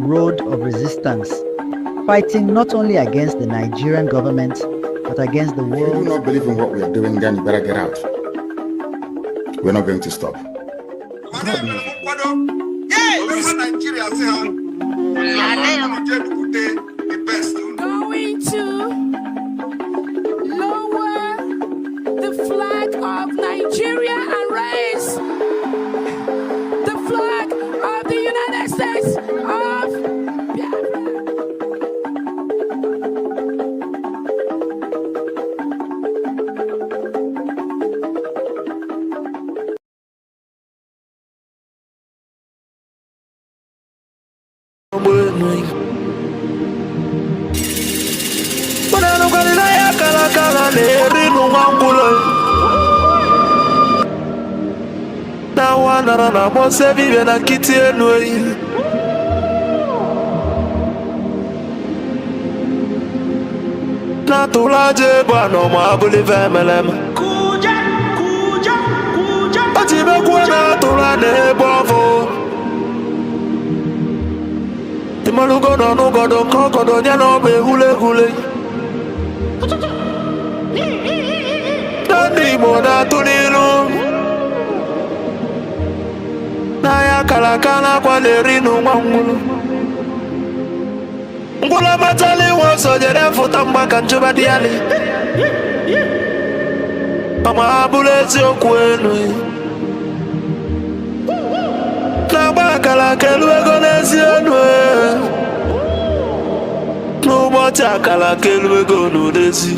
road of resistance, fighting not only against the Nigerian government, but against the world. If you do not believe in what we are doing, then you better get out. We're not going to stop. Going to lower the flag of Nigeria and raise the flag of the United States of Biafra. na mose vive na kiti enoi na tulaje bwana mabuli vemelem kuja atibe kwa tulane bovo timalugo no godo kokodo nya no be hule Dani mona tulilu Naya kalakana kwa lerinu mwangulu Ngula matali waso jere futamba kanchuba diali Ama abulezi okwenu Naba kalakelu egonezi enwe Nubocha kalakelu egonudezi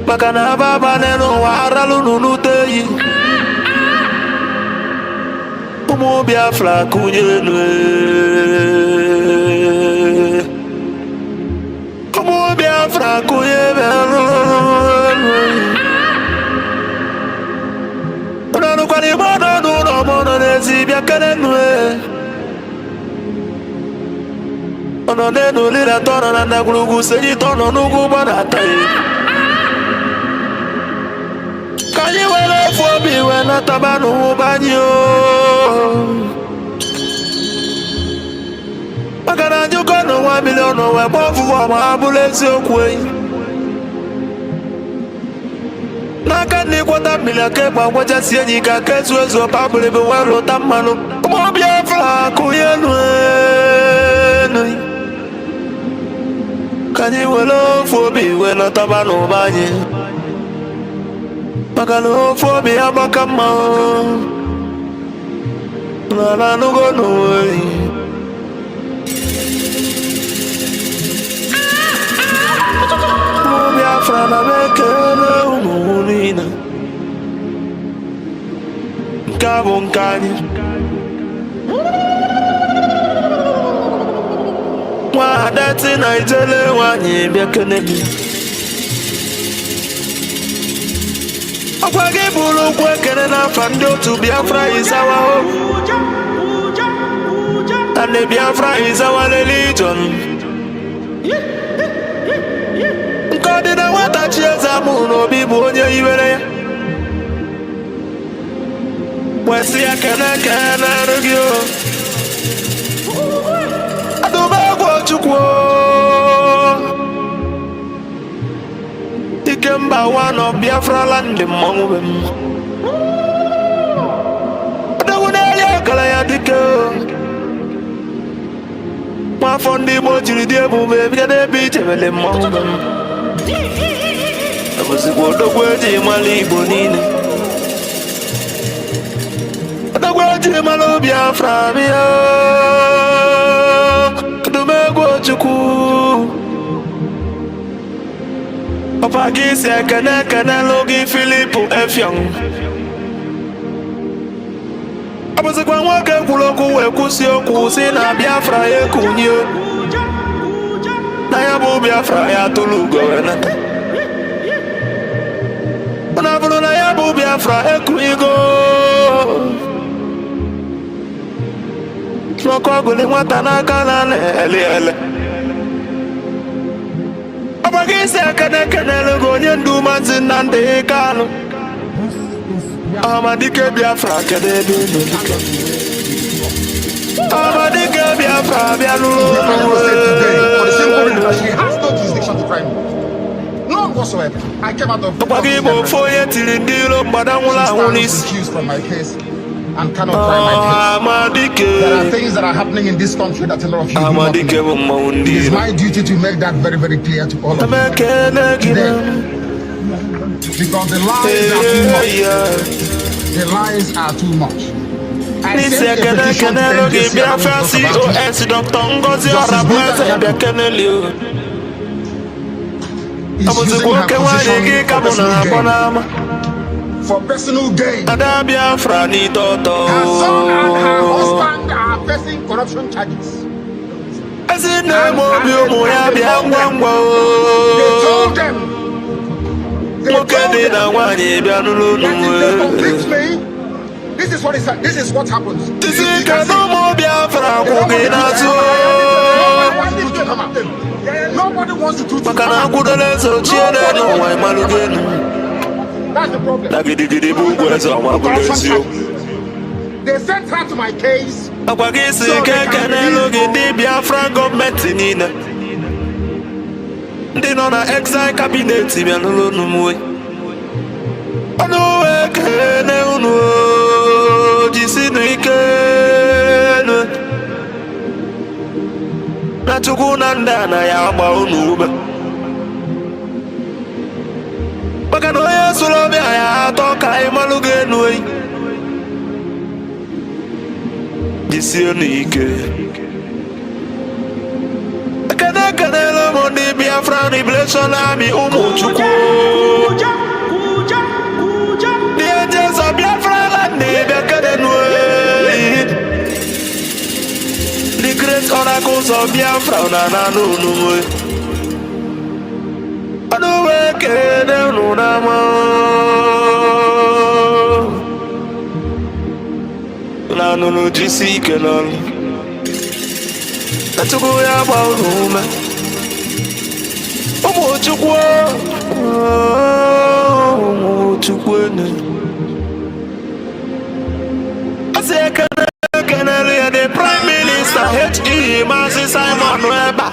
Makana baba neno waralu nunuteyi Umu Biafra kunyenwe Umu Biafra kunyenwe Unanu kwa ni mono nuno mono nezi biakenenwe Ono nenu lira tono na nagulugu senyi tono nugu banatayi Kanyi wele fobi wena tabanu banyo Makana njuko no 1 million we bofu wa mabulezi okwe Naka ni kwata milake kwa waja siyenyi kakezu ezo pabule bewelo tamanu Umu Biafra kuyenwe Kanyi wele fobi wena tabanu banyo Makano fobi abakama Nala nugo noe Biafra na bekele umunina Nkabo nkani Wadati na ijele wanyi bekele mi Akwage bulu kwekene na fandi otu Biafra is our hope And the Biafra is our religion Nkodi na wata chieza muno bibu onye iwere Wesi ya kene rugio Adubagwo chukwo Ikemba one of Biafra land mongwem Adawunele kala ya dike Mafondi mojiri diebu bebigade bichevele mongwem Abusikwo dogweji mali Igbo nine Dogweji malo Biafra biya Kadumegwo chukwu Papa gisi kene logi Philipu Efyong Abusikwa nwoke kwuloku wekusi okwu si na Biafra ekunyo Na ya bụ Biafra ya tulugo enata Na bụrụ na ya bụ Biafra ekunyigo N'ọkọ gụli nwata n'aka na ele Abagisi kene logo onye ndu Maazị Nnamdi Kanu Amadike Biafra kede ebe n'olike Amadike Biafra Biafra said today, for the simple reason that she has no jurisdiction to try me. None whatsoever. I came out of the recused from my case and cannot try my case. There are things that are happening in this country that a lot of you do not know. It is my duty to make that very, very clear to all of you today. Because the lies are too much. The lies are too much. I sent a petition to NJC is using her position for personal gain. Her son and her husband are facing corruption charges. And they told them that if they convict me, this is what happens. Nobody wants to truth. That's the problem. They sent her to my case. So they can the Biafran government in they know na exile cabinet na chukunanda na ya gba unu ube maka na onye soro bịa ya atọ ka ịmalụ ga-enu eyi jisie n'ike ekenele m ndị Biafran Liberation Army ụmụ Chukwu ndị ejesa Biafra land bịa kedenu eyi the great oracles of Biafra na n'unu anu weke n'unu n'ama na n'unu jisi ike n'ọrụ Chukwu ya gba unu ume ụmụ Chukwu asị ekenere ya the Prime Minister H.E. Maazị Simon Webber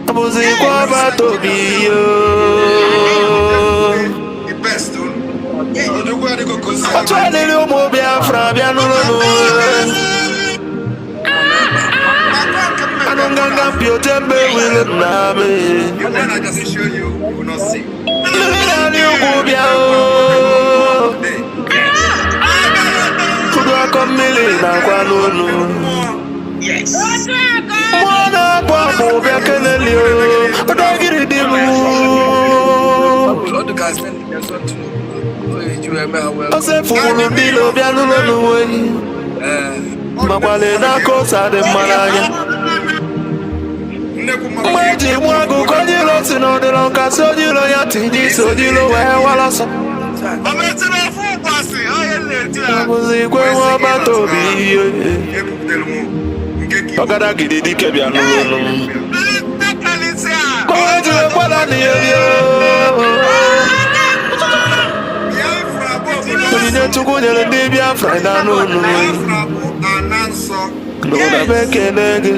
abụzikwa Batobi otu eliri ụmụ Biafra bịa n'ụlọ anụ nganga mpiote mbe wile n'ame mmiri na-arị ugwu bịa kudu akọ mmiri na-akwa n'olu mmụọ na-akpọ akpụ bịa keleli ọdọgịrị dị mụ ose fụrụ ndị ilo bịa n'ụlọ n'uwe makwale n'aka ose adị mma n'anya mgbe eji mụ agụ ka onye ilo si n'ọdịrọ nkasi onye ilo ya tinye isi onye ilo wee walasọ abụzikwe nwa Batobi ihe ọgada gidi dike bịa n'ụlọ ma o jiri kwada n'ihe onyinye Chukwu nyere ndị Biafra na n'ụlọ n'ụlọ ekele gị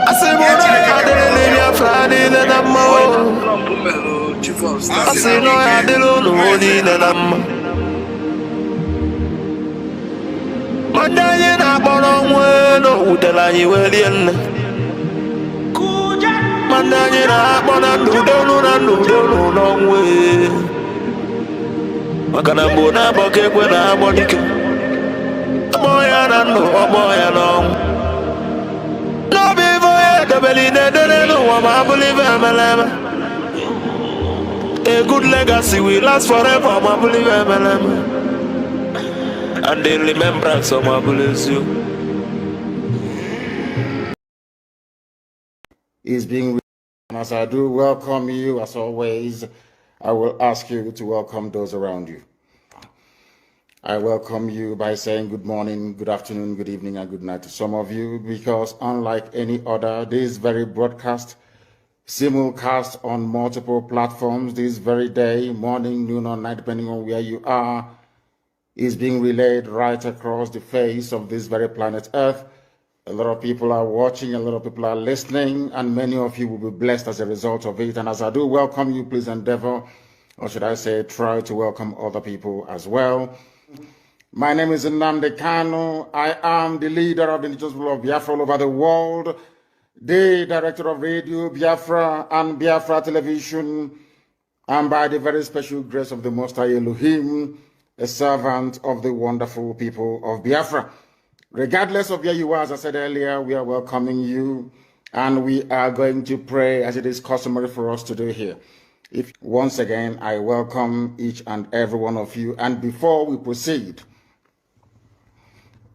asị m ụlọ ya adịrị ndị Biafra niile na mma asị na ya adịrị ụlọ niile na mma ndị anyị na-akpọrọ nwa n'owutere anyị welie nne ma ndị anyị na-akpọ na ndụdonu n'ọnwụ maka na mgbe na-abọ ka ekwe na-agbọ dike ọgbọ ya na ndụ ọgbọ ya n'ọnwụ n'obi ife onye edobeli na-edere n'ụwa ma abụla ife emeleme a good legacy will last forever ma abụla ife emeleme and the remembrance of my blessing is being written. And as I do welcome you, as always, I will ask you to welcome those around you. I welcome you by saying good morning, good afternoon, good evening, and good night to some of you, because unlike any other, this very broadcast, simulcast on multiple platforms this very day, morning, noon, or night, depending on where you are, is being relayed right across the face of this very planet Earth. A lot of people are watching, a lot of people are listening, and many of you will be blessed as a result of it. And as I do welcome you, please endeavor, or should I say, try to welcome other people as well. My name is Nnamdi Kanu. I am the leader of the indigenous people of Biafra all over the world, the director of Radio Biafra and Biafra Television, and by the very special grace of the Most High Elohim, a servant of the wonderful people of Biafra. Regardless of where you are, as I said earlier, we are welcoming you, and we are going to pray as it is customary for us to do here. Once again, I welcome each and every one of you, and before we proceed,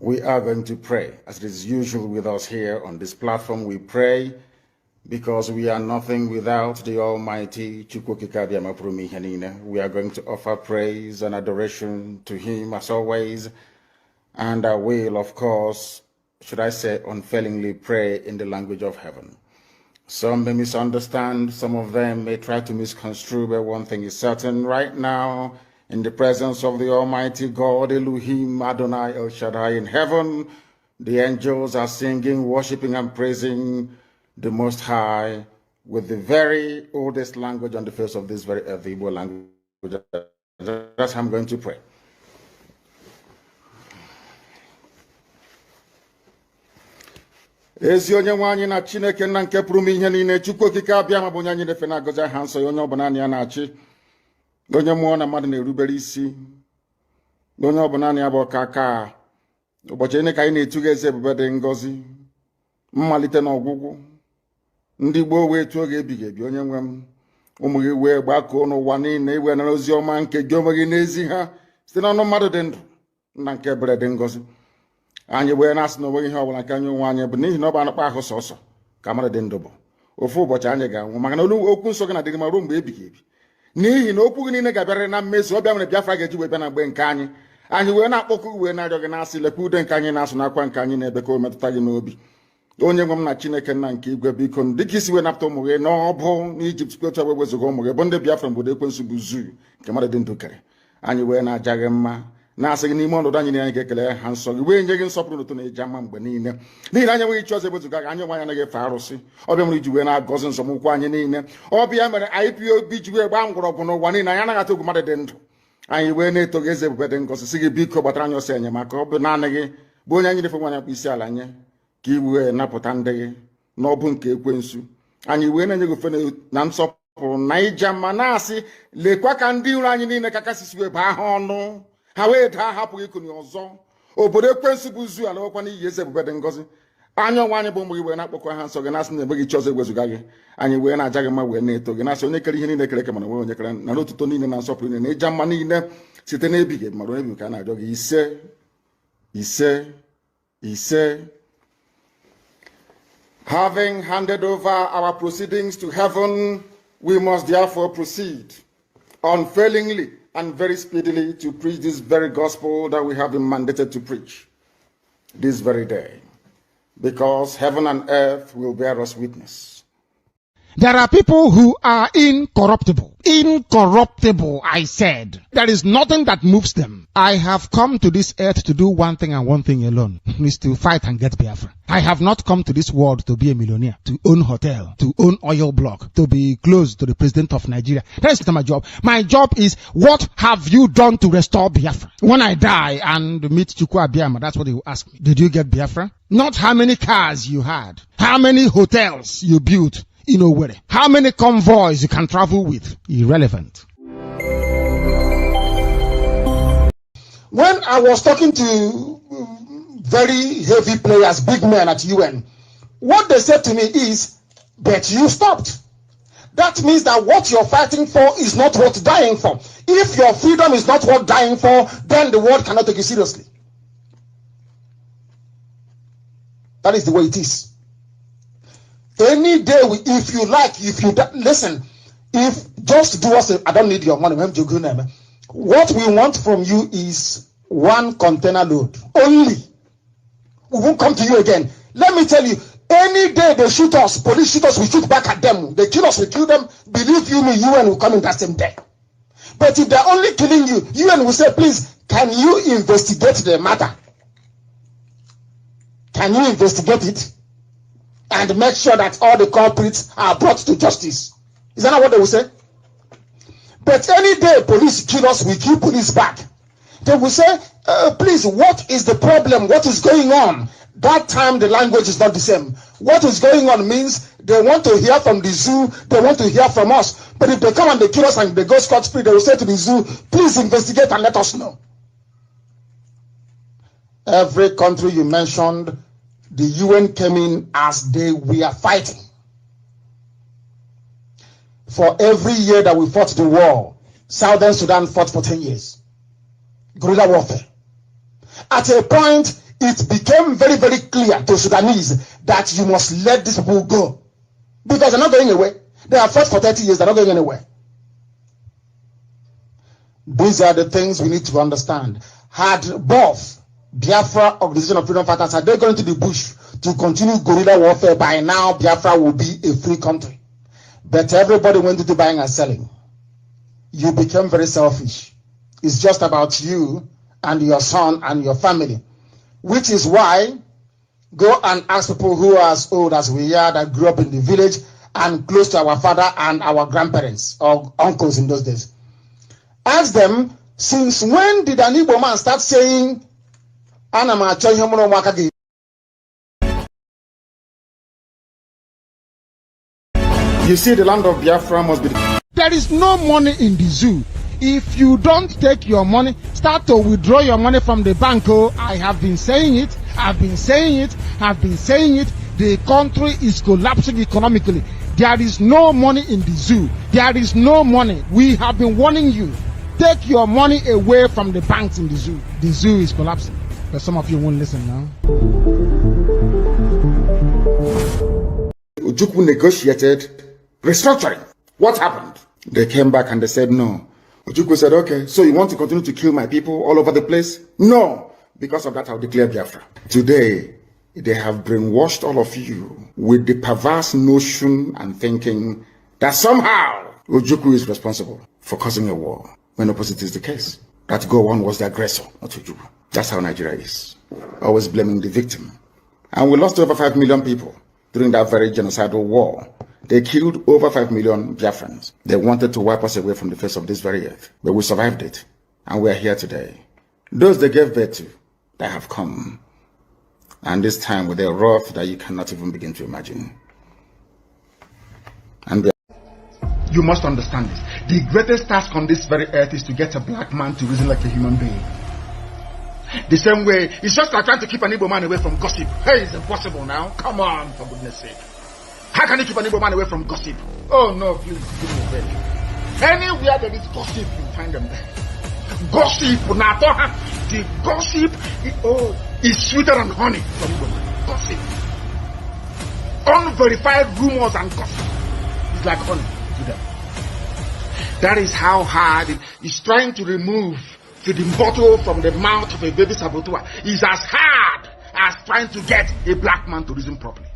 we are going to pray. As it is usual with us here on this platform, we pray because we are nothing without the Almighty. We are going to offer praise and adoration to Him as always, and I will, of course, should I say, unfailingly pray in the language of heaven. Some may misunderstand, some of them may try to misconstrue, but one thing is certain right now, in the presence of the Almighty God, Elohim, Adonai, El Shaddai in heaven, the angels are singing, worshiping, and praising the Most High with the very oldest language on the face of this very earth, the Igbo language. That's how I'm going to pray. Ezi onye nwe anyị na Chineke nna nke pụrụ ihe niile, Chukwu okike abịa ma bụ onye anyị na-efe na-agọzi aha nsọ ya, onye ọbụla ya na-achị, onye mmụọ na mmadụ na-erubere isi, onye ọbụla ya bụ ọkaka. Ụbọchị ene ka anyị na-etuga eze ebube dị ngọzi, mmalite na ọgwụgwụ, ndị gboo wee tuo oge ebighị ebi. Onye nwe m, ụmụ gị wee gbakọọ n'ụwa niile iwe na ozi ọma nke gị onwe gị n'ezi ha site n'ọnụ mmadụ dị ndụ, nna nke ebere dị ngọzi. Anyị wee na-asị na onweghị ihe ọbụla nke anyị onwe anyị bụ n'ihi na ọ bụ anụkpa ahụ sọsọ ka mmadụ dị ndụ bụ. Ofu ụbọchị anyị ga-anwụ, maka na okwu nsọ gị na-adịrị ma ruo mgbe ebighị ebi. N'ihi na okwu gị niile ga-abịarịrị na mmezu. Ọbịa mere Biafra ga-eji wee bịa na mgbe nke anyị. Anyị wee na-akpọkụ wee na-arịọ gị na-asị, lekwa ude nke anyị na-asụ n'akwa nke anyị na-ebe ka o metụta gị n'obi. Onye nwe m na Chineke nna nke igwe, biko dịka isi wee napụta ụmụ gị n'ọbụ n'Ijipt kwetu wee wezuga ụmụ gị bụ ndị Biafra mgbodo ekwensu bụ zuu nke mmadụ dị ndụ kere. Anyị wee na-aja gị mma, na-asị gị n'ime ọnọdụ anyị niile anyị ga-ekele ha nsọ gị, wee nye gị nsọpụrụ n'ụtụ na eji ama mgbe niile. N'ihi na anyị enweghị chi ọzọ ewezuga gị, anyị onwe anyị anaghị efe arụsị. Ọbịa mere iji wee na-agọzi nzọmụkwụ anyị niile. Ọbịa mere IPOB ji wee gbaa mgbọrọgwụ n'ụwa niile, anyị anaghị atụ egwu mmadụ dị ndụ. Anyị wee na-eto gị eze ebube dị ngọzi, sị gị biko gbatara anyị ọsọ enyemaka. Ọ bụ naanị gị bụ onye anyị na-efe nwa anyị akpụ isi ala nye, ka i wee napụta ndị gị n'ọbụ nke ekwensu. Anyị wee na-enye gị ofe na nsọpụrụ na ija mma, na-asị lekwa ka ndị iro anyị niile ka kasisi wee baa ha ọnụ, ha wee daa hapụghị ikuni ọzọ. Obodo ekwensu bụ zu ala nwekwa n'iyi eze ebube dị ngọzi. Anya ọnwa anyị bụ ụmụ gị wee na-akpọkọ ha nsọ gị, na-asị na enweghị chi ọzọ ewezuga gị. Anyị wee na-aja gị mma, wee na-eto gị, na-asị onye kere ihe niile kere eke mana nwee onye kere na n'otuto niile na nsọpụrụ niile na ịja mma niile site n'ebighị ebi, mara ebighị ka a na-arịọ gị. Ise ise ise. Having handed over our proceedings to heaven, we must therefore proceed unfailingly and very speedily to preach this very gospel that we have been mandated to preach this very day, because heaven and earth will bear us witness. There are people who are incorruptible. Incorruptible, I said. There is nothing that moves them. I have come to this earth to do one thing and one thing alone, is to fight and get Biafra. I have not come to this world to be a millionaire, to own hotel, to own oil block, to be close to the president of Nigeria. That is not my job. My job is, what have you done to restore Biafra? When I die and meet Chukwu Abiyama, that's what they will ask me. Did you get Biafra? Not how many cars you had, how many hotels you built, how many convoys you can travel with. Irrelevant. When I was talking to very heavy players, big men at UN, what they said to me is, but you stopped. That means that what you're fighting for is not worth dying for. If your freedom is not worth dying for, then the world cannot take you seriously. That is the way it is. Any day, if you like, listen, if just do us, I don't need your money. What we want from you is one container load only. We won't come to you again. Let me tell you, any day they shoot us, police shoot us, we shoot back at them. They kill us, we kill them. Believe you me, UN will come in that same day. But if they're only killing you, UN will say, please, can you investigate the matter? Can you investigate it? And make sure that all the culprits are brought to justice. Is that not what they will say? But any day police kill us, we kill police back. They will say, please, what is the problem? What is going on? That time the language is not the same. What is going on means they want to hear from the zoo, they want to hear from us. But if they come and they kill us and they go scot-free, they will say to the zoo, please investigate and let us know. Every country you mentioned, the UN came in as they were fighting. For every year that we fought the war, Southern Sudan fought for 10 years. Guerrilla warfare. At a point, it became very, very clear to Sudanese that you must let these people go. Because they're not going away. They have fought for 30 years, they're not going anywhere. These are the things we need to understand. Had both Biafra, Organization of Freedom Fighters, had they gone to the bush to continue guerrilla warfare, by now Biafra will be a free country. But everybody went into buying and selling. You became very selfish. It's just about you and your son and your family. Which is why, go and ask people who are as old as we are, that grew up in the village and close to our father and our grandparents or uncles in those days. Ask them, since when did an Igbo man start saying, You see, the land of Biafra must be... There is no money in the zoo. If you don't take your money, start to withdraw your money from the bank. Oh, I have been saying it, I've been saying it. The country is collapsing economically. There is no money in the zoo. There is no money. We have been warning you. Take your money away from the banks in the zoo. The zoo is collapsing. But some of you won't listen now. Ojukwu negotiated restructuring. What happened? They came back and they said no. Ojukwu said, okay, so you want to continue to kill my people all over the place? No. Because of that, I'll declare Biafra. Today, they have brainwashed all of you with the perverse notion and thinking that somehow Ojukwu is responsible for causing a war, when opposite is the case. That Gowon was the aggressor, not Ojukwu. That's how Nigeria is. Always blaming the victim. And we lost over 5 million people during that very genocidal war. They killed over 5 million Biafrans. They wanted to wipe us away from the face of this very earth. But we survived it. And we are here today. Those they gave birth to, that have come. And this time with a wrath that you cannot even begin to imagine. And you must understand this. The greatest task on this very earth is to get a black man to reason like a human being. The same way, it's just like trying to keep an Igbo man away from gossip. Hey, it's impossible now. Come on, for goodness sake. How can you keep an Igbo man away from gossip? Oh no, please give me a break. Anywhere there is gossip, you find them there. Gossip, the gossip is sweeter than honey from Igbo man. Gossip. Unverified rumors and gossip is like honey to them. That is how hard it is. Trying to remove the bottle from the mouth of a baby saboteur is as hard as trying to get a black man to reason properly.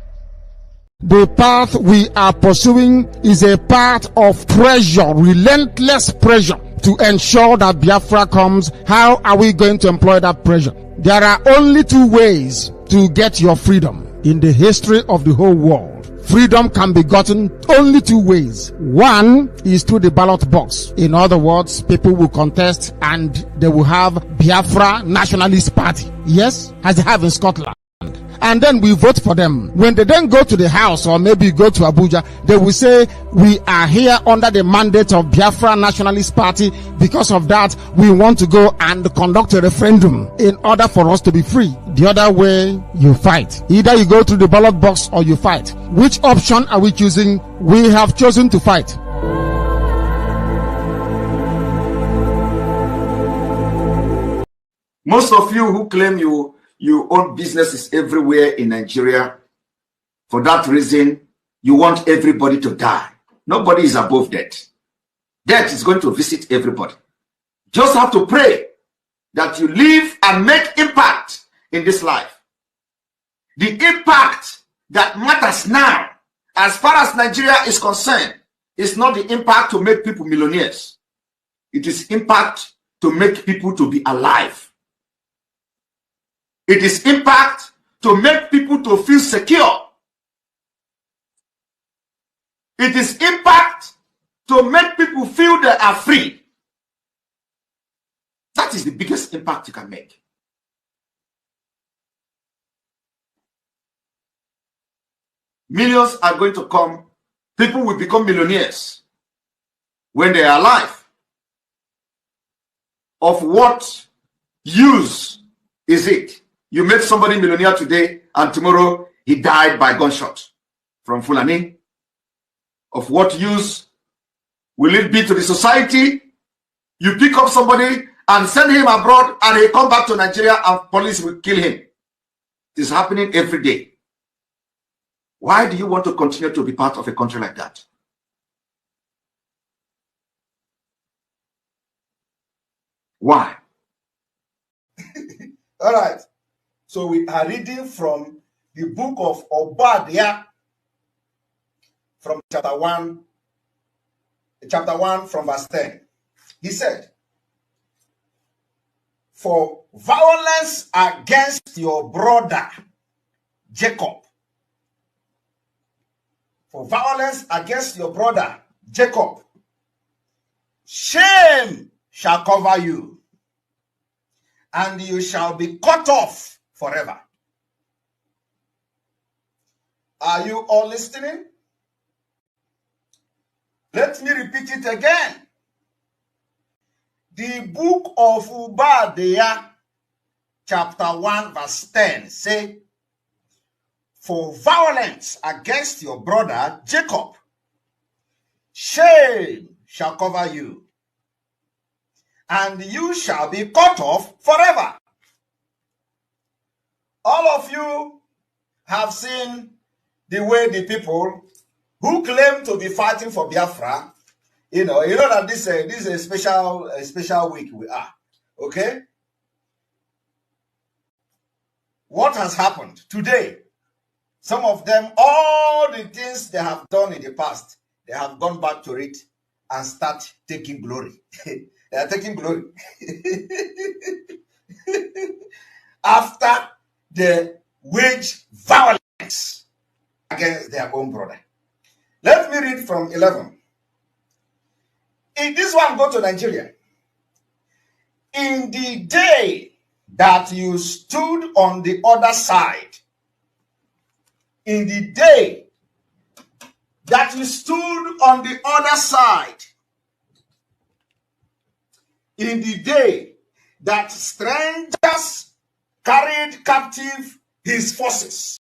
The path we are pursuing is a path of pressure, relentless pressure to ensure that Biafra comes. How are we going to employ that pressure? There are only 2 ways to get your freedom in the history of the whole world. Freedom can be gotten only 2 ways. One is through the ballot box. In other words, people will contest and they will have Biafra Nationalist Party. Yes, as they have in Scotland. And then we vote for them. When they then go to the house or maybe go to Abuja, they will say, we are here under the mandate of Biafra Nationalist Party. Because of that, we want to go and conduct a referendum in order for us to be free. The other way, you fight. Either you go through the ballot box or you fight. Which option are we choosing? We have chosen to fight. Most of you who claim you own businesses everywhere in Nigeria, for that reason, you want everybody to die. Nobody is above death. Death is going to visit everybody. Just have to pray that you live and make impact in this life. The impact that matters now, as far as Nigeria is concerned, is not the impact to make people millionaires. It is impact to make people to be alive. It is impact to make people to feel secure. It is impact to make people feel they are free. That is the biggest impact you can make. Millions are going to come. People will become millionaires when they are alive. Of what use is it? You make somebody millionaire today and tomorrow he died by gunshot from Fulani. Of what use will it be to the society? You pick up somebody and send him abroad and he come back to Nigeria and police will kill him. It is happening every day. Why do you want to continue to be part of a country like that? Why? All right. So we are reading from the book of Obadiah from chapter 1 from verse 10. He said, "For violence against your brother Jacob, for violence against your brother Jacob, shame shall cover you, and you shall be cut off forever." Are you all listening? Let me repeat it again. The book of Obadiah, chapter 1, verse 10, say, "For violence against your brother Jacob, shame shall cover you, and you shall be cut off forever." All of you have seen the way the people who claim to be fighting for Biafra, you know that this is a special week we are, okay? What has happened today? Some of them, all the things they have done in the past, they have gone back to it and start taking glory. They are taking glory. After they wage violence against their own brother. Let me read from 11. In this one, go to Nigeria. "In the day that you stood on the other side, in the day that you stood on the other side, in the day that strangers carried captive his forces,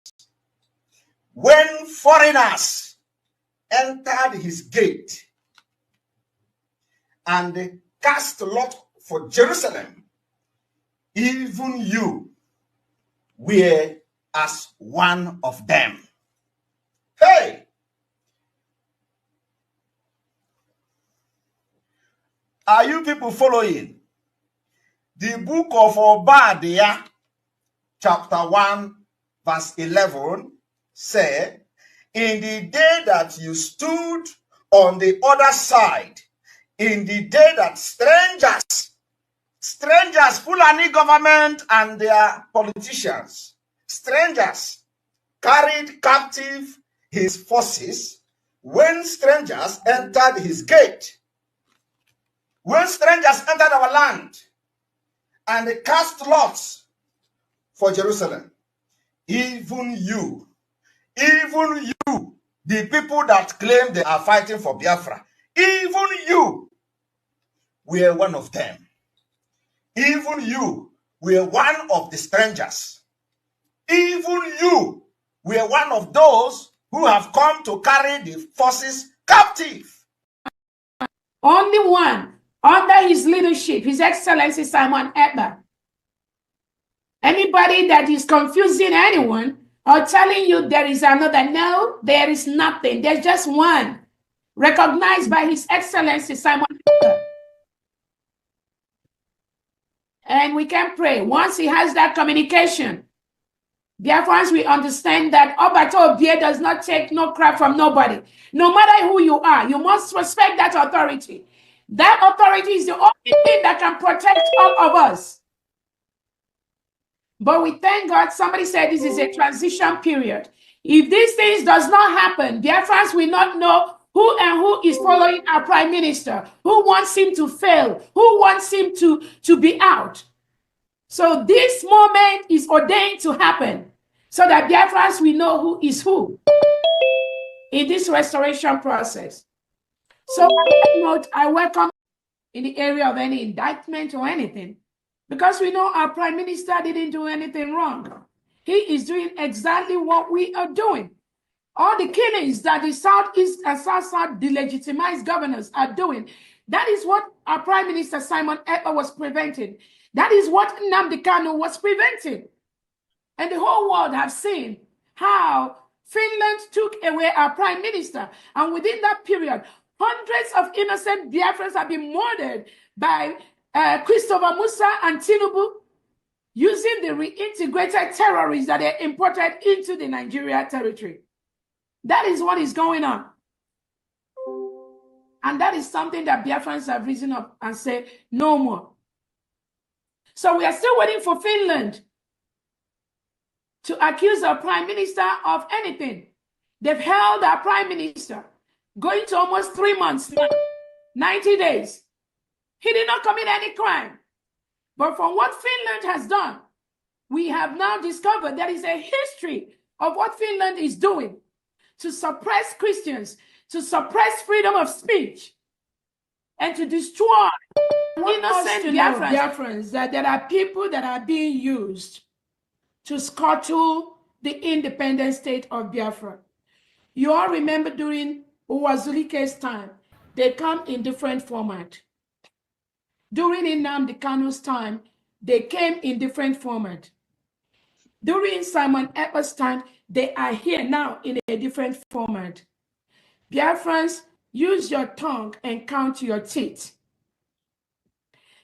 when foreigners entered his gate and cast lot for Jerusalem, even you were as one of them." Hey! Are you people following? The book of Obadiah, chapter 1, verse 11, say, "In the day that you stood on the other side, in the day that strangers, Fulani government and their politicians, strangers carried captive his forces, when strangers entered his gate, when strangers entered our land and cast lots for Jerusalem, even you, the people that claim they are fighting for Biafra, even you were one of them. Even you were one of the strangers. Even you were one of those who have come to carry the forces captive." Only one, under his leadership, His Excellency Simon Ekpa. Anybody that is confusing anyone or telling you there is another, no, there is nothing. There's just one, recognized by His Excellency Simon Ekpa. And we can pray. Once he has that communication, Biafrans, we understand that Obato Obie does not take no crap from nobody. No matter who you are, you must respect that authority. That authority is the only thing that can protect all of us. But we thank God, somebody said this is a transition period. If these things does not happen, Biafrans will not know who is following our prime minister, who wants him to fail, who wants him to be out. So this moment is ordained to happen so that Biafrans will know who is who in this restoration process. So on that note, I welcome in the area of any indictment or anything, because we know our prime minister didn't do anything wrong. He is doing exactly what we are doing. All the killings that the Southeast and South delegitimized governors are doing, that is what our Prime Minister Simon Ekpa was preventing. That is what Nnamdi Kanu was preventing. And the whole world have seen how Finland took away our Prime Minister. And within that period, hundreds of innocent Biafrans have been murdered by Christopher Musa and Tinubu using the reintegrated terrorists that they imported into the Nigeria territory. That is what is going on. And that is something that Biafrans have risen up and said, no more. So we are still waiting for Finland to accuse our prime minister of anything. They've held our prime minister, going to almost 3 months, 90 days. He did not commit any crime. But from what Finland has done, we have now discovered there is a history of what Finland is doing to suppress Christians, to suppress freedom of speech, and to destroy innocent Biafrans, that there are people that are being used to scuttle the independent state of Biafra. You all remember during Uwazulike's time, they come in different format. During Nnamdi Kanu's time, they came in different format. During Simon Ekpa's time, they are here now in a different format. Biafrans, use your tongue and count your teeth.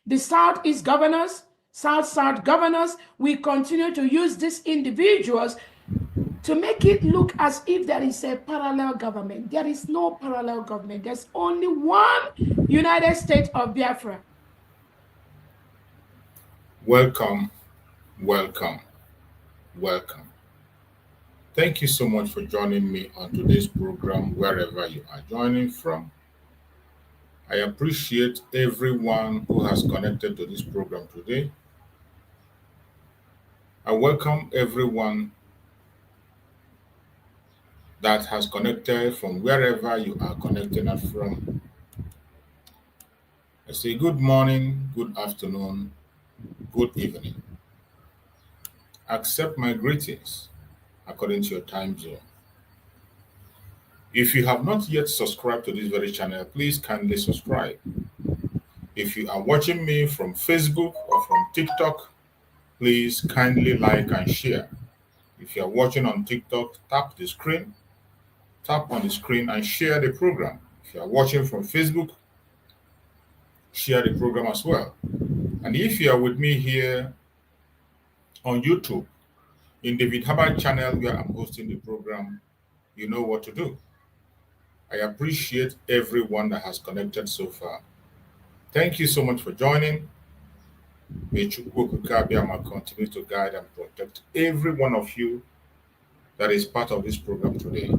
The Southeast governors, South governors, will continue to use these individuals to make it look as if there is a parallel government. There is no parallel government. There's only one United States of Biafra. Welcome, welcome, welcome. Thank you so much for joining me on today's program, wherever you are joining from. I appreciate everyone who has connected to this program today. I welcome everyone that has connected from wherever you are connecting us from. I say good morning, good afternoon, good evening. Accept my greetings according to your time zone. If you have not yet subscribed to this very channel, please kindly subscribe. If you are watching me from Facebook or from TikTok, please kindly like and share. If you are watching on TikTok, tap on the screen and share the program. If you are watching from Facebook, share the program as well. And if you are with me here on YouTube, in the Vidhaba channel where I'm hosting the program, you know what to do. I appreciate everyone that has connected so far. Thank you so much for joining. May Chukwuka continue to guide and protect every one of you that is part of this program today.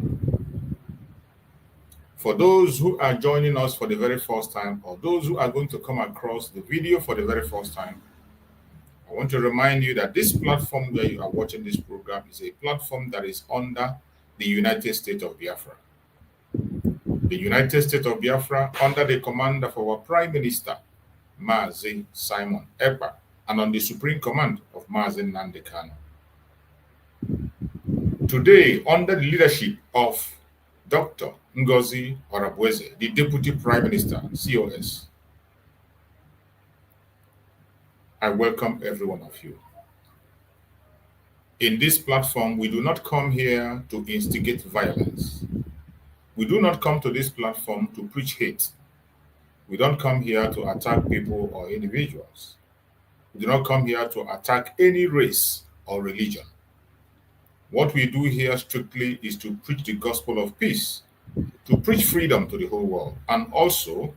For those who are joining us for the very first time, or those who are going to come across the video for the very first time, I want to remind you that this platform where you are watching this program is a platform that is under the United States of Biafra. The United States of Biafra, under the command of our Prime Minister, Mazi Simon Ekpa, and on the supreme command of Mazi Nnamdi Kanu. Today, under the leadership of Dr. NgoziOrabueze, the Deputy Prime Minister, COS, I welcome every one of you. In this platform, we do not come here to instigate violence. We do not come to this platform to preach hate. We don't come here to attack people or individuals. We do not come here to attack any race or religion. What we do here strictly is to preach the gospel of peace, to preach freedom to the whole world, and also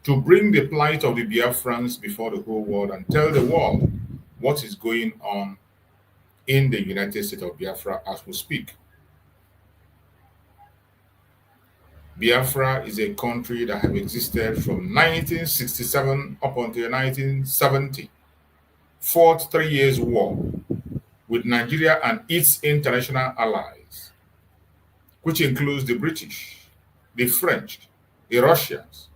to bring the plight of the Biafrans before the whole world and tell the world what is going on in the United States of Biafra as we speak. Biafra is a country that has existed from 1967 up until 1970. Fought 3 years war with Nigeria and its international allies, which includes the British, the French, the Russians,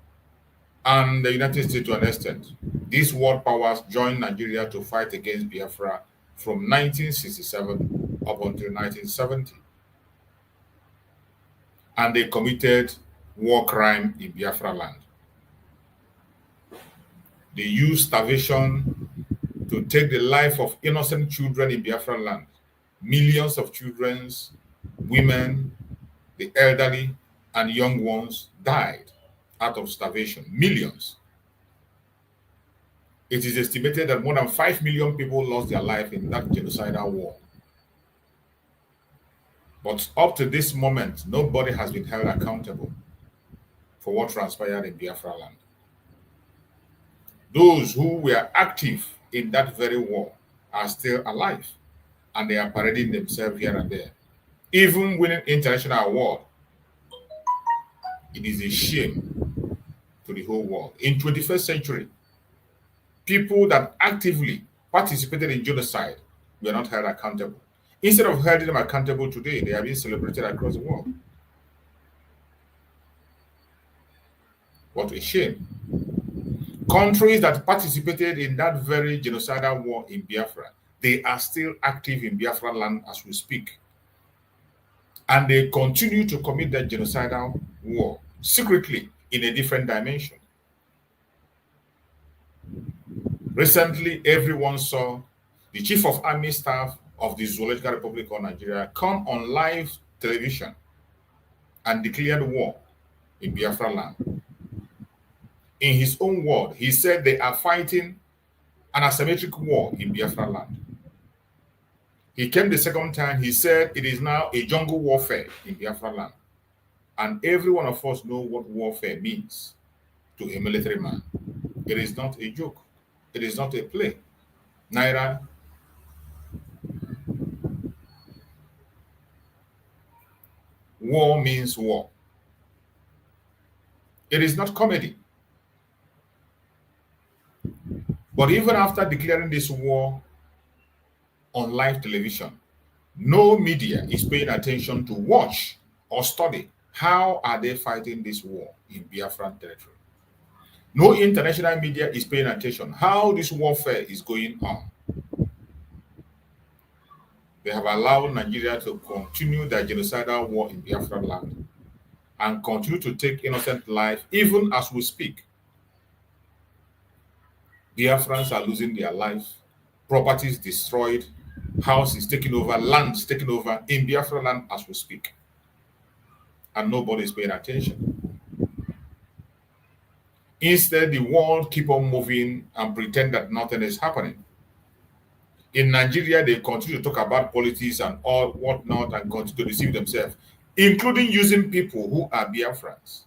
and the United States to an extent. These world powers joined Nigeria to fight against Biafra from 1967 up until 1970. And they committed war crime in Biafra land. They used starvation to take the life of innocent children in Biafra land. Millions of children, women, the elderly, and young ones died out of starvation. Millions. It is estimated that more than 5 million people lost their life in that genocidal war. But up to this moment, nobody has been held accountable for what transpired in Biafra land. Those who were active in that very war are still alive, and they are parading themselves here and there, even winning international award. It is a shame to the whole world. In 21st century, people that actively participated in genocide were not held accountable. Instead of holding them accountable today, they are being celebrated across the world. What a shame. Countries that participated in that very genocidal war in Biafra, they are still active in Biafra land as we speak. And they continue to commit that genocidal war secretly in a different dimension. Recently, everyone saw the Chief of Army Staff of the Zoological Republic of Nigeria come on live television and declared war in Biafra land. In his own word, he said they are fighting an asymmetric war in Biafra land. He came the second time, he said it is now a jungle warfare in Biafra land. And every one of us know what warfare means to a military man. It is not a joke. It is not a play. Neither war means war. It is not comedy. But even after declaring this war on live television, no media is paying attention to watch or study how are they fighting this war in Biafran territory. No international media is paying attention how this warfare is going on. They have allowed Nigeria to continue their genocidal war in Biafra land and continue to take innocent life even as we speak. Biafrans are losing their lives, properties destroyed, houses taken over, lands taken over in Biafra land as we speak. And nobody is paying attention. Instead, the world keep on moving and pretend that nothing is happening. In Nigeria, they continue to talk about politics and all whatnot and continue to deceive themselves, including using people who are Biafrans.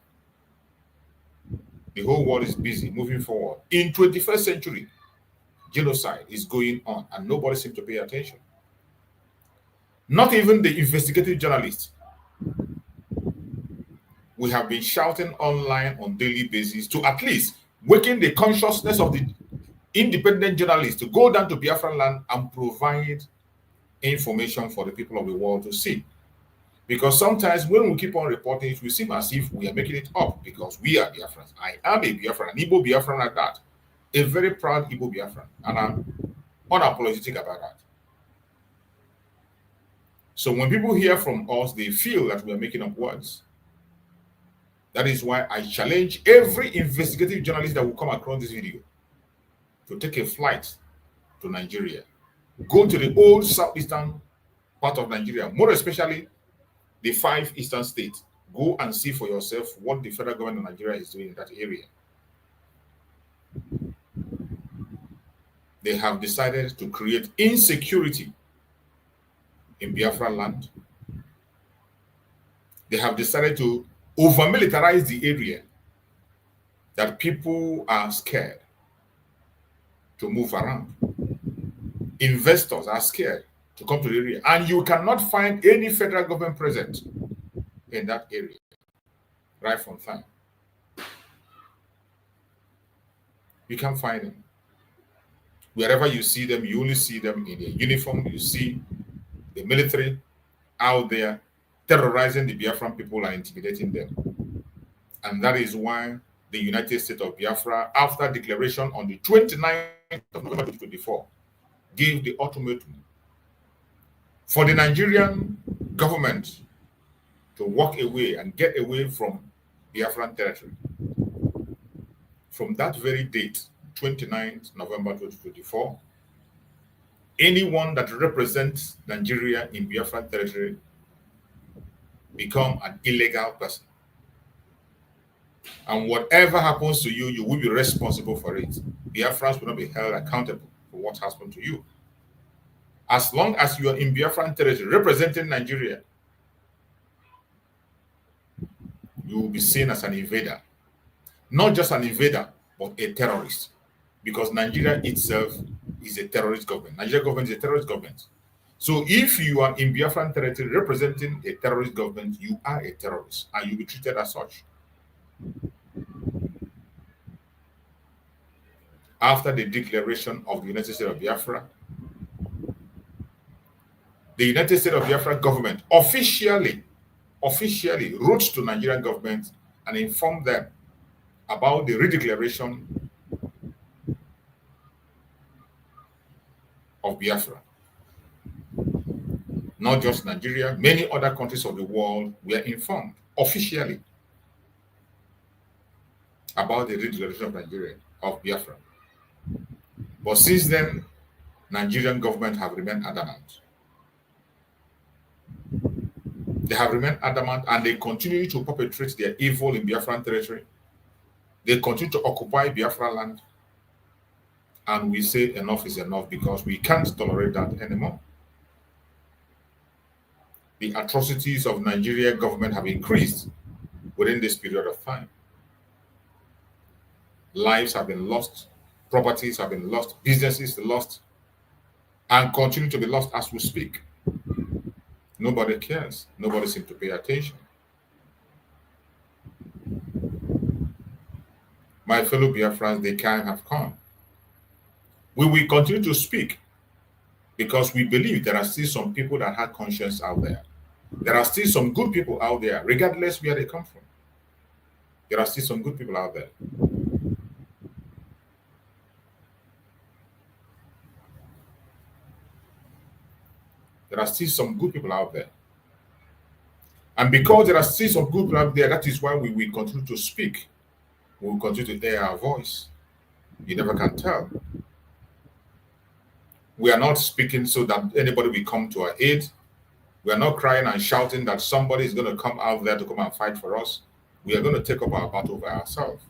The whole world is busy moving forward. In 21st century, genocide is going on and nobody seems to pay attention. Not even the investigative journalists. We have been shouting online on daily basis to at least waken the consciousness of the independent journalists to go down to Biafran land and provide information for the people of the world to see. Because sometimes when we keep on reporting it, we seem as if we are making it up because we are Biafrans. I am a Biafran, an Igbo Biafran at that. A very proud Igbo Biafran. And I'm unapologetic about that. So when people hear from us, they feel that we are making up words. That is why I challenge every investigative journalist that will come across this video to take a flight to Nigeria. Go to the old southeastern part of Nigeria, more especially the 5 eastern states. Go and see for yourself what the federal government of Nigeria is doing in that area. They have decided to create insecurity in Biafra land. They have decided to over-militarize the area. that people are scared to move around. Investors are scared to come to the area, and you cannot find any federal government present in that area right from time. You can't find them. Wherever you see them, you only see them in a uniform. You see the military out there terrorizing the Biafran people and intimidating them. And that is why the United States of Biafra, after declaration on the 29th of November 2024, gave the ultimatum for the Nigerian government to walk away and get away from Biafran territory. From that very date, 29th November 2024, anyone that represents Nigeria in Biafran territory become an illegal person. And whatever happens to you, you will be responsible for it. Biafrans will not be held accountable for what happened to you. As long as you are in Biafran territory representing Nigeria, you will be seen as an invader. Not just an invader, but a terrorist. Because Nigeria itself is a terrorist government. Nigeria government is a terrorist government. So if you are in Biafran territory representing a terrorist government, you are a terrorist and you'll be treated as such. After the declaration of the United States of Biafra, the United States of Biafra government officially wrote to Nigerian government and informed them about the redeclaration of Biafra. Not just Nigeria, many other countries of the world were informed officially about the redeclaration of Nigeria, of Biafra. But since then, Nigerian government have remained adamant. They have remained adamant and they continue to perpetrate their evil in Biafran territory. They continue to occupy Biafra land. And we say enough is enough because we can't tolerate that anymore. The atrocities of Nigerian government have increased within this period of time. Lives have been lost, properties have been lost, businesses lost, and continue to be lost as we speak. Nobody cares. Nobody seems to pay attention. My fellow Biafrans, the time have come. We will continue to speak because we believe there are still some people that have conscience out there. There are still some good people out there, regardless where they come from. There are still some good people out there. There are still some good people out there. And because there are still some good people out there, that is why we will continue to speak. We will continue to air our voice. You never can tell. We are not speaking so that anybody will come to our aid. We are not crying and shouting that somebody is going to come out there to come and fight for us. We are going to take up our battle by ourselves.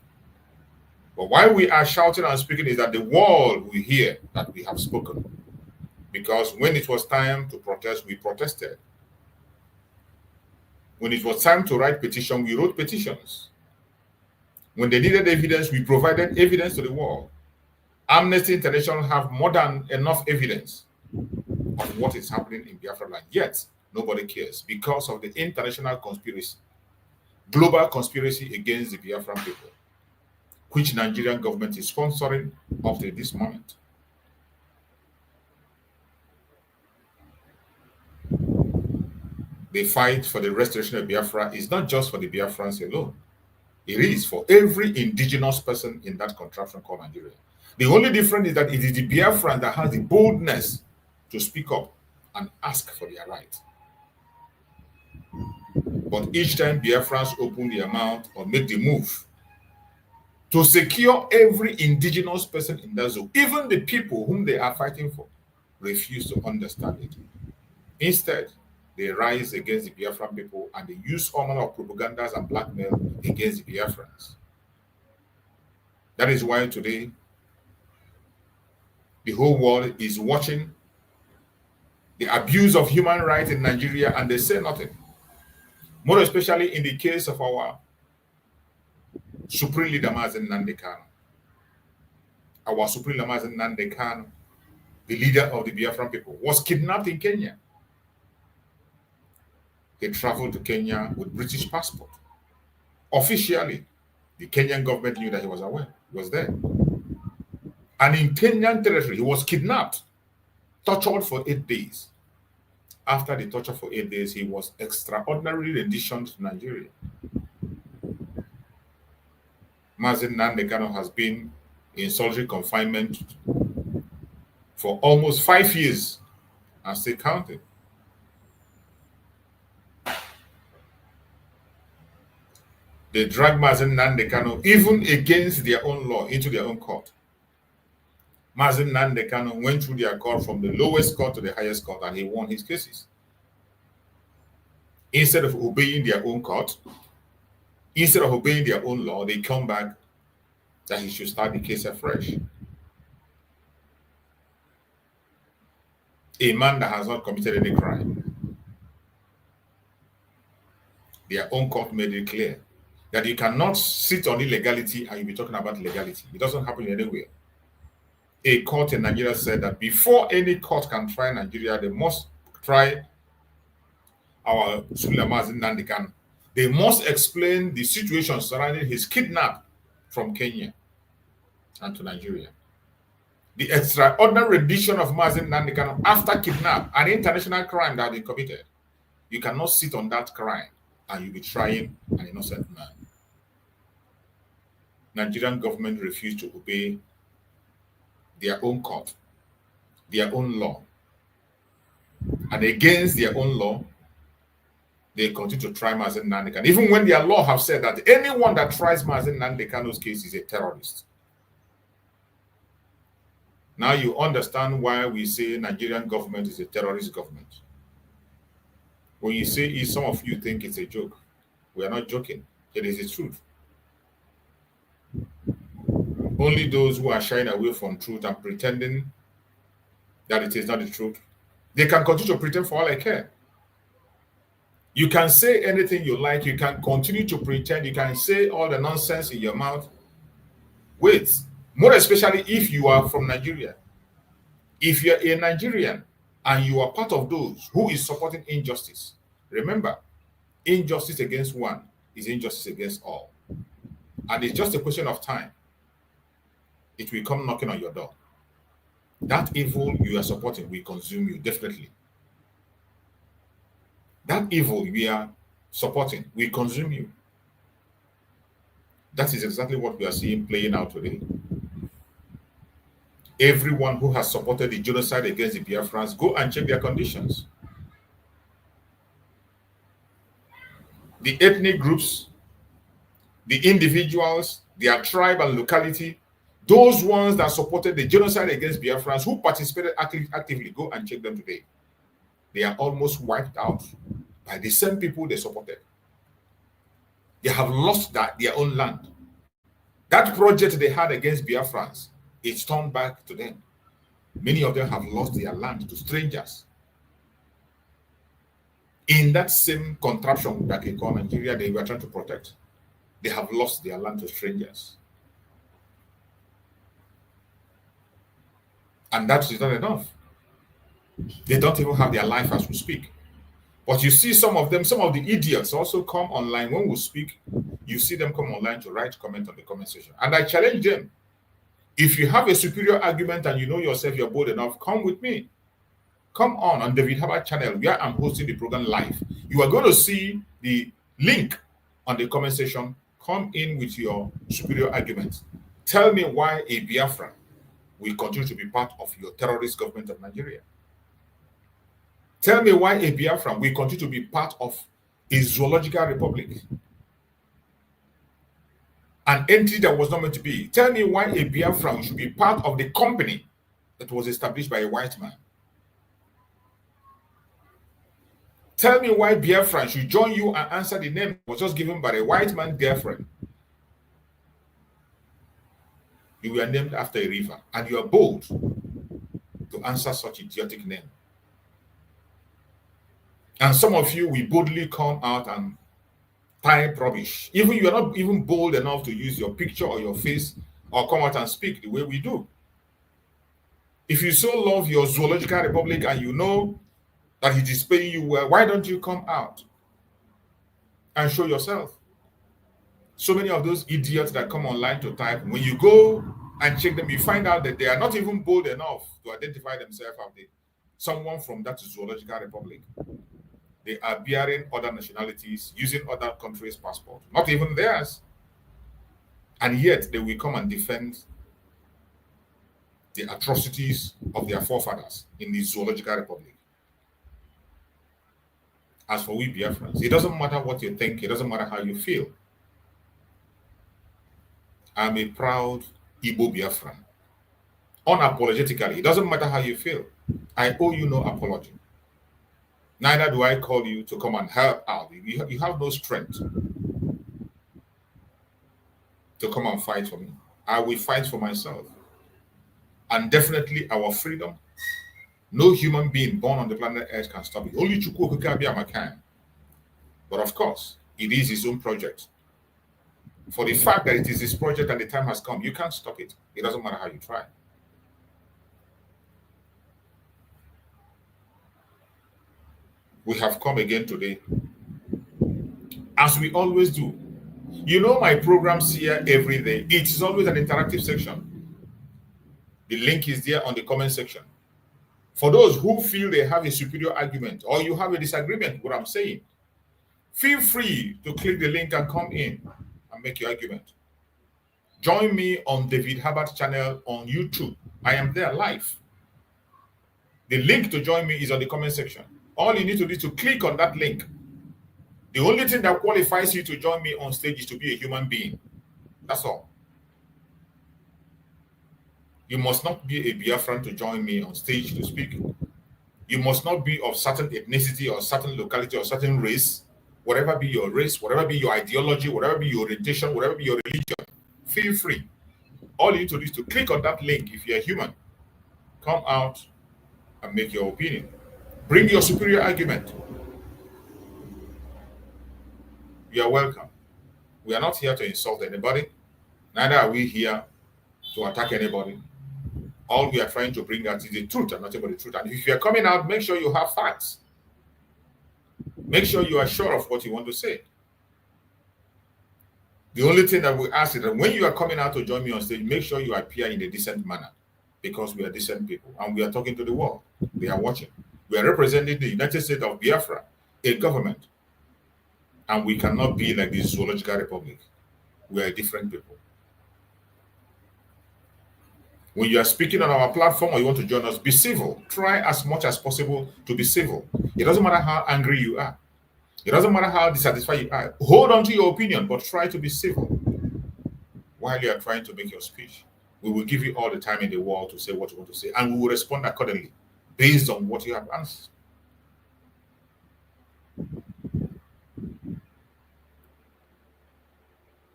But why we are shouting and speaking is that the world will hear that we have spoken. Because when it was time to protest, we protested. When it was time to write petition, we wrote petitions. When they needed evidence, we provided evidence to the world. Amnesty International have more than enough evidence of what is happening in Biafra land. Yet, nobody cares because of the international conspiracy, global conspiracy against the Biafran people, which Nigerian government is sponsoring up to this moment. The fight for the restoration of Biafra is not just for the Biafrans alone. It is for every indigenous person in that contraption called Nigeria. The only difference is that it is the Biafran that has the boldness to speak up and ask for their right. But each time Biafrans open their mouth or make the move to secure every indigenous person in that zone, even the people whom they are fighting for, refuse to understand it. Instead, they rise against the Biafran people and they use all manner of propagandas and blackmail against the Biafrans. That is why today the whole world is watching the abuse of human rights in Nigeria and they say nothing. More especially in the case of our Supreme Leader Mazen Nandekano. Our Supreme Leader Mazen Nandekano, the leader of the Biafran people, was kidnapped in Kenya. He traveled to Kenya with British passport. Officially, the Kenyan government knew that he was aware. He was there. And in Kenyan territory, he was kidnapped, tortured for 8 days. After the torture for 8 days, he was extraordinarily renditioned to Nigeria. Mazen Nandekano has been in solitary confinement for almost 5 years and still counting. They dragged Mazen Nandekano even against their own law into their own court. Mazen Nandekano went through their court from the lowest court to the highest court, and he won his cases. Instead of obeying their own court, instead of obeying their own law, they come back that he should start the case afresh. A man that has not committed any crime. Their own court made it clear that you cannot sit on illegality and you'll be talking about legality. It doesn't happen anywhere. A court in Nigeria said that before any court can try Nigeria, they must try our Supreme Mazen Nandekano. They must explain the situation surrounding his kidnap from Kenya and to Nigeria. The extraordinary rendition of Mazen Nandekano after kidnap, an international crime that had been committed. You cannot sit on that crime and you'll be trying an innocent man. Nigerian government refused to obey their own court, their own law. And against their own law, they continue to try Mazen Nandekano. Even when their law have said that anyone that tries Mazen Nandekano's case is a terrorist. Now you understand why we say Nigerian government is a terrorist government. When you say it, some of you think it's a joke. We are not joking. It is the truth. Only those who are shying away from truth and pretending that it is not the truth, they can continue to pretend for all I care. You can say anything you like. You can continue to pretend. You can say all the nonsense in your mouth. Wait, more especially if you are from Nigeria. If you're a Nigerian and you are part of those who is supporting injustice, remember, injustice against one is injustice against all. And it's just a question of time. It will come knocking on your door. That evil you are supporting will consume you, definitely. That evil we are supporting will consume you. That is exactly what we are seeing playing out today. Everyone who has supported the genocide against the Biafrans, go and check their conditions. The ethnic groups, the individuals, their tribe and locality, those ones that supported the genocide against Biafrans, who participated actively, go and check them today. They are almost wiped out by the same people they supported. They have lost their own land. That project they had against Biafrans, it's turned back to them. Many of them have lost their land to strangers. In that same contraption that they call Nigeria, they were trying to protect. They have lost their land to strangers. And that is not enough. They don't even have their life as we speak. But you see some of them, some of the idiots also come online when we speak. You see them come online to write comment on the comment section. And I challenge them. If you have a superior argument and you know yourself, you're bold enough, come with me. Come on David Harbour channel where I'm hosting the program live. You are going to see the link on the comment section. Come in with your superior arguments. Tell me why a Biafran will continue to be part of your terrorist government of Nigeria. Tell me why a Biafran will continue to be part of a zoological republic. An entity that was not meant to be. Tell me why a Biafran should be part of the company that was established by a white man. Tell me why Biafran should join you and answer the name that was just given by a white man girlfriend. You were named after a river, and you are bold to answer such idiotic name. And some of you will boldly come out and type rubbish. Even you are not even bold enough to use your picture or your face or come out and speak the way we do. If you so love your zoological republic and you know that it is paying you well, why don't you come out and show yourself? So many of those idiots that come online to type, when you go and check them, you find out that they are not even bold enough to identify themselves as someone from that zoological republic. They are bearing other nationalities, using other countries' passports, not even theirs. And yet they will come and defend the atrocities of their forefathers in the zoological republic. As for we Biafrans, it doesn't matter what you think, it doesn't matter how you feel. I'm a proud Igbo Biafran. Unapologetically, it doesn't matter how you feel. I owe you no apology. Neither do I call you to come and help out. You have no strength to come and fight for me. I will fight for myself. And definitely our freedom, no human being born on the planet Earth can stop it. Only Chukwu can. But of course, it is his own project. For the fact that it is his project and the time has come, you can't stop it. It doesn't matter how you try. We have come again today, as we always do. You know my programs here every day. It's always an interactive section. The link is there on the comment section. For those who feel they have a superior argument or you have a disagreement with what I'm saying, feel free to click the link and come in and make your argument. Join me on David Harbert's channel on YouTube. I am there live. The link to join me is on the comment section. All you need to do is to click on that link. The only thing that qualifies you to join me on stage is to be a human being. That's all. You must not be a Biafran to join me on stage to speak. You must not be of certain ethnicity or certain locality or certain race. Whatever be your race, whatever be your ideology, whatever be your orientation, whatever be your religion, feel free. All you need to do is to click on that link if you're human. Come out and make your opinion. Bring your superior argument. You are welcome. We are not here to insult anybody. Neither are we here to attack anybody. All we are trying to bring out is the truth and nothing but the truth. And if you are coming out, make sure you have facts. Make sure you are sure of what you want to say. The only thing that we ask is that when you are coming out to join me on stage, make sure you appear in a decent manner, because we are decent people and we are talking to the world. They are watching. We are representing the United States of Biafra, a government, and we cannot be like the zoological republic. We are different people. When you are speaking on our platform or you want to join us, be civil. Try as much as possible to be civil. It doesn't matter how angry you are. It doesn't matter how dissatisfied you are. Hold on to your opinion, but try to be civil while you are trying to make your speech. We will give you all the time in the world to say what you want to say, and we will respond accordingly based on what you have answered.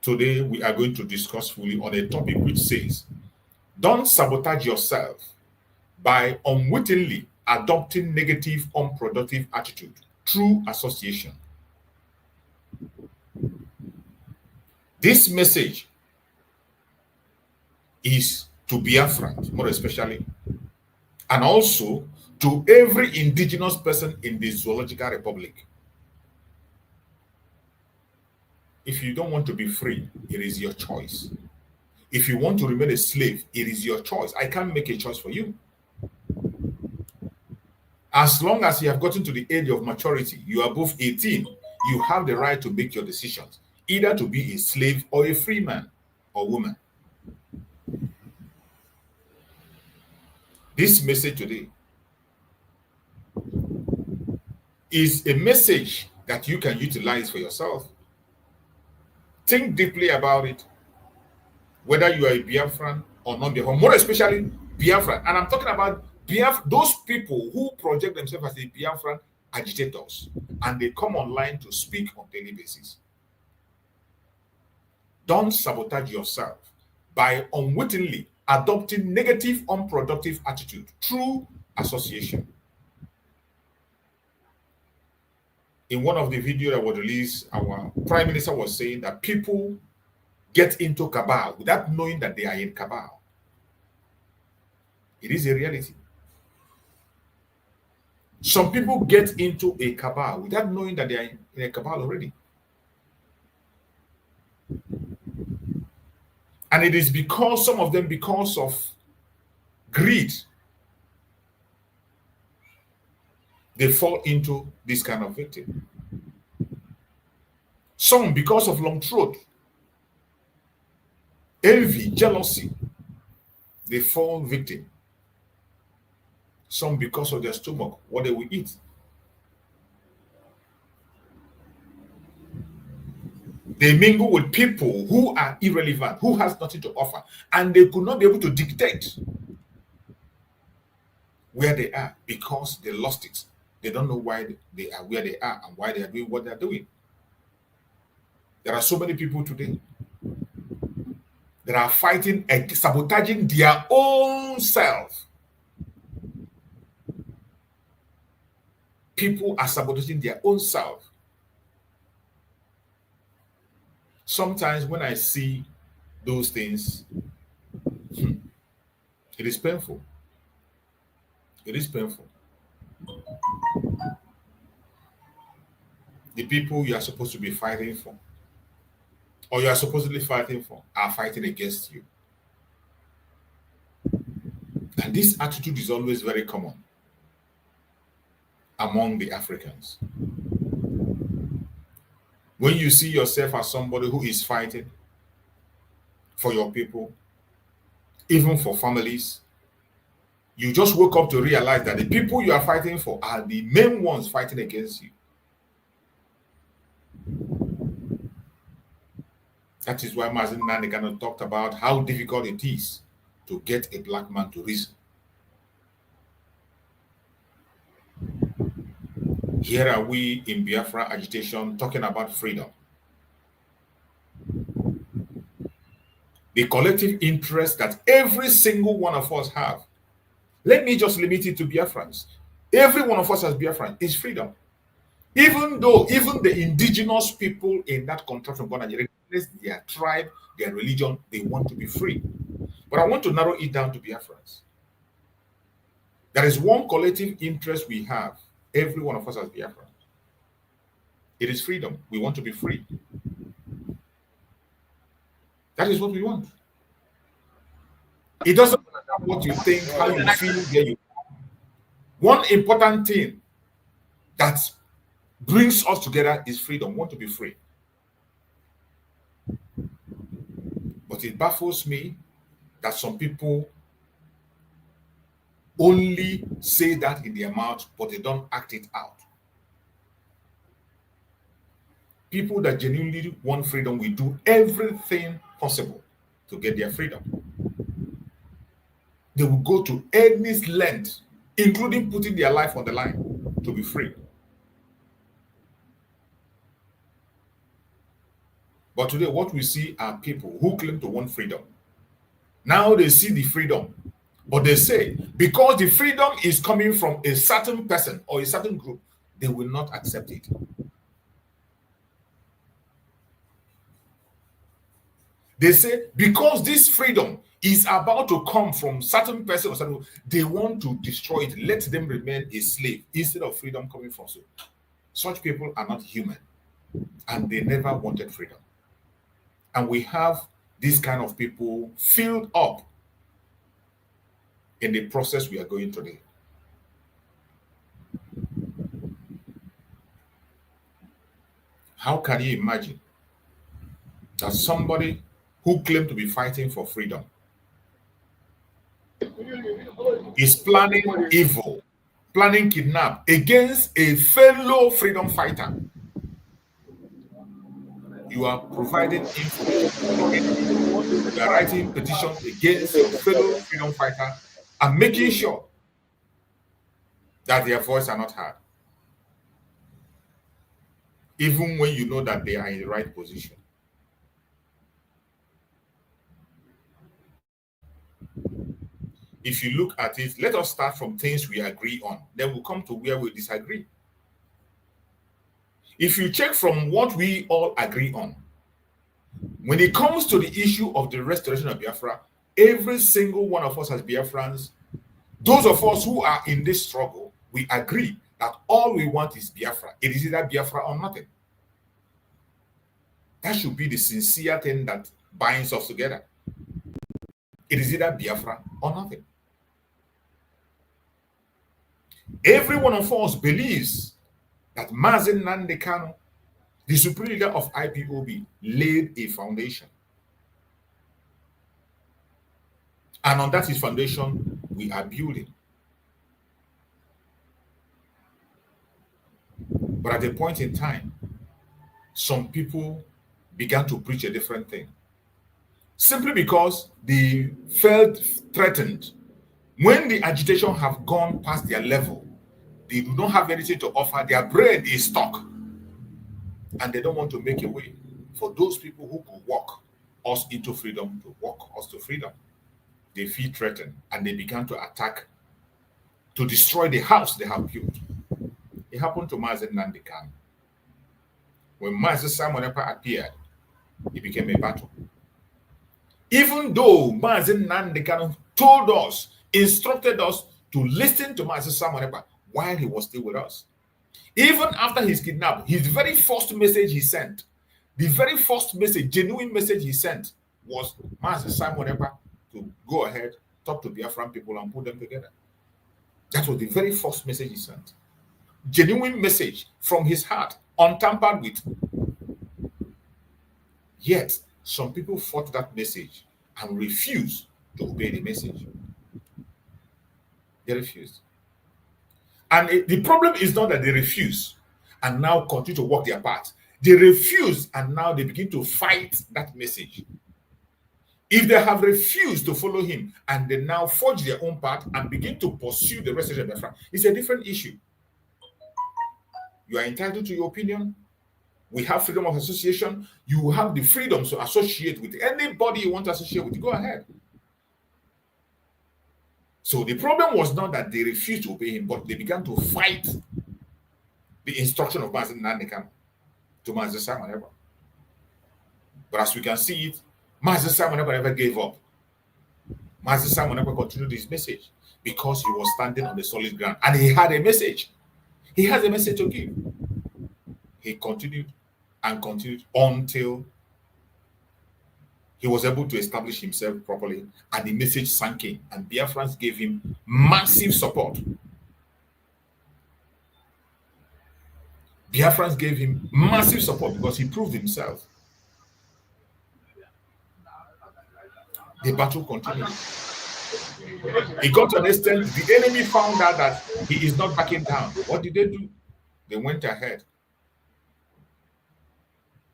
Today, we are going to discuss fully on a topic which says, don't sabotage yourself by unwittingly adopting negative, unproductive attitude through association. This message is to Biafrans, more especially, and also to every indigenous person in the Zoological Republic. If you don't want to be free, it is your choice. If you want to remain a slave, it is your choice. I can't make a choice for you. As long as you have gotten to the age of maturity, you are above 18, you have the right to make your decisions, either to be a slave or a free man or woman. This message today is a message that you can utilize for yourself. Think deeply about it, whether you are a Biafran or non-Biafran, more especially Biafran. And I'm talking about those people who project themselves as a Biafran agitators, and they come online to speak on a daily basis. Don't sabotage yourself by unwittingly adopting negative, unproductive attitude through association. in one of the videos that was released, our prime minister was saying that people get into cabal without knowing that they are in cabal. It is a reality. Some people get into a cabal without knowing that they are in a cabal already. And it is because some of them, because of greed, they fall into this kind of victim. Some because of long throat, envy, jealousy, they fall victim. Some because of their stomach, what they will eat. They mingle with people who are irrelevant, who has nothing to offer, and they could not be able to dictate where they are because they lost it. They don't know why they are where they are and why they are doing what they are doing. There are so many people today that are fighting and sabotaging their own self. People are sabotaging their own self. Sometimes when I see those things, it is painful. It is painful. The people you are supposed to be fighting for, or you are supposedly fighting for, are fighting against you. And this attitude is always very common among the Africans. When you see yourself as somebody who is fighting for your people, even for families, you just wake up to realize that the people you are fighting for are the main ones fighting against you. That is why Mazin Nanigano talked about how difficult it is to get a black man to reason. Here are we in Biafra agitation talking about freedom. The collective interest that every single one of us have. Let me just limit it to Biafrans. Every one of us as Biafran is freedom. Even though even the indigenous people in that contraction, their tribe, their religion, they want to be free. But I want to narrow it down to Biafrans. There is one collective interest we have, every one of us as Biafrans. It is freedom. We want to be free. That is what we want. It doesn't matter what you think, how you feel, where you are. One important thing that brings us together is freedom. We want to be free. But it baffles me that some people only say that in their mouth, but they don't act it out. People that genuinely want freedom will do everything possible to get their freedom. They will go to any length, including putting their life on the line to be free. But today, what we see are people who claim to want freedom. Now they see the freedom, but they say, because the freedom is coming from a certain person or a certain group, they will not accept it. They say, because this freedom is about to come from certain person or certain group, they want to destroy it. Let them remain a slave instead of freedom coming from so. Such people are not human, and they never wanted freedom. And we have these kind of people filled up in the process we are going today. How can you imagine that somebody who claimed to be fighting for freedom is planning evil, planning kidnap against a fellow freedom fighter? You are providing information. You are writing petition against your fellow freedom fighter and making sure that their voice are not heard, even when you know that they are in the right position. If you look at it, let us start from things we agree on. Then we'll come to where we disagree. if you check from what we all agree on, when it comes to the issue of the restoration of Biafra, every single one of us as Biafrans, those of us who are in this struggle, we agree that all we want is Biafra. It is either Biafra or nothing. That should be the sincere thing that binds us together. It is either Biafra or nothing. Every one of us believes that Mazen Nnamdi Kanu, the supreme leader of IPOB, laid a foundation. And on that his foundation, we are building. But at a point in time, some people began to preach a different thing. Simply because they felt threatened. When the agitation have gone past their level, they do not have anything to offer. Their brain is stuck. And they don't want to make a way for those people who could walk us into freedom, to walk us to freedom. They feel threatened and they began to attack, to destroy the house they have built. It happened to Mazen Nnamdi Kanu. When Mazen Simon Ekpa appeared, it became a battle. Even though Mazen Nnamdi Kanu told us, instructed us to listen to Mazen Simon Ekpa while he was still with us. Even after his kidnapping, his very first message he sent, the very first message, genuine message he sent, was Mazen Simon Ekpa to go ahead, talk to Biafran people and put them together. That was the very first message he sent. Genuine message from his heart, untampered with. Yet, some people fought that message and refused to obey the message. They refused. And the problem is not that they refuse and now continue to walk their path. They refuse and now they begin to fight that message. If they have refused to follow him and they now forge their own path and begin to pursue the rest of the Biafra, it's a different issue. You are entitled to your opinion. We have freedom of association. You have the freedom to associate with anybody you want to associate with. Go ahead. So the problem was not that they refused to obey him, but they began to fight the instruction of Mazen Nnamdi Kanu to Mazen Simon Ekpa. But as we can see it, Mazen Simon Ekpa never gave up. Mazen Simon Ekpa continued his message because he was standing on the solid ground and he had a message. He has a message to give. He continued and continued until he was able to establish himself properly and the message sank in and Biafrans gave him massive support. Biafrans gave him massive support because he proved himself. The battle continued. It got to an extent, the enemy found out that he is not backing down. What did they do? They went ahead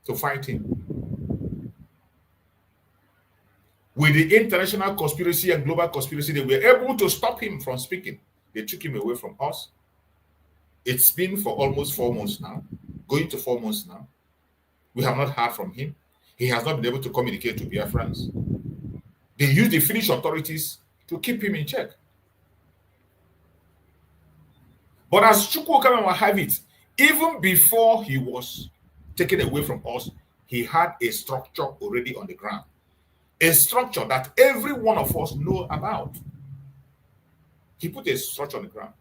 to fight him. With the international conspiracy and global conspiracy, they were able to stop him from speaking. They took him away from us. It's been for almost 4 months now, going to 4 months now. We have not heard from him. He has not been able to communicate to Biafrans. They used the Finnish authorities to keep him in check. But as Chukwuka will have it, even before he was taken away from us, he had a structure already on the ground. A structure that every one of us know about. He put a structure on the ground.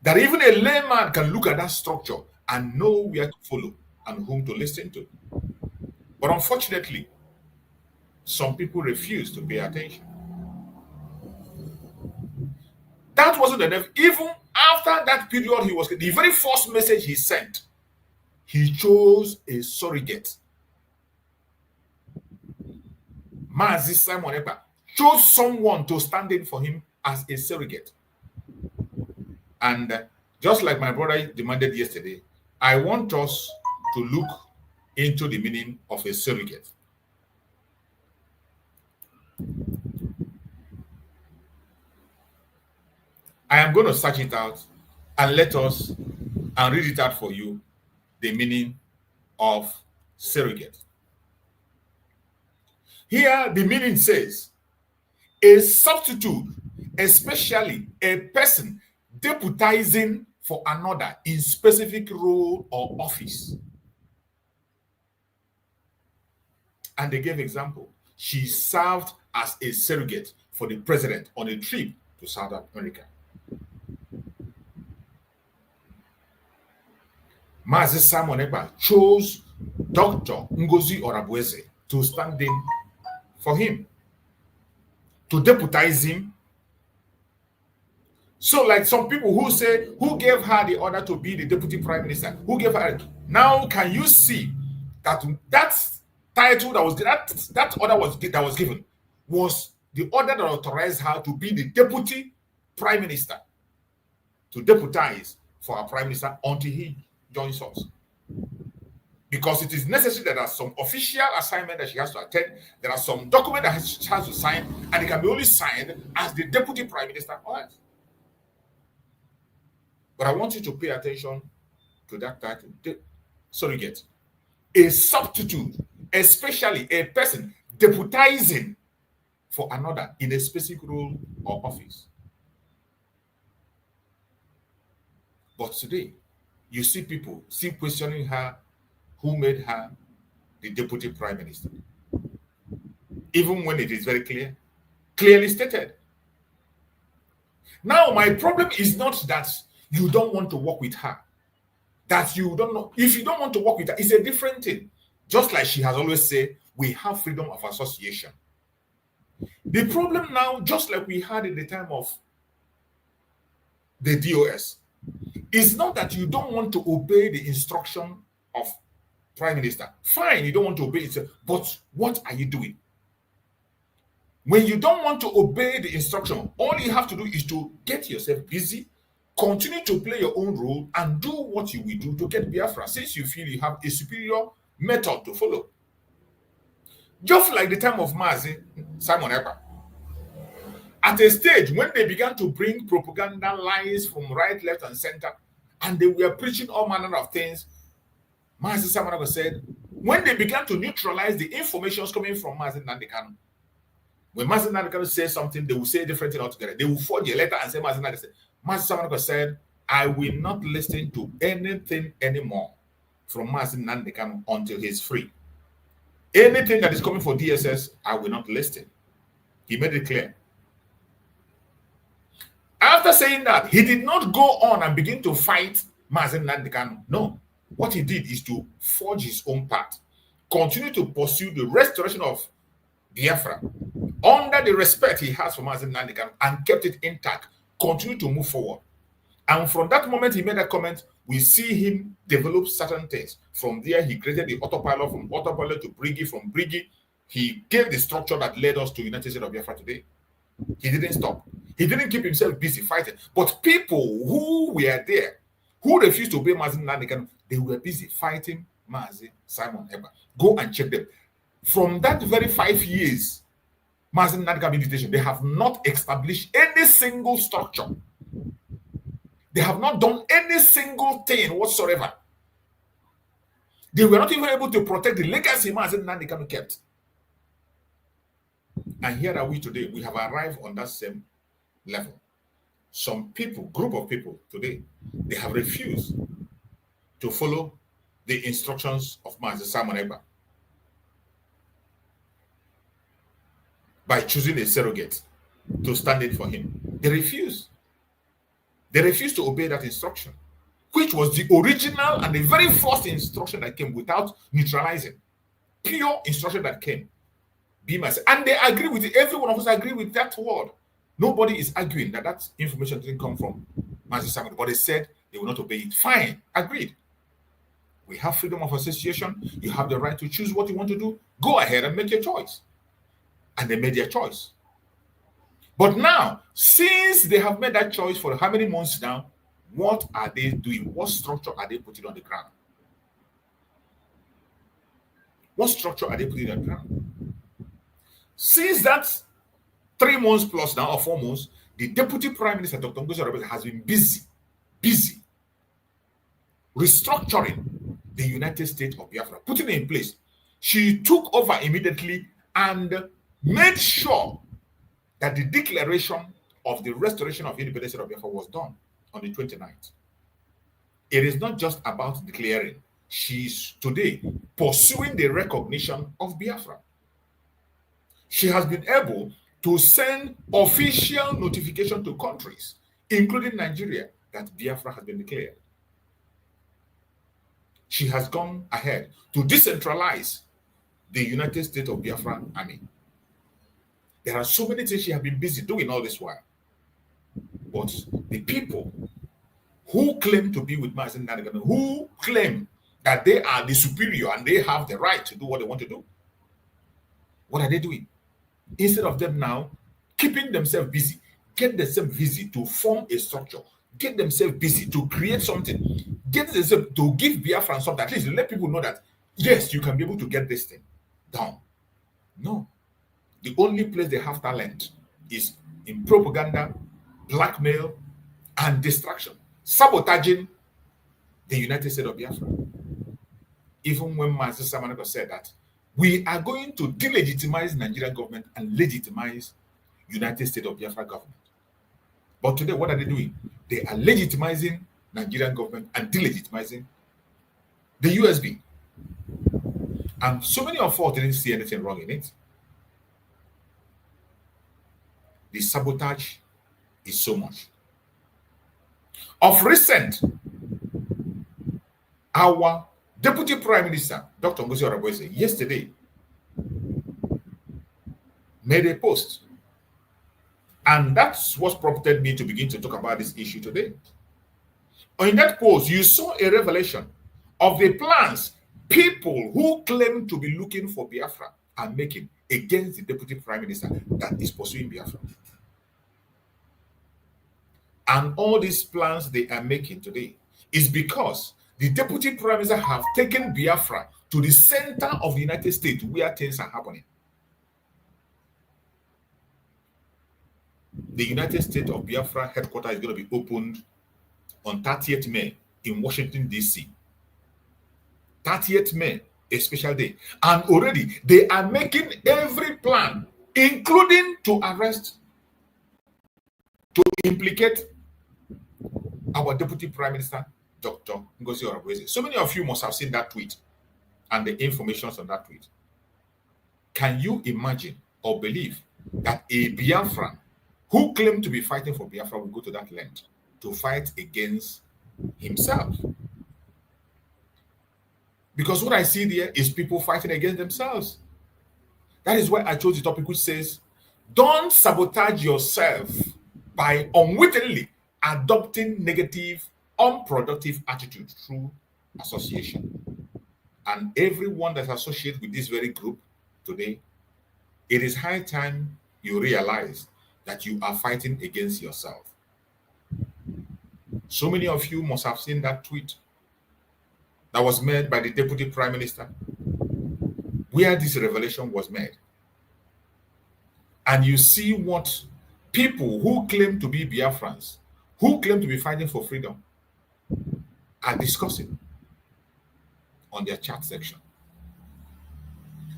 That even a layman can look at that structure and know where to follow and whom to listen to. But unfortunately, some people refuse to pay attention. That wasn't enough. Even after that period, he was the very first message he sent, he chose a surrogate. Mazen Simon Ekpa chose someone to stand in for him as a surrogate. And just like my brother demanded yesterday, I want us to look into the meaning of a surrogate. I am going to search it out and read it out for you, the meaning of surrogate. Here, the meaning says, a substitute, especially a person deputizing for another in specific role or office. And they gave example. She served as a surrogate for the president on a trip to South America. Mazi Simon Ekpa chose Dr. NgoziOrabueze to stand in for him, to deputize him. So, like some people who say, who gave her the order to be the deputy prime minister? Who gave her? Now, can you see that title that was that order was given was the order that authorized her to be the deputy prime minister, to deputize for our prime minister until he joins us? Because it is necessary that there are some official assignment that she has to attend. There are some document that she has to sign, and it can be only signed as the deputy prime minister. All right. But I want you to pay attention to that title, surrogate. A substitute, especially a person deputizing for another in a specific role or office. But today, you see people still questioning her, who made her the deputy prime minister, even when it is very clearly stated. Now, my problem is not that you don't want to work with her, that you don't know. If you don't want to work with her, it's a different thing. Just like she has always said, we have freedom of association. The problem now, just like we had in the time of the DOS, is not that you don't want to obey the instruction of prime minister. Fine, you don't want to obey it, but what are you doing? When you don't want to obey the instruction, all you have to do is to get yourself busy, continue to play your own role, and do what you will do to get Biafra, since you feel you have a superior method to follow. Just like the time of Mazi Simon Ekpa. At a stage when they began to bring propaganda lies from right, left, and center, and they were preaching all manner of things, Mazi Simon Ekpa said, when they began to neutralize the information coming from Mazi Nnamdi Kanu, when Mazi Nnamdi Kanu says something, they will say a different thing altogether. They will forge a letter and say Mazi Nnamdi said. Mazi Simon Ekpa said, I will not listen to anything anymore from Mazi Nnamdi Kanu until he's free. Anything that is coming for DSS, I will not listen. He made it clear. After saying that, he did not go on and begin to fight Mazi Nnamdi Kanu. No. What he did is to forge his own path, continue to pursue the restoration of Biafra under the respect he has for Mazi Nnamdi Kanu, and kept it intact, continue to move forward. And from that moment he made that comment, we see him develop certain things. From there, he created the autopilot, from autopilot to Briggy, from Briggy, he gave the structure that led us to United States of Biafra today. He didn't stop. He didn't keep himself busy fighting. But people who were there, who refused to obey Mazi Nnamdi Kanu, they were busy fighting Mazi Simon Ekpa. Go and check them. From that very 5 years, Mazi Nnamdi Kanu meditation, they have not established any single structure. They have not done any single thing whatsoever. They were not even able to protect the legacy Mazi Nnamdi Kanu kept. And here are we today. We have arrived on that same level. Some people, group of people today, they have refused to follow the instructions of Mazi Simon Ekpa by choosing a surrogate to stand in for him. They refuse. They refuse to obey that instruction, which was the original and the very first instruction that came without neutralizing. Pure instruction that came. Be myself. And they agree with it. Every one of us agree with that word. Nobody is arguing that that information didn't come from Mazi Simon, but they said they will not obey it. Fine, agreed. We have freedom of association. You have the right to choose what you want to do. Go ahead and make your choice. And they made their choice. But now, since they have made that choice for how many months now, what are they doing? What structure are they putting on the ground? What structure are they putting on the ground? Since that 3 months plus now, or 4 months, the Deputy Prime Minister, Dr. NgoziOrabueze, has been busy restructuring the United States of Biafra, putting it in place. She took over immediately and made sure that the declaration of the restoration of independence of Biafra was done on the 29th. it is not just about declaring. She's today pursuing the recognition of Biafra. She has been able to send official notification to countries, including Nigeria, that Biafra has been declared. She has gone ahead to decentralize the United States of Biafra Army. There are so many things she has been busy doing all this while. But the people who claim to be with Mazen Nanigan, who claim that they are the superior and they have the right to do what they want to do, what are they doing? Instead of them now keeping themselves busy, get themselves busy to form a structure, get themselves busy to create something, get themselves to give Biafran something, at least let people know that, yes, you can be able to get this thing done. No. The only place they have talent is in propaganda, blackmail, and distraction, sabotaging the United States of Biafra. Even when Master Samaneko said that we are going to delegitimize Nigerian government and legitimize United States of Biafra government. But today, what are they doing? They are legitimizing Nigerian government and delegitimizing the USB. And so many of us didn't see anything wrong in it. The sabotage is so much. Of recent, our Deputy Prime Minister, Dr. NgoziOrabueze, yesterday made a post. And that's what prompted me to begin to talk about this issue today. In that post, you saw a revelation of the plans people who claim to be looking for Biafra are making against the Deputy Prime Minister that is pursuing Biafra. And all these plans they are making today is because the Deputy Prime Minister have taken Biafra to the center of the United States where things are happening. The United States of Biafra headquarters is going to be opened on 30th May in Washington, D.C. 30th May, a special day. And already they are making every plan, including to arrest, to implicate our Deputy Prime Minister, Dr. NgoziOrabueze. So many of you must have seen that tweet and the information on that tweet. Can you imagine or believe that a Biafran who claimed to be fighting for Biafra will go to that length to fight against himself? Because what I see there is people fighting against themselves. That is why I chose the topic which says, don't sabotage yourself by unwittingly adopting negative, unproductive attitude through association. And everyone that's associated with this very group today, it is high time you realize that you are fighting against yourself. So many of you must have seen that tweet that was made by the Deputy Prime Minister, where this revelation was made. And you see what people who claim to be Biafrans, who claim to be fighting for freedom, are discussing on their chat section.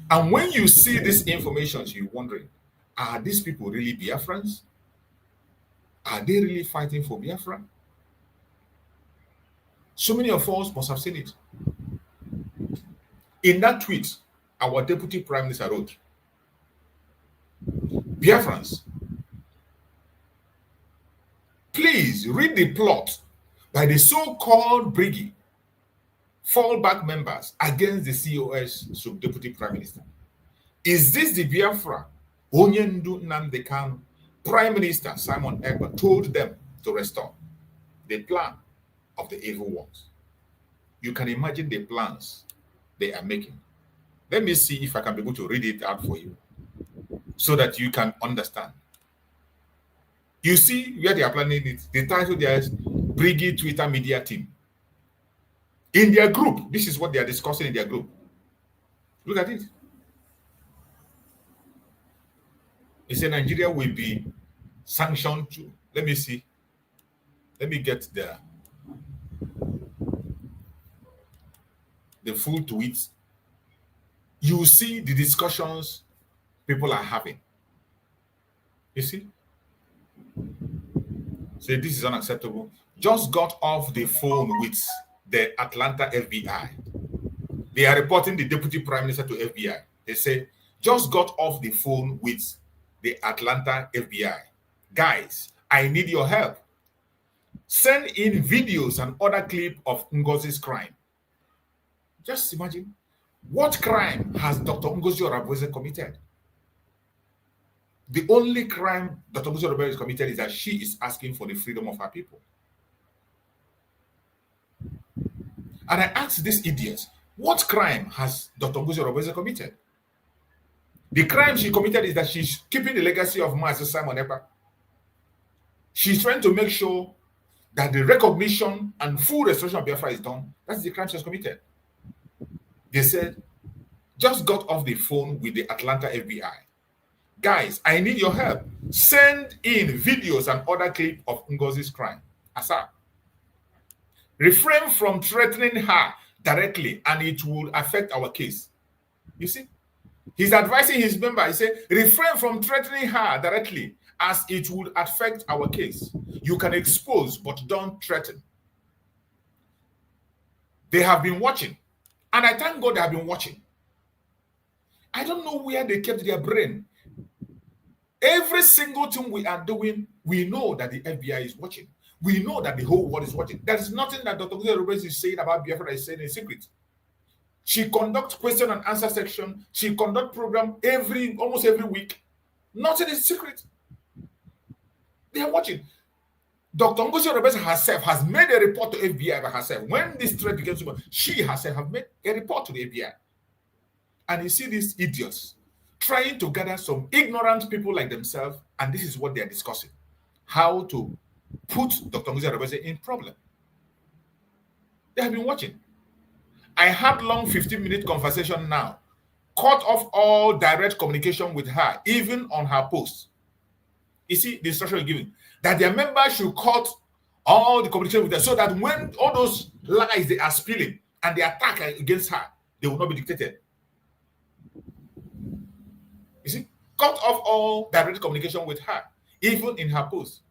And when you see this information, you're wondering, are these people really Biafrans? Are they really fighting for Biafra? So many of us must have seen it. In that tweet, our Deputy Prime Minister wrote, Biafrans, please read the plot by the so-called Briggy fallback members against the COS, so Deputy Prime Minister. Is this the Biafra Onyendu Nnamdi Kanu Prime Minister Simon Ekpa told them to restore? The plan of the evil ones. You can imagine the plans they are making. Let me see if I can be able to read it out for you so that you can understand. You see where they are planning it. The title there is Briggy Twitter Media Team. In their group, this is what they are discussing in their group. Look at it. It said Nigeria will be sanctioned to. Let me see. Let me get the full tweets. You see the discussions people are having. You see? Say this is unacceptable. just got off the phone with the Atlanta FBI. They are reporting the deputy prime minister to FBI. They say, just got off the phone with the Atlanta FBI. Guys, I need your help. Send in videos and other clip of Ngozi's crime. Just imagine, what crime has Dr. NgoziOrabueze committed? The only crime Dr. NgoziOrabueze has committed is that she is asking for the freedom of her people. And I asked these idiots, what crime has Dr. NgoziOrabueze committed? The crime she committed is that she's keeping the legacy of Master Simon Ekpa. She's trying to make sure that the recognition and full restoration of Biafra is done. That's the crime she's committed. They said, just got off the phone with the Atlanta FBI. Guys, I need your help. Send in videos and other clips of Ngozi's crime. Asa. Refrain from threatening her directly and it will affect our case. You see? He's advising his member. He said, refrain from threatening her directly as it would affect our case. You can expose, but don't threaten. They have been watching. And I thank God they have been watching. I don't know where they kept their brain. Every single thing we are doing, we know that the FBI is watching. We know that the whole world is watching. There is nothing that Dr. NgoziOrabueze is saying about Biafra is saying in secret. She conducts question and answer section. She conducts program almost every week. Nothing is secret. They are watching. Dr. NgoziOrabueze herself has made a report to FBI by herself. When this threat became so much, she herself has made a report to the FBI. And you see these idiots trying to gather some ignorant people like themselves, and this is what they are discussing. How to put Dr. NgoziOrabueze in problem. They have been watching. I had long 15-minute conversation now. Cut off all direct communication with her, even on her post. You see, the instruction given that their members should cut all the communication with her so that when all those lies they are spilling and the attack against her, they will not be dictated. You see, cut off all direct communication with her, even in her post.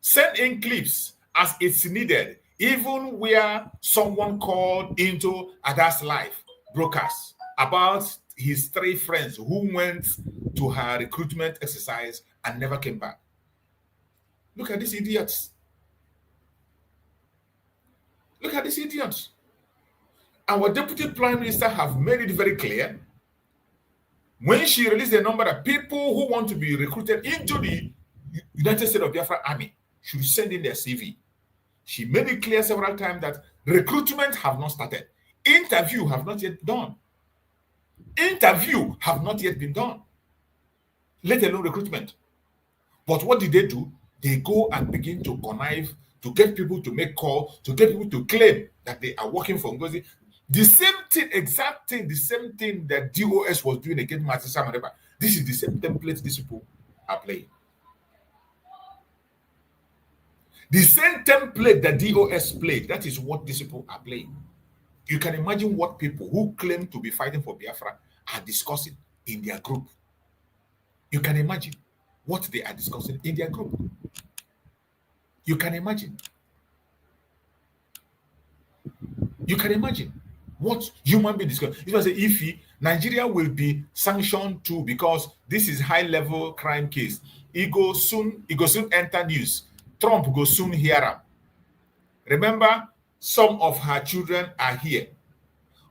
Send in clips as it's needed, even where someone called into Ada's life broadcast about his 3 friends who went to her recruitment exercise and never came back. Look at these idiots. Look at these idiots. Our deputy prime minister have made it very clear when she released the number that people who want to be recruited into the United States of Biafra Army should send in their CV. She made it clear several times that recruitment have not started. Interview have not yet done. Interview have not yet been done, let alone recruitment. But what did they do? They go and begin to connive, to get people to make calls, to get people to claim that they are working for Ngozi. The same thing, exact thing, the same thing that DOS was doing against Master Simon. This is the same template these people are playing. The same template that DOS played, that is what these people are playing. You can imagine what people who claim to be fighting for Biafra are discussing in their group. You can imagine what they are discussing in their group. You can imagine. You can imagine what human beings discuss. It was say if Nigeria will be sanctioned too because this is high-level crime case. It go soon enter news. Trump go soon hear him. Remember, some of her children are here.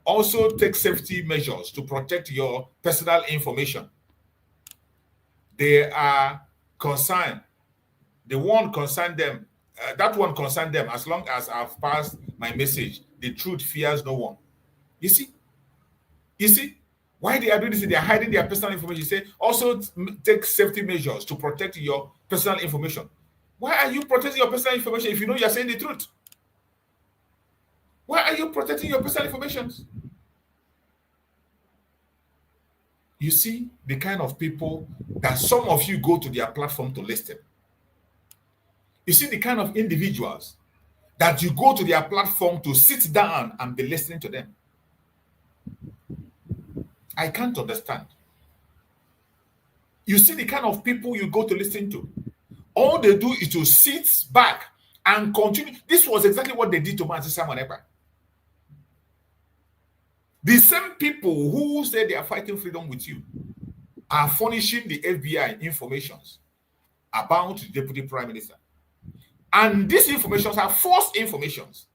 Also take safety measures to protect your personal information. They are concerned. The one concerned them. That one concerned them. As long as I've passed my message, the truth fears no one. You see? You see? Why they are doing this? They are hiding their personal information. You say, also take safety measures to protect your personal information. Why are you protecting your personal information if you know you're saying the truth? Why are you protecting your personal information? You see the kind of people that some of you go to their platform to listen. You see the kind of individuals that you go to their platform to sit down and be listening to them. I can't understand. You see the kind of people you go to listen to. All they do is to sit back and continue. This was exactly what they did to Mazi Simon Ekpa. The same people who say they are fighting freedom with you are furnishing the FBI informations about the Deputy Prime Minister. And these informations are false informations.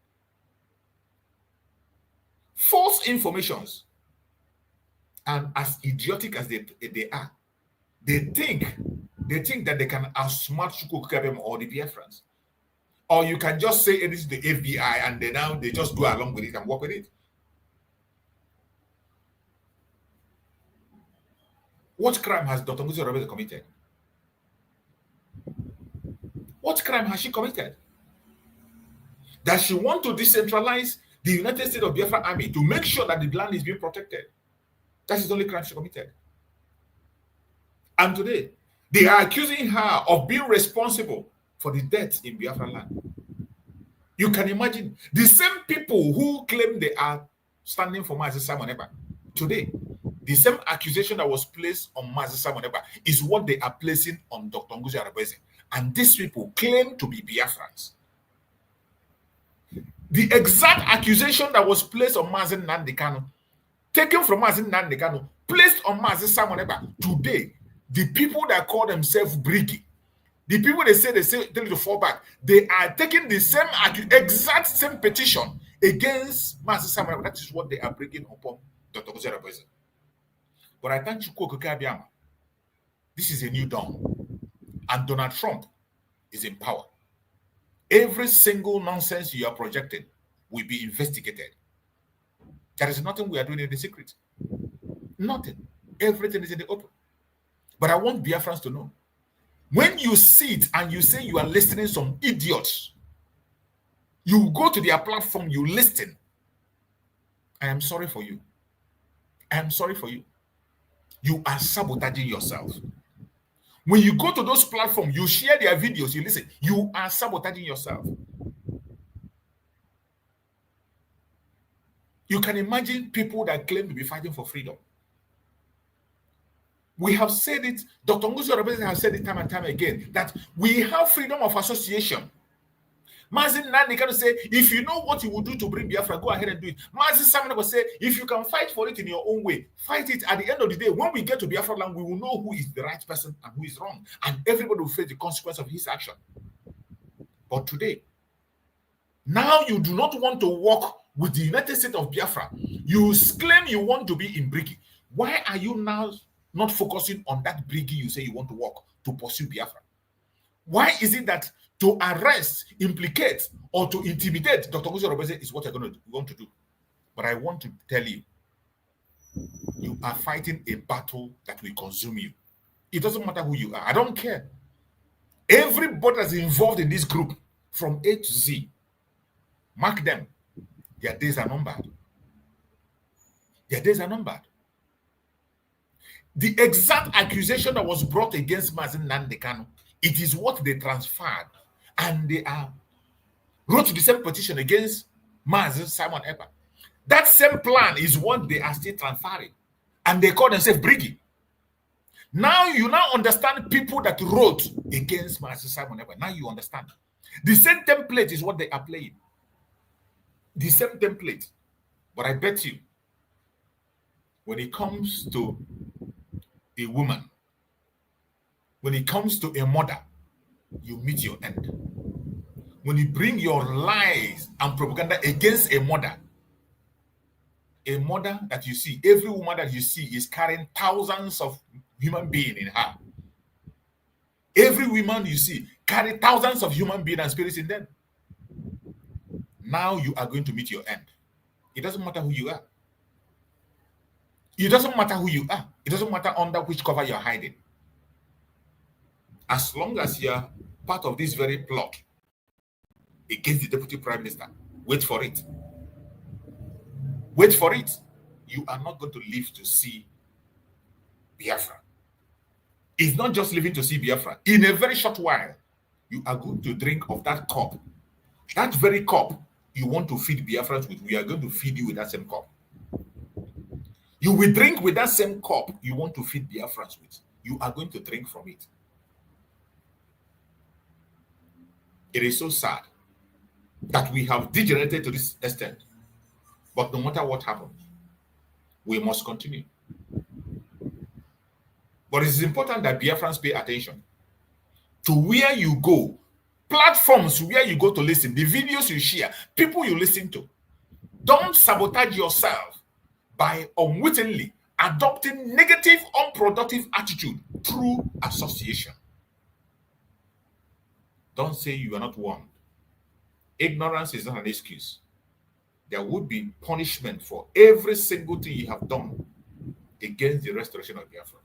False informations. And as idiotic as they are, they think that they can outsmart Chukwu Kukabem or the Biafrans. Or you can just say it is the FBI and they just go along with it and work with it. What crime has Dr. NgoziOrabueze committed? What crime has she committed? Does she want to decentralize the United States of Biafra Army to make sure that the land is being protected? That is the only crime she committed. And today, they are accusing her of being responsible for the deaths in Biafra land. You can imagine the same people who claim they are standing for Mazi Simon Ekpa today. The same accusation that was placed on Mazi Simon Ekpa is what they are placing on Dr. NgoziOrabueze. And these people claim to be Biafrans. The exact accusation that was placed on Mazi Nnamdi Kanu, taken from Mazi Nnamdi Kanu, placed on Mazi Simon Ekpa, today, the people that call themselves Briggy, the people they say tell you to fall back, they are taking the same exact same petition against Mazi Simon Ekpa. That is what they are bringing upon Dr. NgoziOrabueze. But I thank Chukwu Okike Abiama. This is a new dawn. And Donald Trump is in power. Every single nonsense you are projecting will be investigated. There is nothing we are doing in the secret. Nothing. Everything is in the open. But I want Biafrans to know, when you sit and you say you are listening to some idiots, you go to their platform, you listen. I am sorry for you. I am sorry for you. You are sabotaging yourself. When you go to those platforms, you share their videos, you listen, you are sabotaging yourself. You can imagine people that claim to be fighting for freedom. We have said it, Dr. NgoziOrabueze has said it time and time again, that we have freedom of association. Mazi Nnamdi Kanu say, if you know what you will do to bring Biafra, go ahead and do it. Mazi Simon will say, if you can fight for it in your own way, fight it. At the end of the day, when we get to Biafra land, we will know who is the right person and who is wrong. And everybody will face the consequence of his action. But today, now you do not want to work with the United States of Biafra. You claim you want to be in Briggy. Why are you now not focusing on that Briggy you say you want to work to pursue Biafra? Why is it that to arrest, implicate, or to intimidate Dr. NgoziOrabueze is what you're going to want to do? But I want to tell you, you are fighting a battle that will consume you. It doesn't matter who you are. I don't care. Everybody that's involved in this group, from A to Z, mark them. Their days are numbered. Their days are numbered. The exact accusation that was brought against Mazi Nnamdi Kanu, it is what they transferred, and they wrote the same petition against Mazi Simon Ekpa. That same plan is what they are still transferring, and they call themselves Briggy. Now you understand people that wrote against Mazi Simon Ekpa. Now you understand. The same template is what they are playing. The same template. But I bet you, when it comes to a woman, when it comes to a mother, you meet your end. When you bring your lies and propaganda against a mother that you see, every woman that you see is carrying thousands of human beings in her. Every woman you see carry thousands of human beings and spirits in them. Now you are going to meet your end. It doesn't matter who you are. It doesn't matter who you are. It doesn't matter under which cover you're hiding. As long as you're part of this very plot against the Deputy Prime Minister, wait for it. Wait for it. You are not going to live to see Biafra. It's not just living to see Biafra. In a very short while, you are going to drink of that cup. That very cup you want to feed Biafrans with, we are going to feed you with that same cup. You will drink with that same cup you want to feed Biafrans with. You are going to drink from it. It is so sad that we have degenerated to this extent. But no matter what happens, we must continue. But it's important that Biafrans pay attention to where you go, platforms where you go to listen, the videos you share, people you listen to. Don't sabotage yourself by unwittingly adopting negative, unproductive attitude through association. Don't say you are not warned. Ignorance is not an excuse. There would be punishment for every single thing you have done against the restoration of Biafra.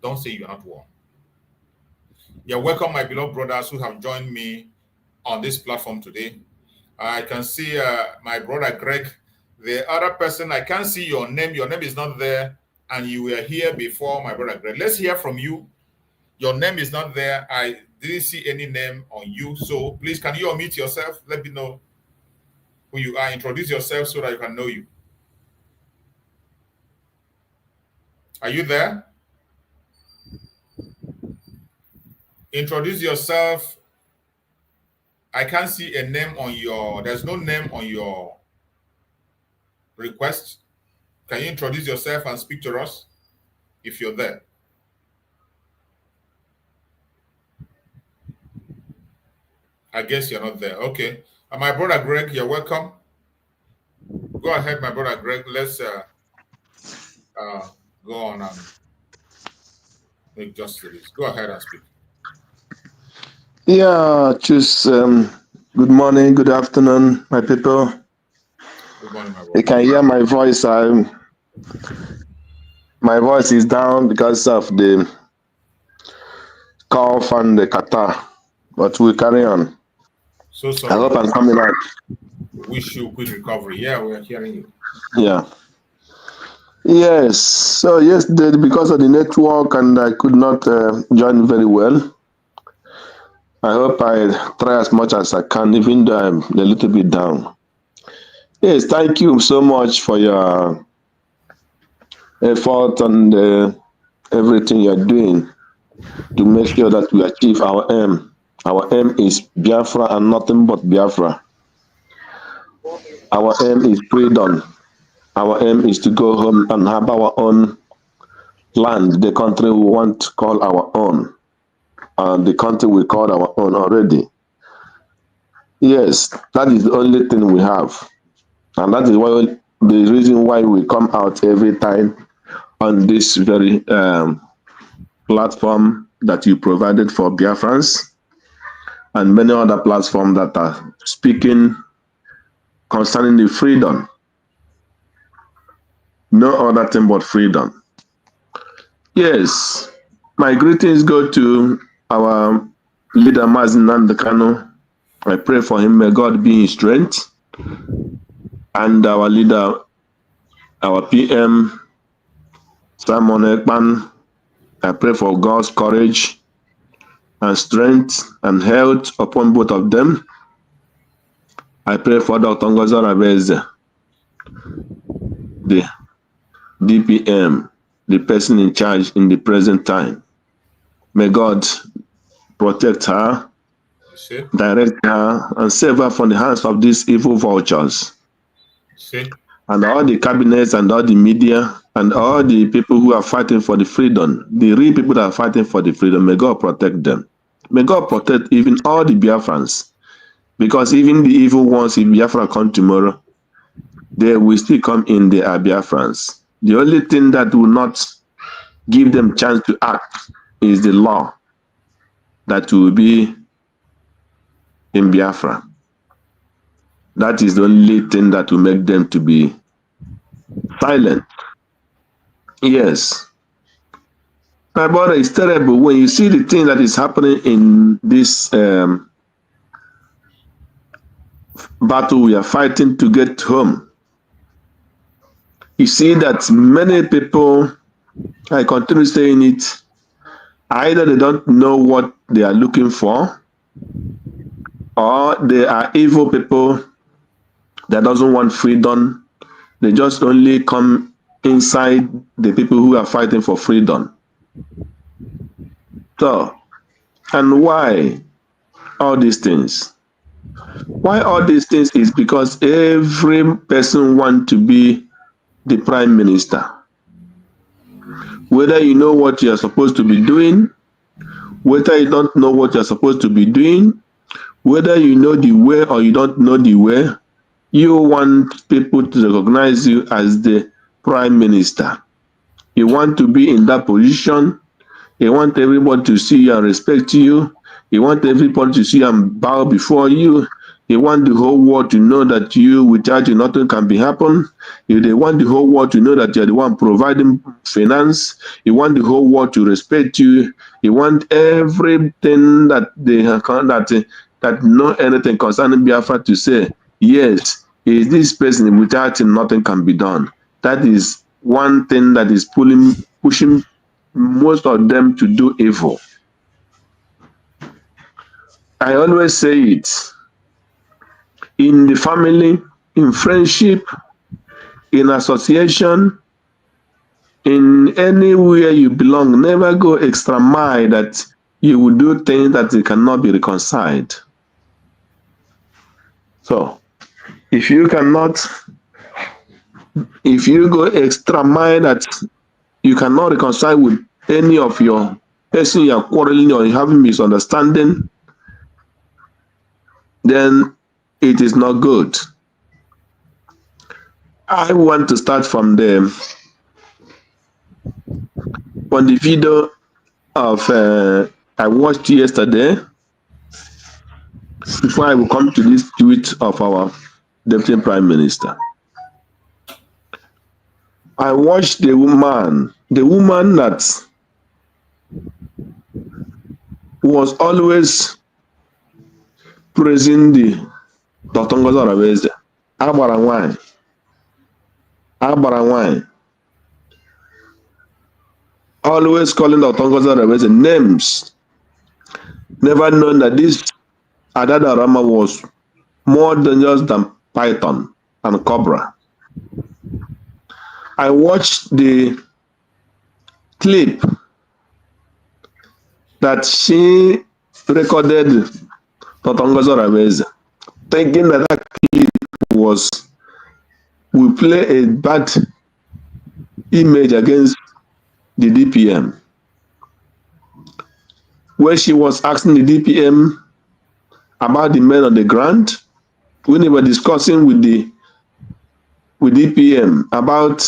Don't say you are not warned. You're welcome, my beloved brothers who have joined me on this platform today. I can see my brother Greg. The other person, I can't see your name. Your name is not there, and you were here before, my brother Greg. Let's hear from you. Your name is not there. I didn't see any name on you. So please, can you unmute yourself? Let me know who you are. Introduce yourself so that I can know you. Are you there? Introduce yourself. I can't see a name on your, there's no name on your request. Can you introduce yourself and speak to us if you're there? I guess you're not there. Okay. My brother Greg, you're welcome. Go ahead, my brother Greg. Let's go on and make justice. Go ahead and speak. Yeah, just good morning, good afternoon, my people. Good morning, my brother. You can hear my voice. My voice is down because of the cough and the catarrh, but we'll carry on. So sorry. I hope I'm coming out. Wish you quick recovery. Yeah, we're hearing you. Yeah. Yes. So yesterday, because of the network, and I could not join very well. I hope I try as much as I can, even though I'm a little bit down. Yes, thank you so much for your effort and everything you're doing to make sure that we achieve our aim. Our aim is Biafra and nothing but Biafra. Our aim is freedom. Our aim is to go home and have our own land, the country we want to call our own. And the country we call our own already. Yes, that is the only thing we have. And that is why the reason why we come out every time on this very platform that you provided for Biafrans and many other platforms that are speaking concerning the freedom. No other thing but freedom. Yes, my greetings go to our leader, Mazi Nandekano. I pray for him. May God be his strength. And our leader, our PM, Simon Ekman. I pray for God's courage and strength and health upon both of them. I pray for Dr. NgoziOrabueze, the DPM, the person in charge in the present time. May God protect her, direct her, and save her from the hands of these evil vultures. And all the cabinets and all the media and all the people who are fighting for the freedom, the real people that are fighting for the freedom, may God protect them. May God protect even all the Biafrans. Because even the evil ones, if Biafra come tomorrow, they will still come in, they are Biafrans. The only thing that will not give them chance to act is the law that will be in Biafra. That is the only thing that will make them to be silent. Yes. My brother, it's terrible when you see the thing that is happening in this battle we are fighting to get home. You see that many people, I continue saying it, either they don't know what they are looking for, or they are evil people that doesn't want freedom. They just only come inside the people who are fighting for freedom. So, and why all these things? Why all these things is because every person wants to be the prime minister. Whether you know what you're supposed to be doing, whether you don't know what you're supposed to be doing, whether you know the way or you don't know the way, you want people to recognize you as the prime minister. You want to be in that position. You want everybody to see you and respect you. You want everybody to see and bow before you. You want the whole world to know that you, without you, nothing can be happen. They want the whole world to know that you're the one providing finance. You want the whole world to respect you. You want everything that they have that know anything concerning Biafra to say, yes, is this person, without him, nothing can be done. That is one thing that is pushing most of them to do evil. I always say it. In the family, in friendship, in association, in anywhere you belong, never go extra mile that you will do things that they cannot be reconciled. So, if you go extra mile that you cannot reconcile with any of your person you are quarreling or having misunderstanding, then it is not good. I want to start from the video of I watched yesterday before I will come to this tweet of our Deputy Prime Minister. I watched the woman that was always praising the Dr. NgoziOrabueze. Agbara wine. Always calling Dr. NgoziOrabueze names. Never known that this Adadarama was more dangerous than Python and Cobra. I watched the clip that she recorded Dr. NgoziOrabueze, thinking that clip will play a bad image against the DPM, where she was asking the DPM about the men on the ground. When they were discussing with DPM about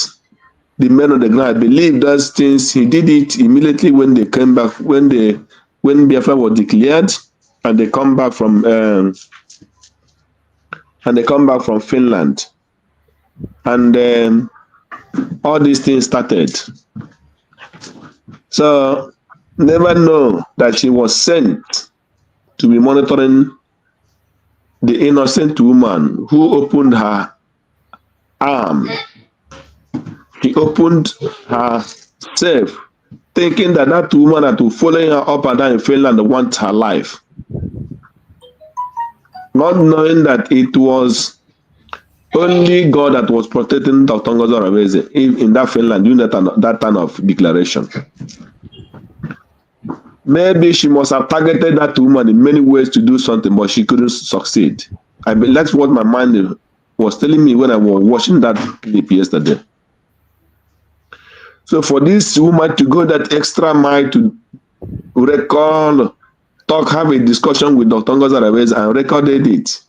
the men on the ground, I believe those things he did it immediately when they came back, when Biafra was declared, and they come back from Finland, and all these things started. So never know that she was sent to be monitoring the innocent woman who opened her arm. She opened herself, thinking that woman that was following her up and down in Finland wants her life. Not knowing that it was only God that was protecting Dr. NgoziOrabueze in that Finland during that time of declaration. Maybe she must have targeted that woman in many ways to do something, but she couldn't succeed. That's what my mind was telling me when I was watching that clip yesterday. So for this woman to go that extra mile to have a discussion with Dr. NgoziOrabueze and recorded it,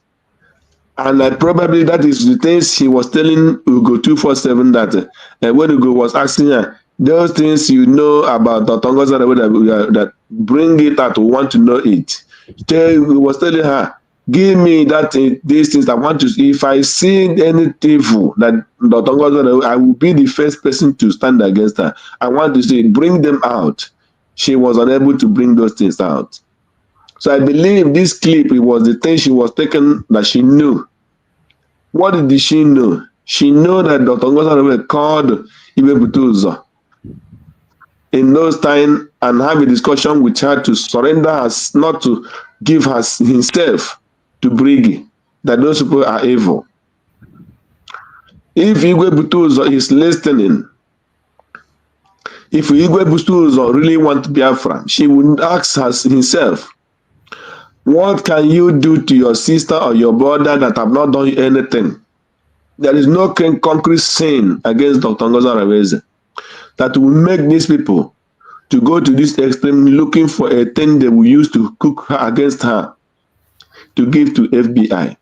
and probably that is the things he was telling Ugo 247 that when Ugo was asking her, those things you know about Dr. NgoziOrabueze that bring it out, want to know it. He was telling her, give me these things I want to see. If I see any evil that Dr. NgoziOrabueze, I will be the first person to stand against her. I want to see, bring them out. She was unable to bring those things out. So I believe this clip, it was the thing she was taking that she knew. What did she know? She knew that Dr. NgoziOrabueze called Ibe Butuzo in those times and have a discussion with her to surrender us, not to give himself to Brigi, that those people are evil. If Igwe Butuzo is listening, if Igwe Butuzo really wants Biafra, she would ask himself, What can you do to your sister or your brother that have not done anything? There is no concrete sin against Dr. NgoziOrabueze that will make these people to go to this extreme looking for a thing they will use to cook her against her to give to FBI.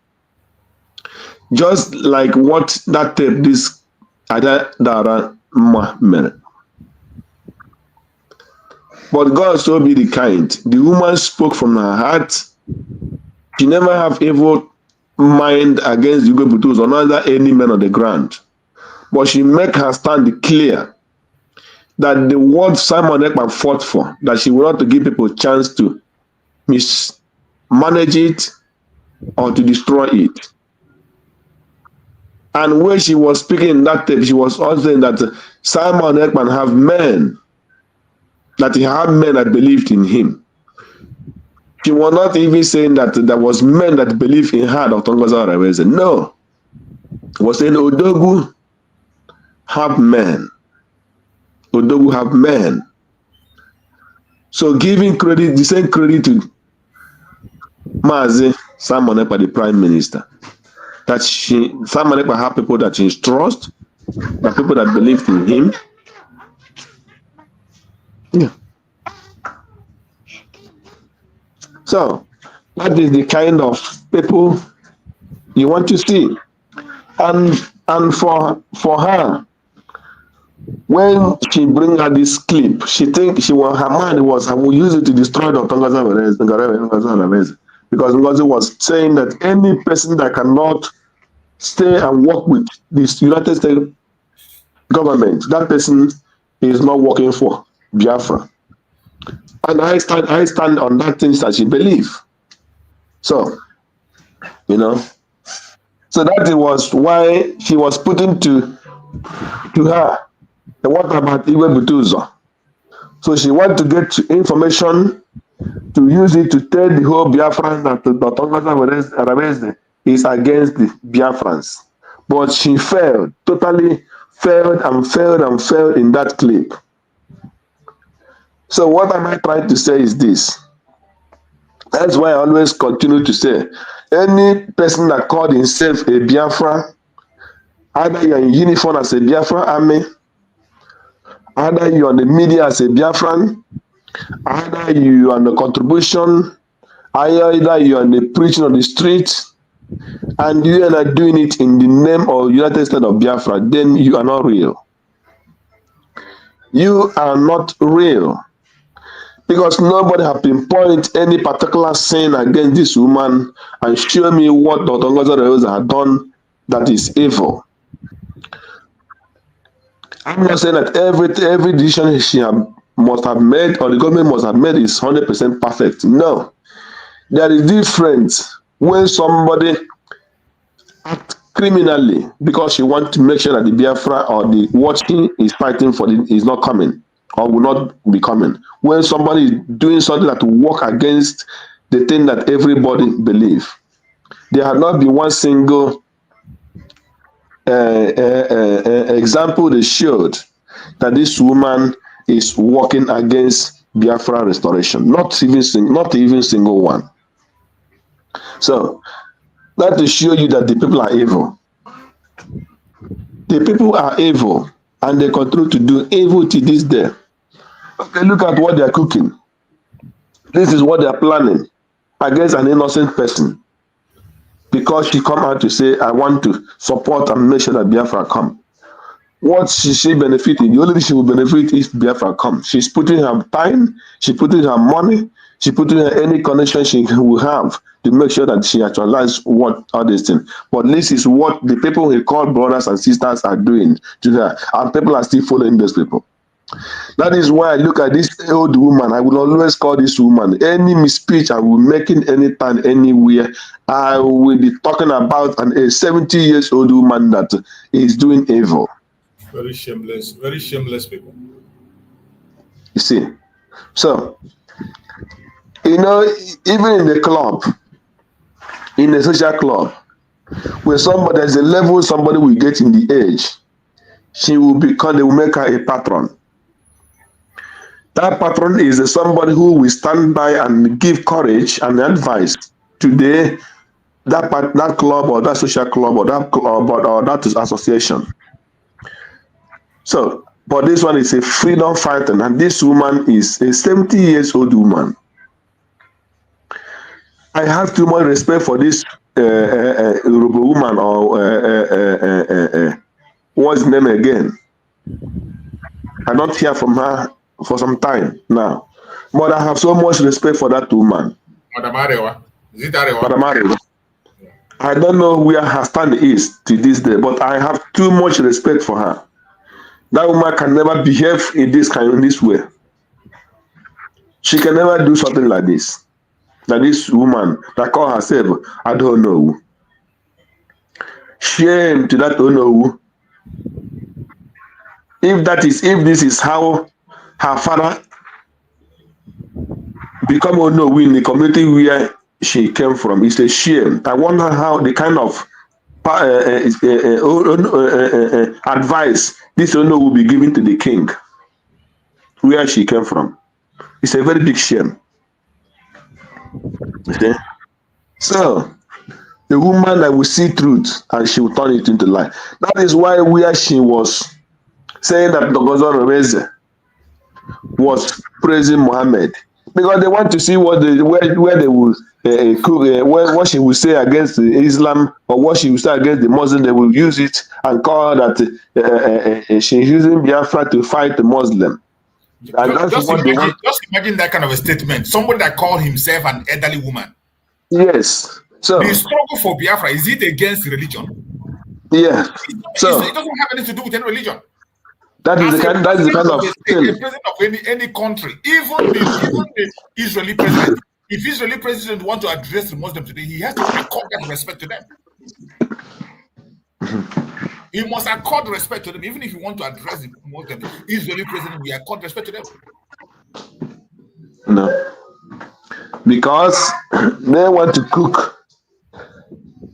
Just like what that tape this Adara made. But God so be the kind. The woman spoke from her heart. She never have evil mind against Igwe Butus or other any man on the ground. But she make her stand clear that the word Simon Ekman fought for, that she will not give people a chance to mismanage it or to destroy it. And when she was speaking in that tape, she was also saying that Simon Ekman have men, that he had men that believed in him. She was not even saying that there was men that believed in her, Dr. NgoziOrabueze. No. She was saying Odogu have men. Odogu have men. So giving credit, the same credit to Mazi Simon Ekpa, the Prime Minister, that Simon Ekpa have people that she trusts, that people that believed in him. Yeah. So that is the kind of people you want to see. And for her, when she bring her this clip, she think her mind was, I will use it to destroy Dr. NgoziOrabueze, because Ngozi was saying that any person that cannot stay and work with this United States government, that person is not working for Biafra. And I stand on that things that she believe. So, so that was why she was putting to her, what about Igwe Butuzo? So she wanted to get information to use it to tell the whole Biafrans that Dr. NgoziOrabueze is against the Biafrans. But she failed, totally failed in that clip. So what am I trying to say is this. That's why I always continue to say, any person that called himself a Biafra, either you're in uniform as a Biafra army, either you're on the media as a Biafran, either you're on the contribution, either you're on the preaching on the street, and you are not doing it in the name of United States of Biafra, then you are not real. You are not real. Because nobody has pinpointed any particular sin against this woman and show me what Dr. NgoziOrabueze had done that is evil. I'm not saying that every decision she must have made or the government must have made is 100% perfect. No. There is difference when somebody acts criminally because she wants to make sure that the Biafra or the what she is fighting for is not coming or will not be coming. When somebody is doing something that will work against the thing that everybody believes. There had not been one single example that showed that this woman is working against Biafra restoration. Not even single one. So that to show you that the people are evil. The people are evil and they continue to do evil to this day. Okay, look at what they are cooking. This is what they are planning against an innocent person. Because she come out to say, I want to support and make sure that Biafra come. What she benefiting? The only thing she will benefit is Biafra come. She's putting her time, she putting her money, she putting her any connection she will have to make sure that she actualizes what all these things. But this is what the people we call brothers and sisters are doing to her. And people are still following those people. That is why I look at this old woman. I will always call this woman. Any misspeech I will make in any time, anywhere, I will be talking about a 70-year-old woman that is doing evil. Very shameless people. You see, so, even in the club, in a social club, where there's a level somebody will get in the age, they will make her a patron. That patron is somebody who will stand by and give courage and advice today. That club or that social club or that club or that association. So, but this one is a freedom fighter, and this woman is a 70 years old woman. I have too much respect for this Yoruba woman, or what's his name again? I don't hear from her for some time now, but I have so much respect for that woman. Madam Arewa. Is it Arewa? Madam Arewa. I don't know where her stand is to this day, but I have too much respect for her. That woman can never behave in this way. She can never do something like this. That this woman that call herself, I don't know. Shame to that don't know. If this is how her father become Onowu in the community where she came from, it's a shame. I wonder how the kind of advice this Onowu will be given to the king where she came from. It's a very big shame. Okay? So the woman that will see truth and she will turn it into lie. That is why where she was saying that NgoziOrabueze was praising Muhammad, because they want to see what where they will what she will say against Islam, or what she will say against the Muslim. They will use it and call that she's using Biafra to fight the Muslim. And just imagine that kind of a statement. Somebody that called himself an elderly woman. Yes. So the struggle for Biafra, is it against religion? Yeah. So it doesn't have anything to do with any religion. That is the kind of thing. The president of any country, even the Israeli president, if Israeli president want to address the Muslims today, he has to accord that respect to them. He must accord respect to them, even if you want to address the Muslims. Israeli president will accord respect to them. No, because they want to cook.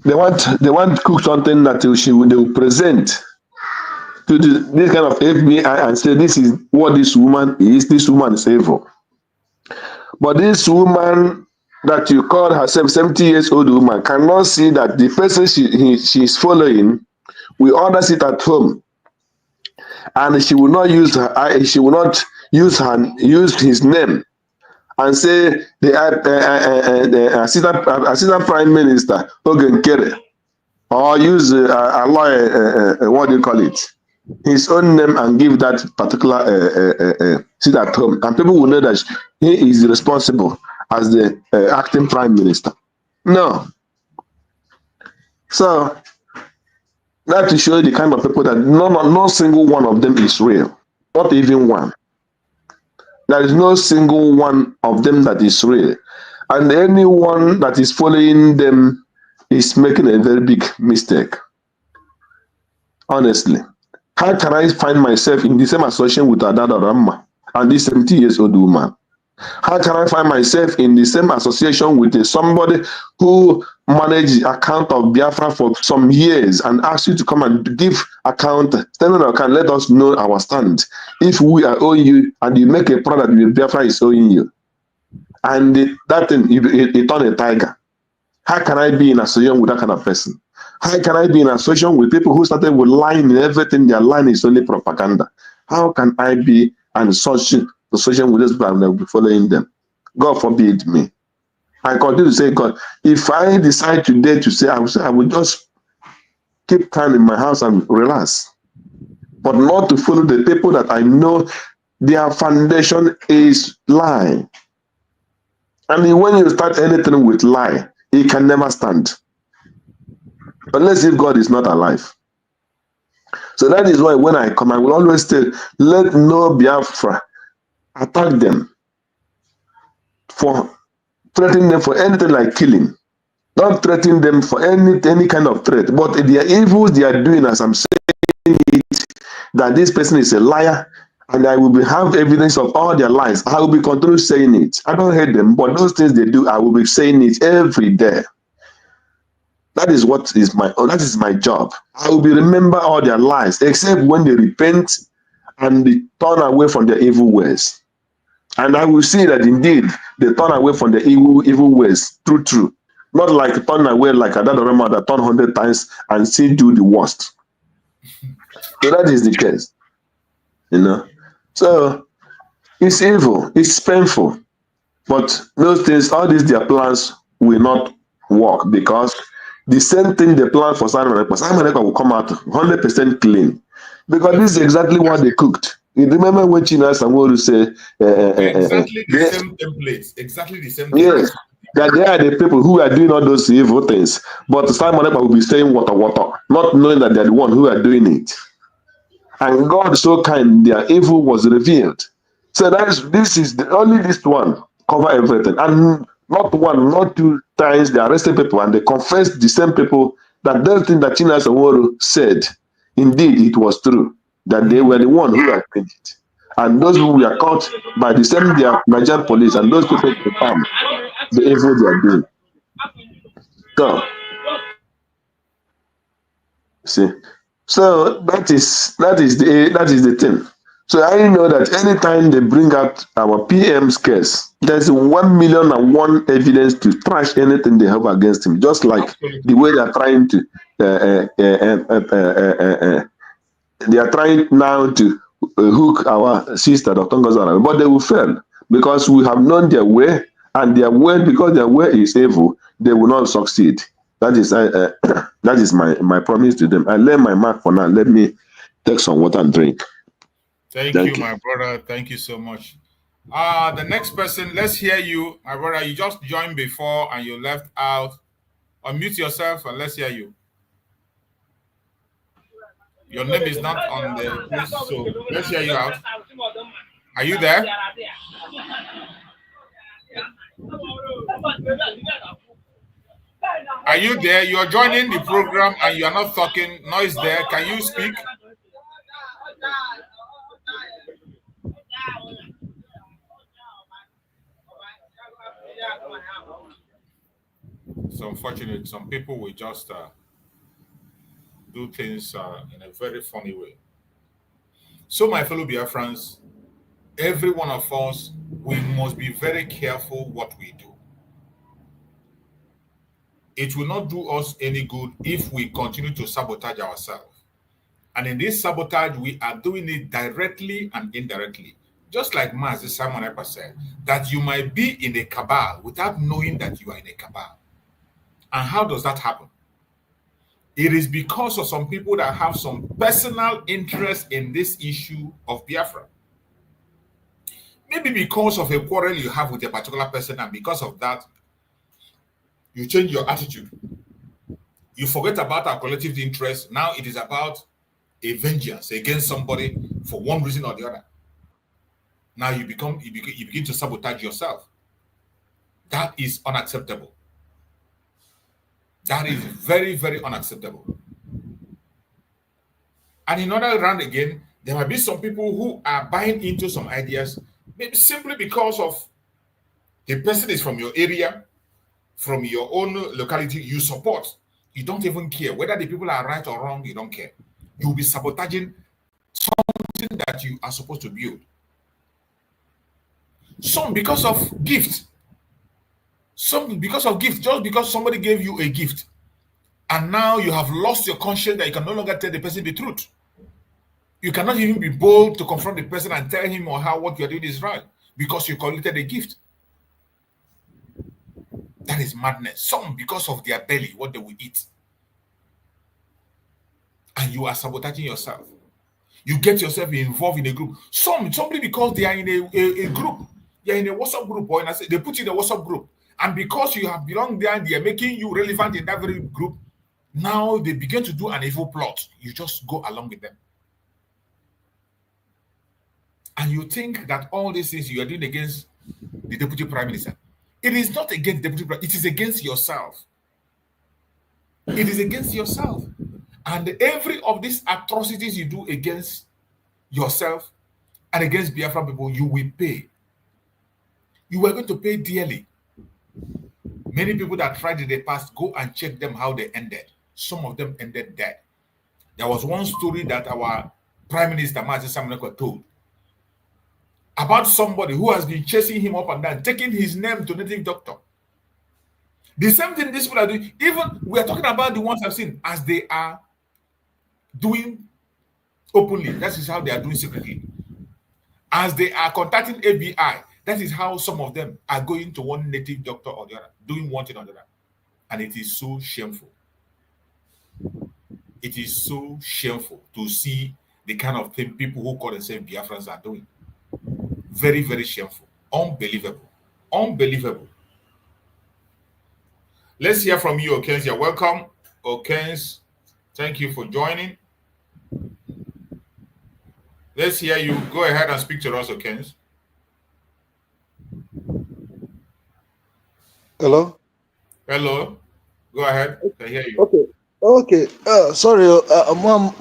They want to cook something that they will present to this kind of FBI and say, this is what this woman is. This woman is evil. But this woman that you call herself 70 years old woman cannot see that the person she is following will order sit at home, and she will not use his name and say the assistant prime minister Ogenkere, or use a lawyer, what do you call it, his own name, and give that particular sit at home, and people will know that he is responsible as the acting prime minister. No. So that to show you the kind of people that no single one of them is real, not even one. There is no single one of them that is real, and anyone that is following them is making a very big mistake. Honestly, how can I find myself in the same association with Adada Ramma and this 70 years old woman? How can I find myself in the same association with somebody who managed account of Biafra for some years and asked you to come and give account, stand on account, let us know our stand. If we are owing you and you make a product that Biafra is owing you, and that thing, it turn a tiger. How can I be in association with that kind of person? How can I be in association with people who started with lying in everything? Their line is only propaganda. How can I be in association with those people and I will be following them? God forbid me. I continue to say, God, if I decide today to say, I will just keep calm in my house and relax, but not to follow the people that I know their foundation is lie. And when you start anything with lie, it can never stand, unless if God is not alive. So that is why when I come, I will always say, let no Biafra attack them for threatening them for anything like killing. Don't threaten them for any kind of threat. But their evils they are doing, as I'm saying it, that this person is a liar, and I will have evidence of all their lies. I will be continue saying it. I don't hate them, but those things they do, I will be saying it every day. That is my job. I will be remember all their lies, except when they repent and they turn away from their evil ways. And I will see that indeed they turn away from the evil ways. True. Not like turn away like another that turn 100 times and still do the worst. So that is the case. So it's evil, it's painful. But those things, all these their plans will not work, because the same thing they plan for Simon Ekpa will come out 100% clean. Because this is exactly what they cooked. You remember when China Samuel said exactly the same templates, exactly the same thing. Yes, that they are the people who are doing all those evil things. But Simon Ekpa will be saying water, not knowing that they are the one who are doing it. And God so kind, their evil was revealed. So this is only this one cover everything. And not one, not two times they arrested people and they confessed the same people that the thing that China Samuel said, indeed it was true, that they were the one who had made it. And those who were caught by the same Nigerian police, and those people confirmed the evil they are doing. So, see, so that is the thing. So I know that anytime they bring out our PM's case, there's 1,000,001 evidence to trash anything they have against him. Just like the way they are trying to, they are trying now to hook our sister Dr. Ngozi, but they will fail because we have known their way, and their way, because their way is evil, they will not succeed. That is my promise to them. I lay my mark for now. Let me take some water and drink. Thank you, my brother. Thank you so much. The next person, let's hear you, my brother. You just joined before and you left out. Unmute yourself and let's hear you. Your name is not on the list, so let's hear you out. Are you there? Are you there? You are joining the program and you are not talking. Noise there. Can you speak? It's unfortunate. Some people will just do things in a very funny way. So, my fellow Biafrans, every one of us, we must be very careful what we do. It will not do us any good if we continue to sabotage ourselves. And in this sabotage, we are doing it directly and indirectly. Just like Mazi Simon Ekpa said, that you might be in a cabal without knowing that you are in a cabal. And how does that happen? It is because of some people that have some personal interest in this issue of Biafra. Maybe because of a quarrel you have with a particular person, and because of that, you change your attitude. You forget about our collective interest. Now it is about a vengeance against somebody for one reason or the other. Now you begin to sabotage yourself. That is unacceptable. That is very, very unacceptable. And in order round again, there might be some people who are buying into some ideas, maybe simply because of the person is from your area, from your own locality, you support. You don't even care whether the people are right or wrong. You don't care. You'll be sabotaging something that you are supposed to build. Some because of gift. Some because of gift. Just because somebody gave you a gift, and now you have lost your conscience that you can no longer tell the person the truth. You cannot even be bold to confront the person and tell him or her what you're doing is right because you collected a gift. That is madness. Some because of their belly, what they will eat. And you are sabotaging yourself. You get yourself involved in a group. Somebody because they are in a group. They are in a WhatsApp group, or they put you in a WhatsApp group. And because you have belonged there, they are making you relevant in that very group. Now they begin to do an evil plot. You just go along with them. And you think that all these things you are doing against the Deputy Prime Minister. It is not against the Deputy Prime Minister. It is against yourself. It is against yourself. And every of these atrocities you do against yourself and against Biafran people, you will pay. You are going to pay dearly. Many people that tried in the past, go and check them how they ended. Some of them ended dead. There was one story that our Prime Minister, Mazi Simon Ekpa, told. about somebody who has been chasing him up and down, taking his name to native doctor. The same thing these people are doing. Even we are talking about the ones I've seen as they are doing openly. That is how they are doing secretly. As they are contacting ABI, that is how some of them are going to one native doctor or the other, doing one thing or the other. And it is so shameful. It is so shameful to see the kind of thing people who call themselves Biafrans are doing. Very, very shameful. Unbelievable. Unbelievable. Let's hear from you, Okens. You're welcome. Okens, thank you for joining. Let's hear you. Go ahead and speak to us, Okens. Hello? Hello. Go ahead. I hear you. Okay. Okay. Sorry, Mom.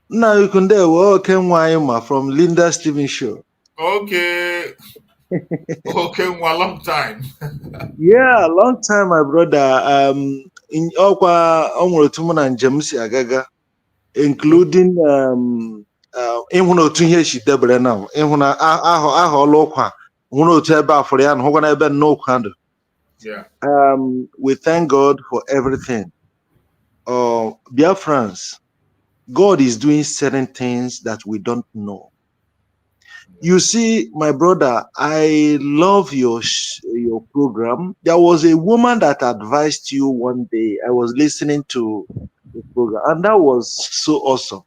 Now you can do okay, Wayma from Linda Stevens Show. Okay. Okay, one long time. Yeah, long time, my brother. In Okwa Omrotuman and James Agaga, including Inhuno Tunyeshi Debre now. Inhuna Aho Lokwa, Huno Teba for Yan, Hogan no candle. Yeah. We thank God for everything. Biafrans, God is doing certain things that we don't know. You see, my brother, I love your program. There was a woman that advised you one day. I was listening to the program, and that was so awesome.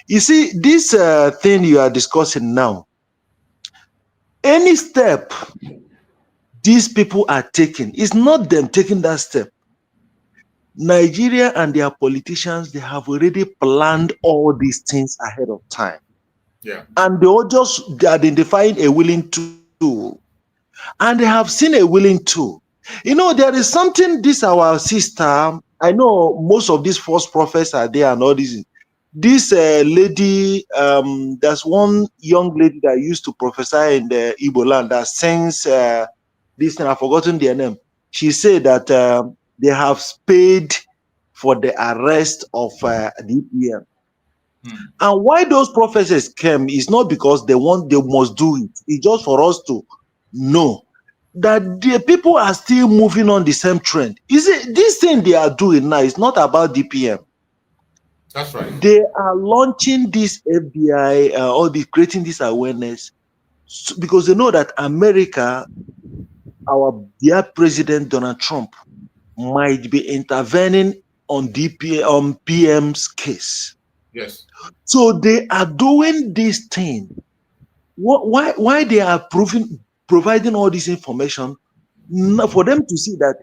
You see, this thing you are discussing now, any step these people are taking, it's not them taking that step. Nigeria and their politicians, they have already planned all these things ahead of time. Yeah. And they all just identifying a willing tool. And they have seen a willing tool. You know, there is something this our sister, I know most of these false prophets are there and all this. This lady, there's one young lady that used to prophesy in the Igbo land that sings this thing, I've forgotten their name. She said that they have paid for the arrest of DPM. And why those prophecies came is not because they must do it. It's just for us to know that the people are still moving on the same trend. Is it this thing they are doing now is not about DPM. That's right. They are launching this FBI or creating this awareness because they know that America, our dear President Donald Trump, might be intervening on PM's case. Yes. So they are doing this thing. Why they are providing all this information for them to see that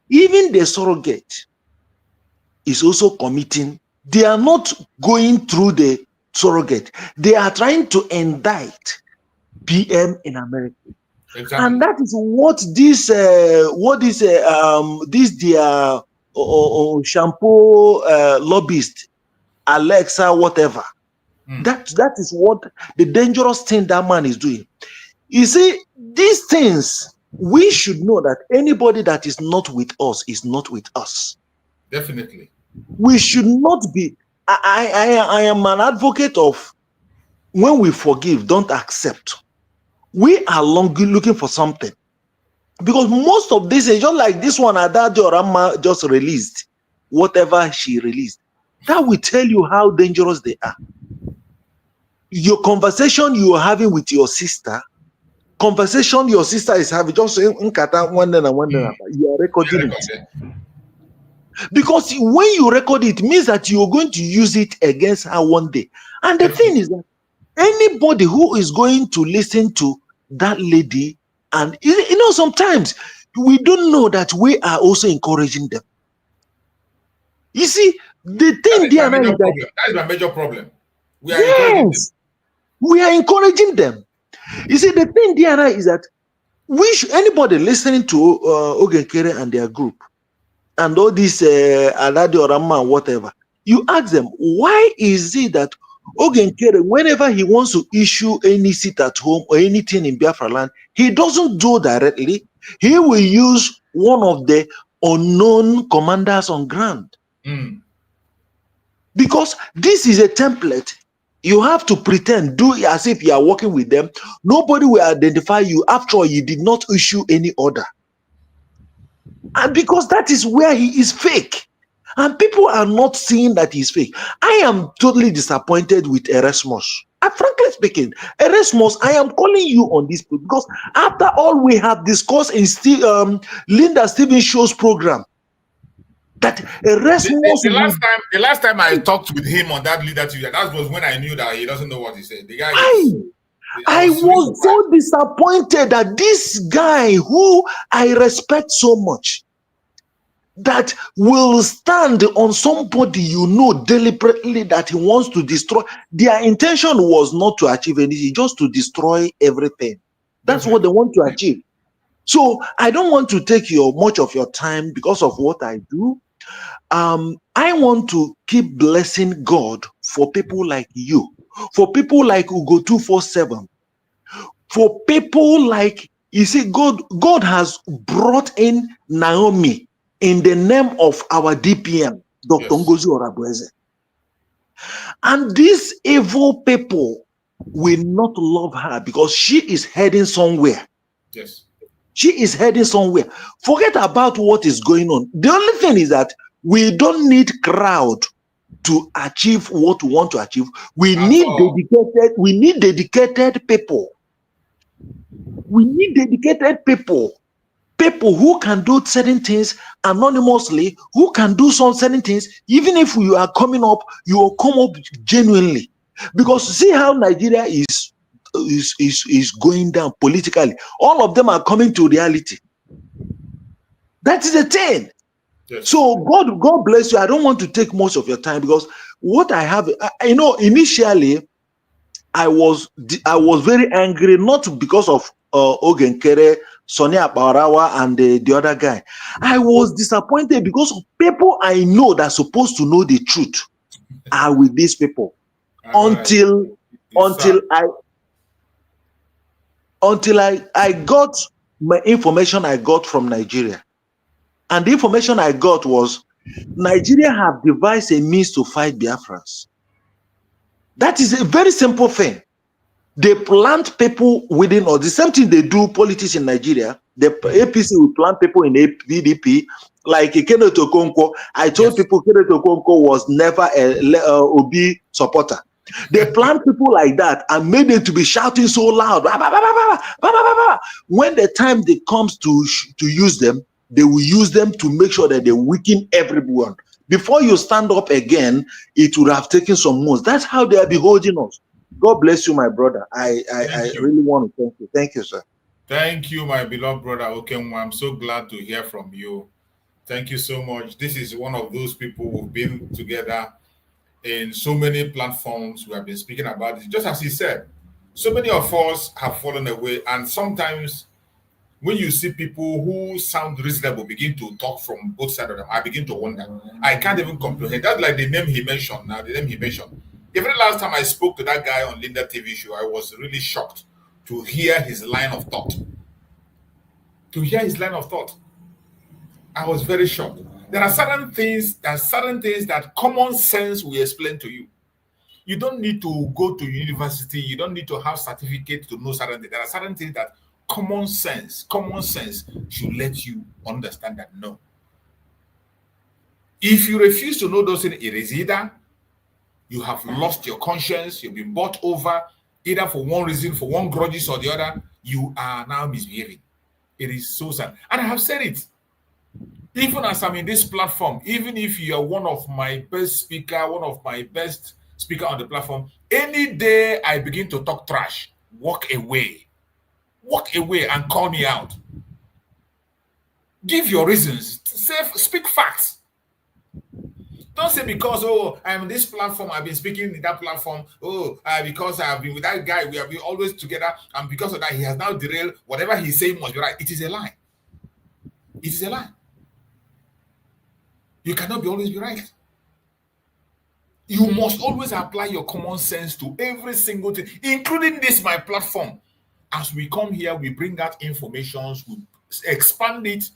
even the surrogate is also committing. They are not going through the surrogate. They are trying to indict PM in America. Exactly. And that is what this their shampoo lobbyist, Alexa, whatever. That is what the dangerous thing that man is doing. You see, these things, we should know that anybody that is not with us is not with us. Definitely. We should not be. I am an advocate of when we forgive, don't accept. We are looking for something. Because most of this is just like this one DPMDrNgoziOrabueze just released, whatever she released. That will tell you how dangerous they are. Your conversation you are having with your sister, conversation your sister is having, just you are recording it. Because when you record it, means that you're going to use it against her one day. And the thing is that anybody who is going to listen to that lady, and you know, sometimes we don't know that we are also encouraging them. You see, the thing there is that is my major problem. We are encouraging them. We are encouraging them. You see, the thing there is that anybody listening to Ogenkere and their group and all this DPMDrNgoziOrabueze and whatever, you ask them, why is it that Ogenkere, whenever he wants to issue any seat at home or anything in Biafra land, he doesn't do directly. He will use one of the unknown commanders on ground. Because this is a template. You have to pretend, do as if you are working with them. Nobody will identify you. After all, you did not issue any order. And because that is where he is fake. And people are not seeing that he's fake. I am totally disappointed with Erasmus. Frankly speaking, Erasmus, I am calling you on this because after all we have discussed in Linda Stevens show's program, that Erasmus. The last time I talked with him on that Leader TV, that was when I knew that he doesn't know what he said. The guy. I was so disappointed that this guy, who I respect so much, that will stand on somebody you know deliberately that he wants to destroy. Their intention was not to achieve anything, just to destroy everything. That's what they want to achieve. So I don't want to take much of your time because of what I do. I want to keep blessing God for people like you, for people like Ugo 247, for people like, you see, God has brought in Naomi in the name of our DPM, Dr. NgoziOrabueze. And these evil people will not love her because she is heading somewhere. Yes. She is heading somewhere. Forget about what is going on. The only thing is that we don't need crowd to achieve what we want to achieve. We need dedicated people. We need dedicated people. People who can do certain things anonymously, who can do some certain things, even if you are coming up, you will come up genuinely. Because see how Nigeria is going down politically. All of them are coming to reality. That is the thing. Yes. So God bless you. I don't want to take most of your time because what I have, initially I was very angry, not because of Ogenkere, Sonia Barawa, and the other guy. I was disappointed because of people I know that are supposed to know the truth are with these people. Until I got my information I got from Nigeria. And the information I got was Nigeria have devised a means to fight Biafrans. That is a very simple thing. They plant people within, or the same thing they do politics in Nigeria. The APC will plant people in PDP, like Kenneth Okonkwo. I told people Kenneth Okonkwo was never a Obi supporter. They plant people like that and made them to be shouting so loud. When the time they comes to use them, they will use them to make sure that they weaken everyone. Before you stand up again, it would have taken some months. That's how they are beholding us. God bless you, my brother. I really want to thank you. Thank you, sir. Thank you, my beloved brother Okenwa. I'm so glad to hear from you. Thank you so much. This is one of those people who've been together in so many platforms. We have been speaking about it. Just as he said, so many of us have fallen away, and sometimes when you see people who sound reasonable begin to talk from both sides of them, I begin to wonder. I can't even comprehend. That's like the name he mentioned. Now, the name he mentioned. Every last time I spoke to that guy on Linda TV show, I was really shocked to hear his line of thought. I was very shocked. There are certain things that common sense will explain to you. You don't need to go to university. You don't need to have certificate to know certain things. There are certain things that common sense should let you understand that no. If you refuse to know those things, it is either you have lost your conscience, you've been bought over, either for one reason, for one grudges or the other, you are now misbehaving. It is so sad. And I have said it. Even as I'm in this platform, even if you are one of my best speaker on the platform, any day I begin to talk trash, walk away and call me out. Give your reasons. Speak facts. Don't say because, I'm in this platform, I've been speaking in that platform, because I've been with that guy, we have been always together, and because of that, he has now derailed, whatever he's saying must be right. It is a lie. It is a lie. You cannot always be right. You must always apply your common sense to every single thing, including this, my platform. As we come here, we bring out information, we expand it,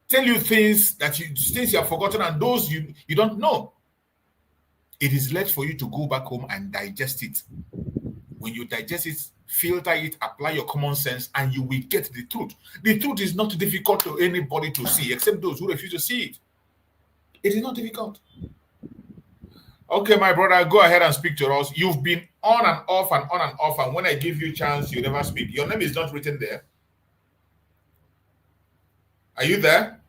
tell you things you have forgotten and those you don't know. it is left for you to go back home and digest it. When you digest it, filter it, apply your common sense, and you will get the truth. The truth is not difficult to anybody to see, except those who refuse to see it. It is not difficult. Okay, my brother, go ahead and speak to us. You've been on and off and on and off, and when I give you a chance, you never speak. Your name is not written there. Are you there?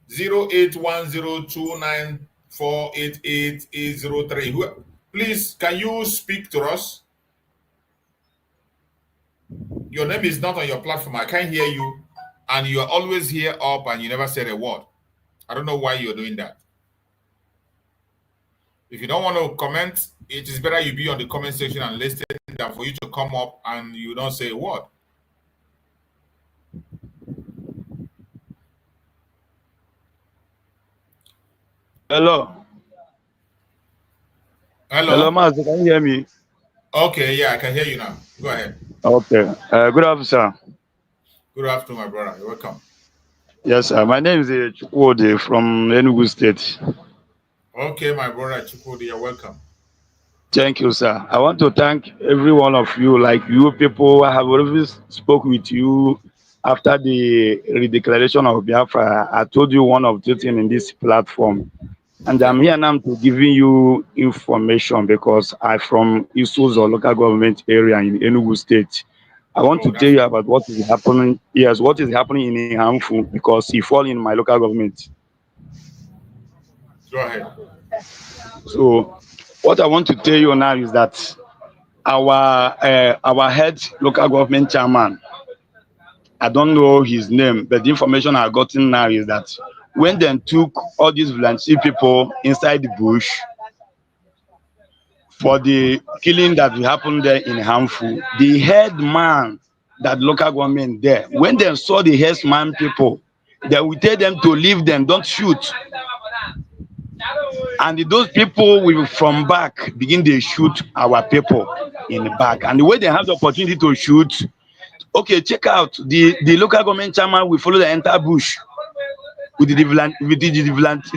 08102948803. Please, can you speak to us? Your name is not on your platform. I can't hear you. And you are always here up and you never said a word. I don't know why you're doing that. If you don't want to comment, it is better you be on the comment section and listen than for you to come up and you don't say a word. Hello. Hello. Hello, Master. Can you hear me? Okay, yeah, I can hear you now. Go ahead. Okay. Good afternoon, sir. Good afternoon, my brother. You're welcome. Yes, sir. My name is Chukwudi from Enugu State. Okay, my brother Chukwudi, you're welcome. Thank you, sir. I want to thank every one of you, like you people. I have always spoke with you after the redeclaration of Biafra. I told you one of the things in this platform. And I'm here now to giving you information because I'm from Isuzu local government area in Enugu State. I want to tell you about what is happening. Yes, what is happening in Hamfu because he fall in my local government. Go ahead. So, what I want to tell you now is that our head local government chairman, I don't know his name, but the information I've gotten now is that when they took all these vigilante people inside the bush for the killing that happened there in Hamfu, the head man that local government there, when they saw the headsman people, they would tell them to leave them, don't shoot. And those people will from back begin to shoot our people in the back. And the way they have the opportunity to shoot, okay, check out the local government chairman will follow the entire bush with the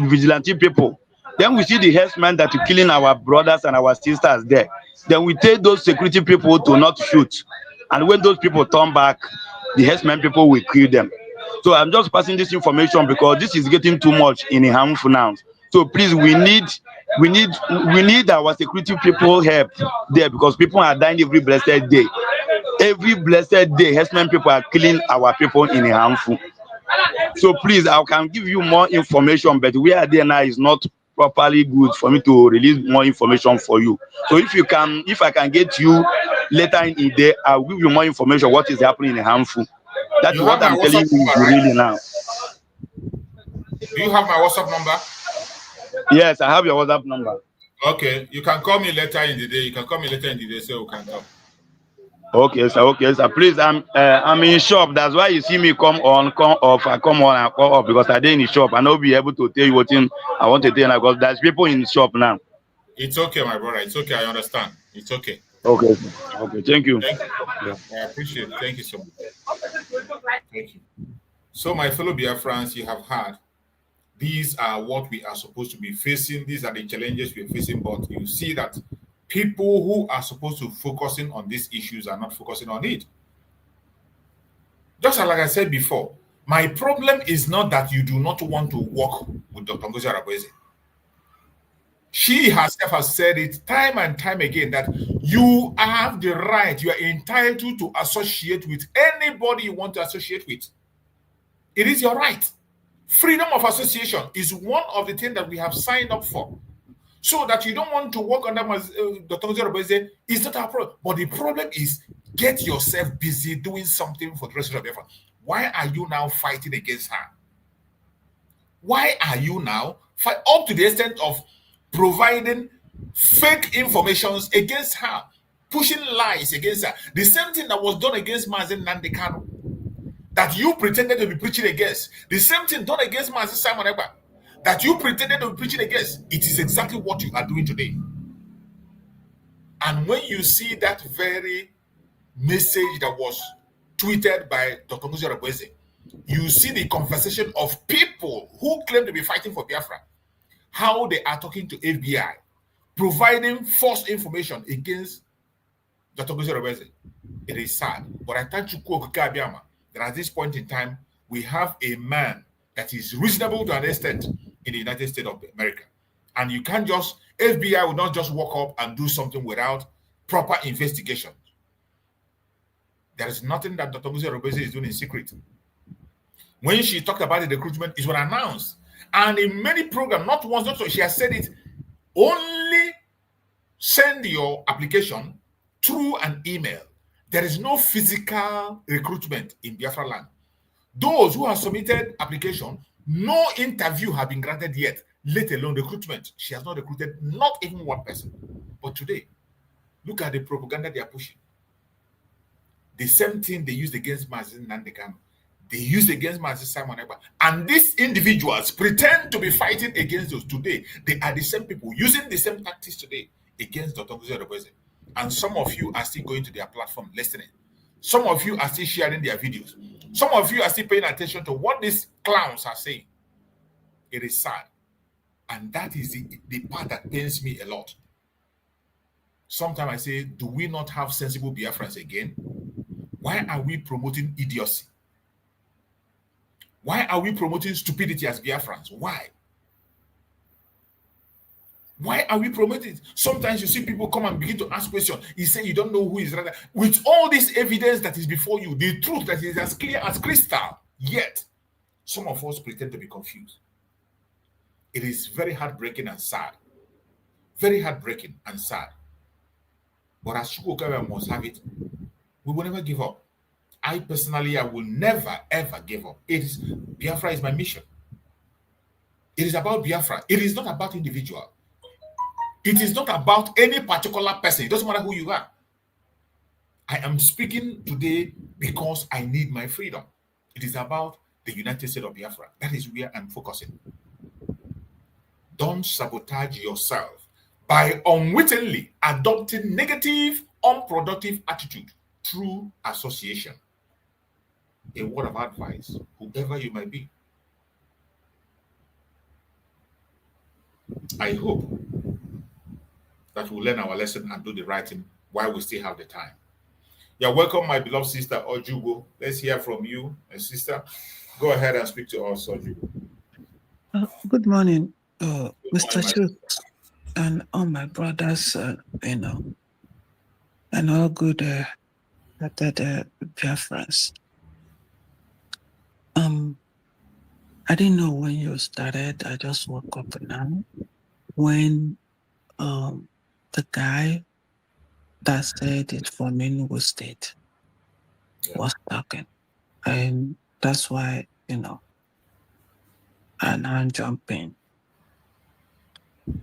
vigilante people. Then we see the herdsmen that are killing our brothers and our sisters there. Then we tell those security people to not shoot. And when those people turn back, the herdsmen people will kill them. So I'm just passing this information because this is getting too much in Hamfu now. So please, we need our security people help there because people are dying every blessed day. Every blessed day, herdsmen people are killing our people in Hamfu. So please, I can give you more information, but where there now is not properly good for me to release more information for you. So if I can get you later in the day, I'll give you more information what is happening in Hamfu. That's what I'm telling you really now. Do you have my WhatsApp number? Yes, I have your WhatsApp number. Okay, you can call me later in the day. So we can talk. Okay, sir. Okay, sir. Please, I'm in shop. That's why you see me come on, come off. I come on and come off because I did in the shop. I not be able to tell you what I want to tell you because there's people in the shop now. It's okay, my brother. It's okay. I understand. It's okay. Okay. Okay. Thank you. Thank you. Yeah. I appreciate it. Thank you so much. Thank you. So, my fellow Biafrans, you have heard. These are what we are supposed to be facing. These are the challenges we're facing. But you see that people who are supposed to focusing on these issues are not focusing on it. Just like I said before, my problem is not that you do not want to work with Dr. NgoziOrabueze. She herself has said it time and time again that you have the right, you are entitled to associate with anybody you want to associate with. It is your right. Freedom of association is one of the things that we have signed up for. So that you don't want to work under Dr. NgoziOrabueze is not our problem. But the problem is get yourself busy doing something for the rest of the Biafra. Why are you now fighting against her? Why are you now up to the extent of providing fake informations against her, pushing lies against her? The same thing that was done against Mazen Nnamdi Kanu, that you pretended to be preaching against. The same thing done against Mazen Simon Ekpa, that you pretended to be preaching against. It is exactly what you are doing today. And when you see that very message that was tweeted by Dr. NgoziOrabueze, you see the conversation of people who claim to be fighting for Biafra. how they are talking to FBI, providing false information against Dr. NgoziOrabueze. It is sad. But I thank you, that at this point in time, we have a man that is reasonable to an extent in the United States of America. And you can't just, FBI will not just walk up and do something without proper investigation. There is nothing that Dr. NgoziOrabueze is doing in secret. When she talked about the recruitment, it was announced. And in many programs, not once, not twice, she has said it, only send your application through an email. There is no physical recruitment in Biafra land. Those who have submitted application, no interview have been granted yet, let alone recruitment. She has not recruited not even one person. But today, look at the propaganda they are pushing. The same thing they used against Mazin Nandekano. They used against Mazin Simon Eba. And these individuals pretend to be fighting against those today. They are the same people using the same tactics today against Dr. NgoziOrabueze. And some of you are still going to their platform listening. Some of you are still sharing their videos. Some of you are still paying attention to what these clowns are saying. It is sad. And that is the part that pains me a lot. Sometimes I say, do we not have sensible Biafrans again? Why are we promoting idiocy? Why are we promoting stupidity as Biafrans? Why? Why are we promoting it? Sometimes you see people come and begin to ask questions. You say you don't know who is right. With all this evidence that is before you, the truth that is as clear as crystal, yet some of us pretend to be confused. It is very heartbreaking and sad. Very heartbreaking and sad. But as Chukwuka must have it, we will never give up. I personally, I will never, ever give up. Biafra is my mission. It is about Biafra. It is not about individual. It is not about any particular person. It doesn't matter who you are. I am speaking today because I need my freedom. It is about the United States of Biafra. That is where I'm focusing. Don't sabotage yourself by unwittingly adopting negative, unproductive attitude through association. A word of advice, whoever you might be. I hope that we'll learn our lesson and do the right thing while we still have the time. You're welcome, my beloved sister Ojugo. Let's hear from you, my sister. Go ahead and speak to us, Ojugo. Good morning, Mr. Chooks, and all my brothers, and all good Biafrans. I didn't know when you started. I just woke up now. When the guy that said it's from Enugu State was talking, and that's why I now jump in.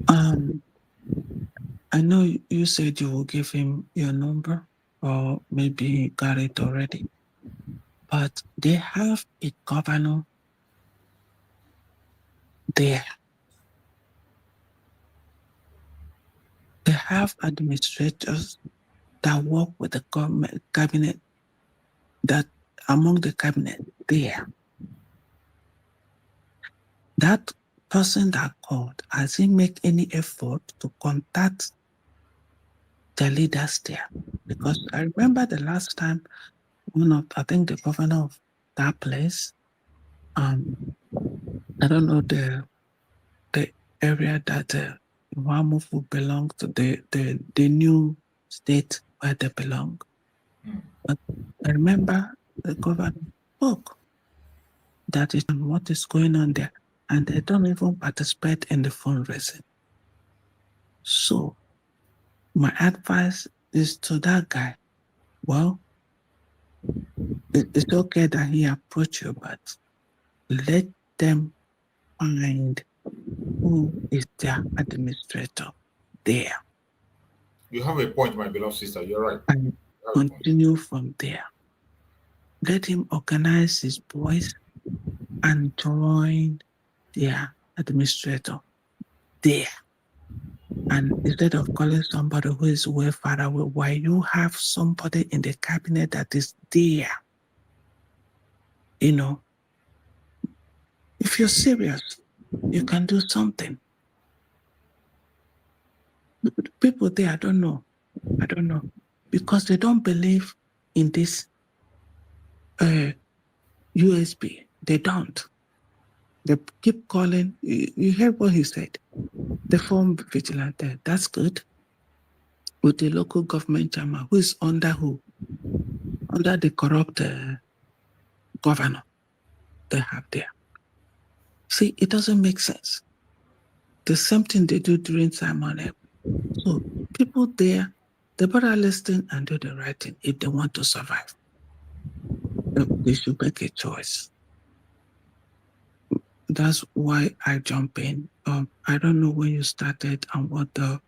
I know you said you will give him your number, or maybe he got it already. But they have a governor there. They have administrators that work with the government cabinet, that among the cabinet there. That person that called, has he make any effort to contact the leaders there? Because I remember the last time, I think the governor of that place, I don't know the area that Wamufu belong to, the new state where they belong. But I remember the governor spoke that is what is going on there, and they don't even participate in the fundraising. So my advice is to that guy, well, it's okay that he approach you, but let them find who is their administrator there. You have a point, my beloved sister. You're right. And continue from there. Let him organize his boys and join their administrator there. And instead of calling somebody who is way far away, why you have somebody in the cabinet that is there? If you're serious, you can do something. People there, I don't know, because they don't believe in this USB. They don't. They keep calling. You heard what he said. They form vigilante. That's good. With the local government chairman, who is under who? Under the corrupt governor they have there. See, it doesn't make sense. The same thing they do during Simon. So people there, they better listen and do the right thing if they want to survive. They should make a choice. That's why I jump in. I don't know when you started and what the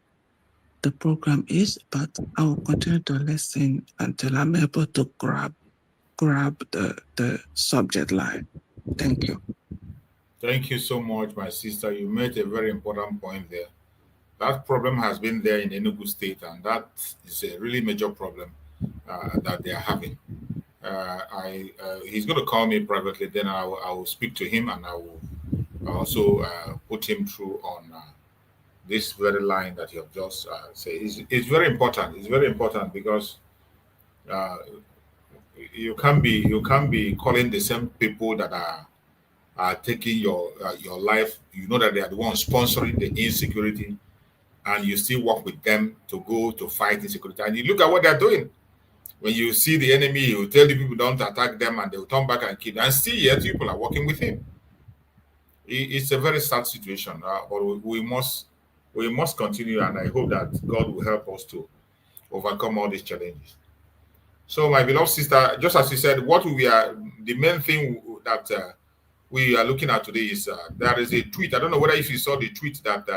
program is, but I will continue to listen until I'm able to grab the subject line. Thank you. Thank you so much, my sister. You made a very important point there. That problem has been there in Enugu State, and that is a really major problem that they are having. He's going to call me privately, then I will speak to him, and I will also put him through on this very line that you have just said. It's very important. It's very important because you can't be calling the same people that are taking your life. You know that they are the ones sponsoring the insecurity, and you still work with them to go to fight insecurity. And you look at what they're doing. When you see the enemy, you will tell the people don't attack them, and they will turn back and kill them. And still yet people are working with him. It's a very sad situation, but we must continue, and I hope that God will help us to overcome all these challenges. So, my beloved sister, just as you said, the main thing that we are looking at today is there is a tweet. I don't know whether if you saw the tweet that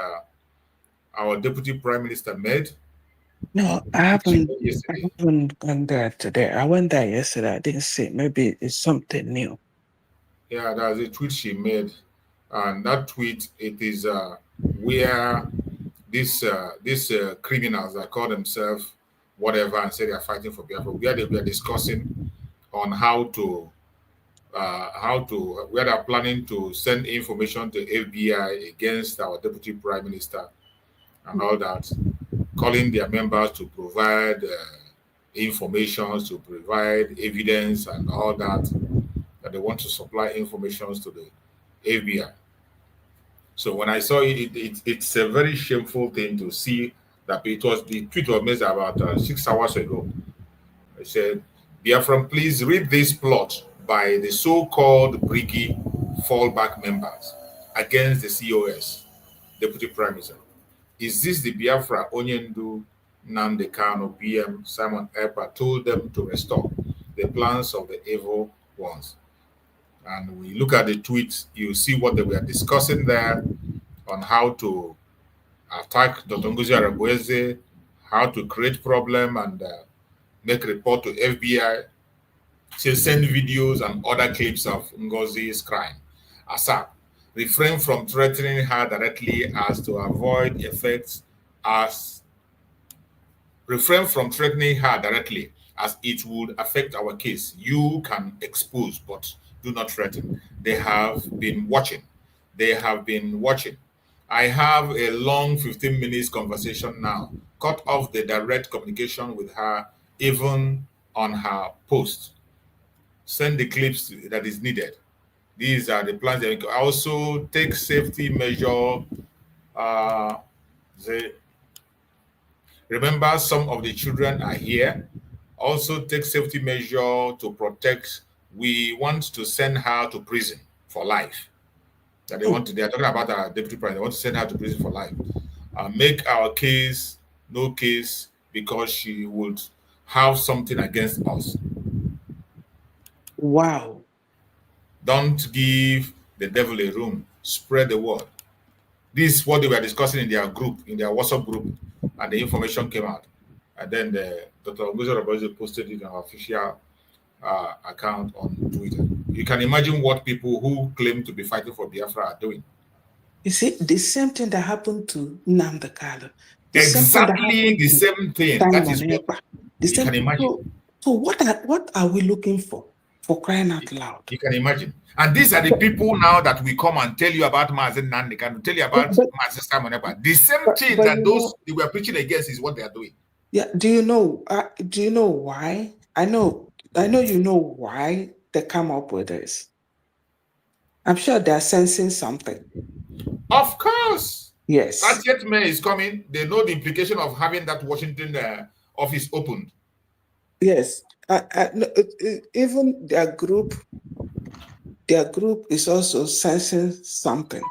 our Deputy Prime Minister made. No, I haven't gone there today. I went there yesterday. I didn't see. Maybe it's something new. Yeah, there's a tweet she made, and that tweet, it is where these criminals that call themselves whatever and say they are fighting for Biafra, where they were discussing on where they are planning to send information to FBI against our Deputy Prime Minister and all that, calling their members to provide information, to provide evidence and all that they want to supply information to the FBI. So when I saw it, it's a very shameful thing to see that the tweet was made about 6 hours ago. I said, Biafran, please read this plot by the so-called Briggy fallback members against the COS, Deputy Prime Minister. Is this the Biafra Onyendu Nnamdi Kanu PM Simon Ekpa told them to restore the plans of the evil ones? And we look at the tweets, you see what they were discussing there on how to attack Dr. NgoziOrabueze, how to create problem and make report to FBI, send videos and other clips of Ngozi's crime. ASAP, refrain from threatening her directly as to avoid effects refrain from threatening her directly as it would affect our case. You can expose, but do not threaten. They have been watching. I have a long 15 minutes conversation now. Cut off the direct communication with her, even on her post. Send the clips that is needed. These are the plans that we can also take safety measure. Remember, some of the children are here. Also take safety measure to protect. We want to send her to prison for life. That they are talking about our deputy president. They want to send her to prison for life. Make our case no case because she would have something against us. Wow. Don't give the devil a room. Spread the word. This is what they were discussing in their group, in their WhatsApp group, and the information came out. And then Dr. NgoziOrabueze posted it on our official account on Twitter. You can imagine what people who claim to be fighting for Biafra are doing. You see, the same thing that happened to Nnamdi Kanu. Exactly the same thing. That is what you can imagine. So what are we looking for? For crying out loud. You can imagine. And these are the people now that we come and tell you about Mazen Nandi, can tell you about Mazen Simon Ekpa. The same thing that those they were preaching against is what they are doing. Yeah. Do you know why? I know you know why they come up with this. I'm sure they're sensing something. Of course. Yes. 30th May is coming. They know the implication of having that Washington office opened. Yes. Even their group is also sensing something.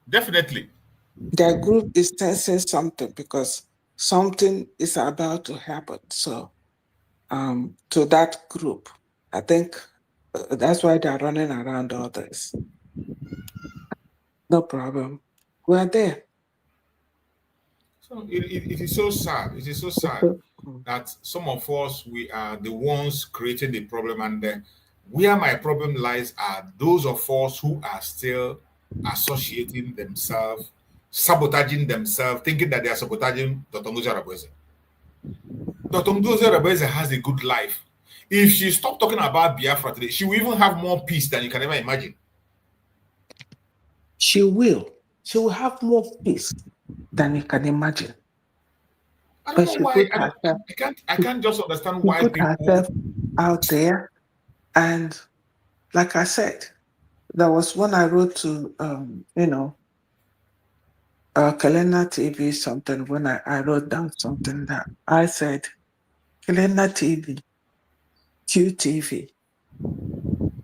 Definitely. Their group is sensing something because something is about to happen. So, to that group, I think that's why they're running around all this. No problem. We're there. So it is so sad. It is so sad that some of us, we are the ones creating the problem, and where my problem lies are those of us who are still associating themselves, sabotaging themselves, thinking that they are sabotaging DPMDrNgoziOrabueze. DPMDrNgoziOrabueze has a good life. If she stopped talking about Biafra today, she will even have more peace than you can ever imagine. She will. She will have more peace than you can imagine. I don't know why. I can't just understand why put people herself out there. And like I said, there was one I wrote to, Kalena TV something, when I wrote down something that I said, Kalena TV, QTV,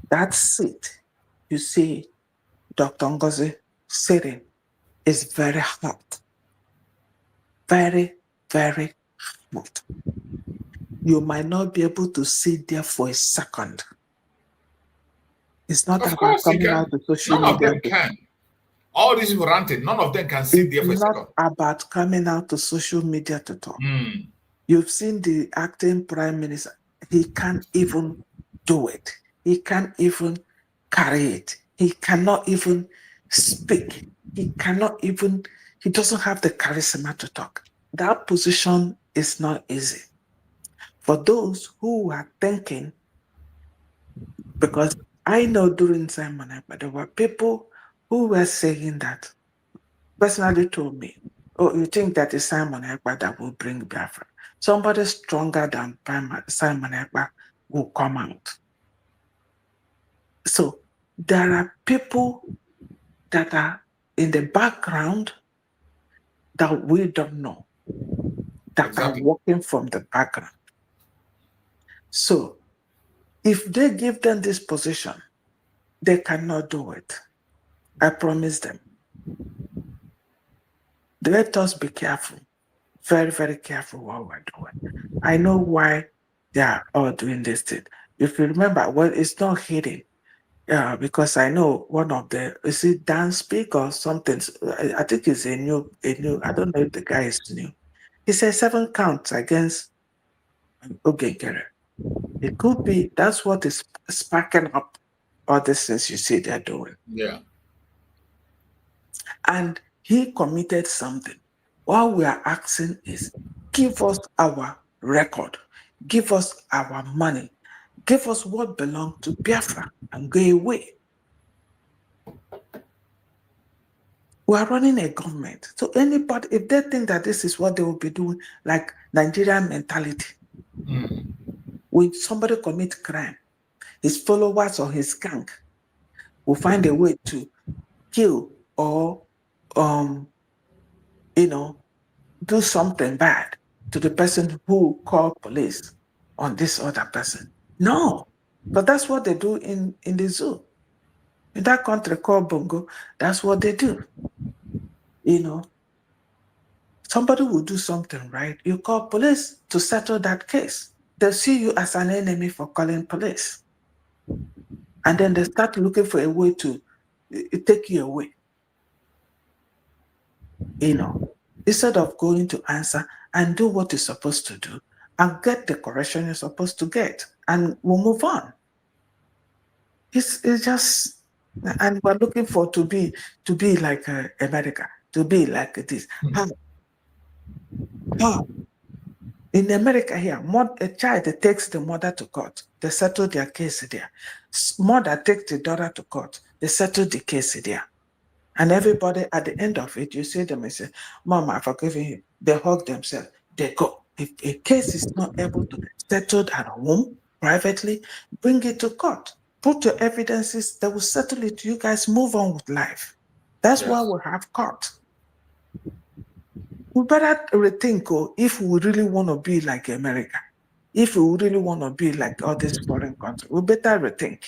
that's it. You see Dr. Ngozi sitting is very hot. Very, very hot. You might not be able to sit there for a second. It's not about coming out to social media. None of them can. All these people ranting, none of them can sit there for a second. It's not about coming out to social media to talk. You've seen the acting prime minister. He can't even do it. He can't even carry it. He cannot even speak. He doesn't have the charisma to talk. That position is not easy. For those who are thinking, because I know during Simon Ekpa, there were people who were saying that, personally told me, oh, you think that it's Simon Ekpa that will bring Biafra? Somebody stronger than Simon Ekpa will come out. So there are people that are in the background that we don't know, that are working from the background. So if they give them this position, they cannot do it. I promise them. Let us be careful, very, very careful what we're doing. I know why they are all doing this thing. If you remember, well, it's not hidden. Because I know one of the, is it Dan Speak or something? I think it's a new, I don't know if the guy is new. He says 7 counts against Ogekere. It could be, that's what is sparking up all this things you see they're doing. Yeah. And he committed something. What we are asking is, give us our record, give us our money, give us what belongs to Biafra and go away. We are running a government. So anybody, if they think that this is what they will be doing, like Nigerian mentality, when somebody commits crime, his followers or his gang will find a way to kill or, do something bad to the person who called police on this other person. No, but that's what they do in the zoo. In that country called Bongo, that's what they do. Somebody will do something, right? You call police to settle that case. They'll see you as an enemy for calling police. And then they start looking for a way to take you away. Instead of going to answer and do what you're supposed to do and get the correction you're supposed to get, and we'll move on. It's just, and we're looking for to be like America, to be like this. How? In America here, a child that takes the mother to court, they settle their case there. Mother takes the daughter to court, they settle the case there. And everybody at the end of it, you see them and say, Mama, I've forgiven him. They hug themselves, they go. If a case is not able to be settled at home, privately, bring it to court. Put your evidences, they will settle it. You guys move on with life. That's why we have court. We better rethink if we really want to be like America. If we really want to be like all these foreign countries, we better rethink.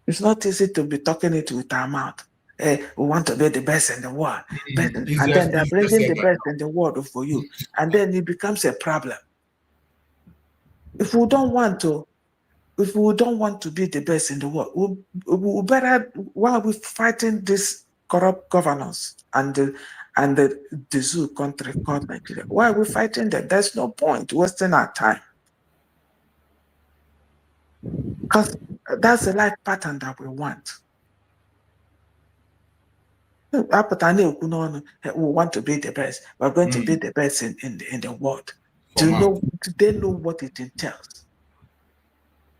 It's not easy to be talking it with our mouth. We want to be the best in the world. And then they're bringing the best in the world for you. And then it becomes a problem. If we don't want to be the best in the world, we better, while we're fighting this corrupt governance and the zoo country called Nigeria, why are we fighting them? There's no point wasting our time. Because that's the life pattern that we want. We want to be the best. We're going to be the best in the world. Do they know what it entails?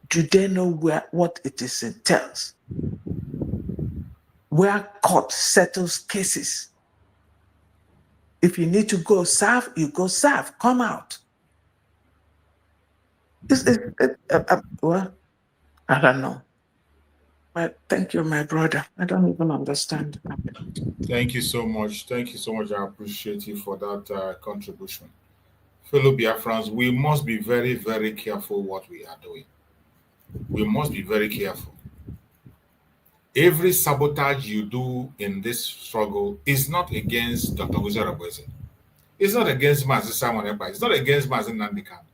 Do they know what it entails? Where court settles cases. If you need to go serve, you go serve. Come out. Well, I don't know. But thank you, my brother. I don't even understand. Thank you so much. Thank you so much. I appreciate you for that contribution. Fellow Biafrans, we must be very, very careful what we are doing. We must be very careful. Every sabotage you do in this struggle is not against Dr. NgoziOrabueze. It's not against Mazi Simon Ekpa. It's not against Mazi Nnamdi Kanu.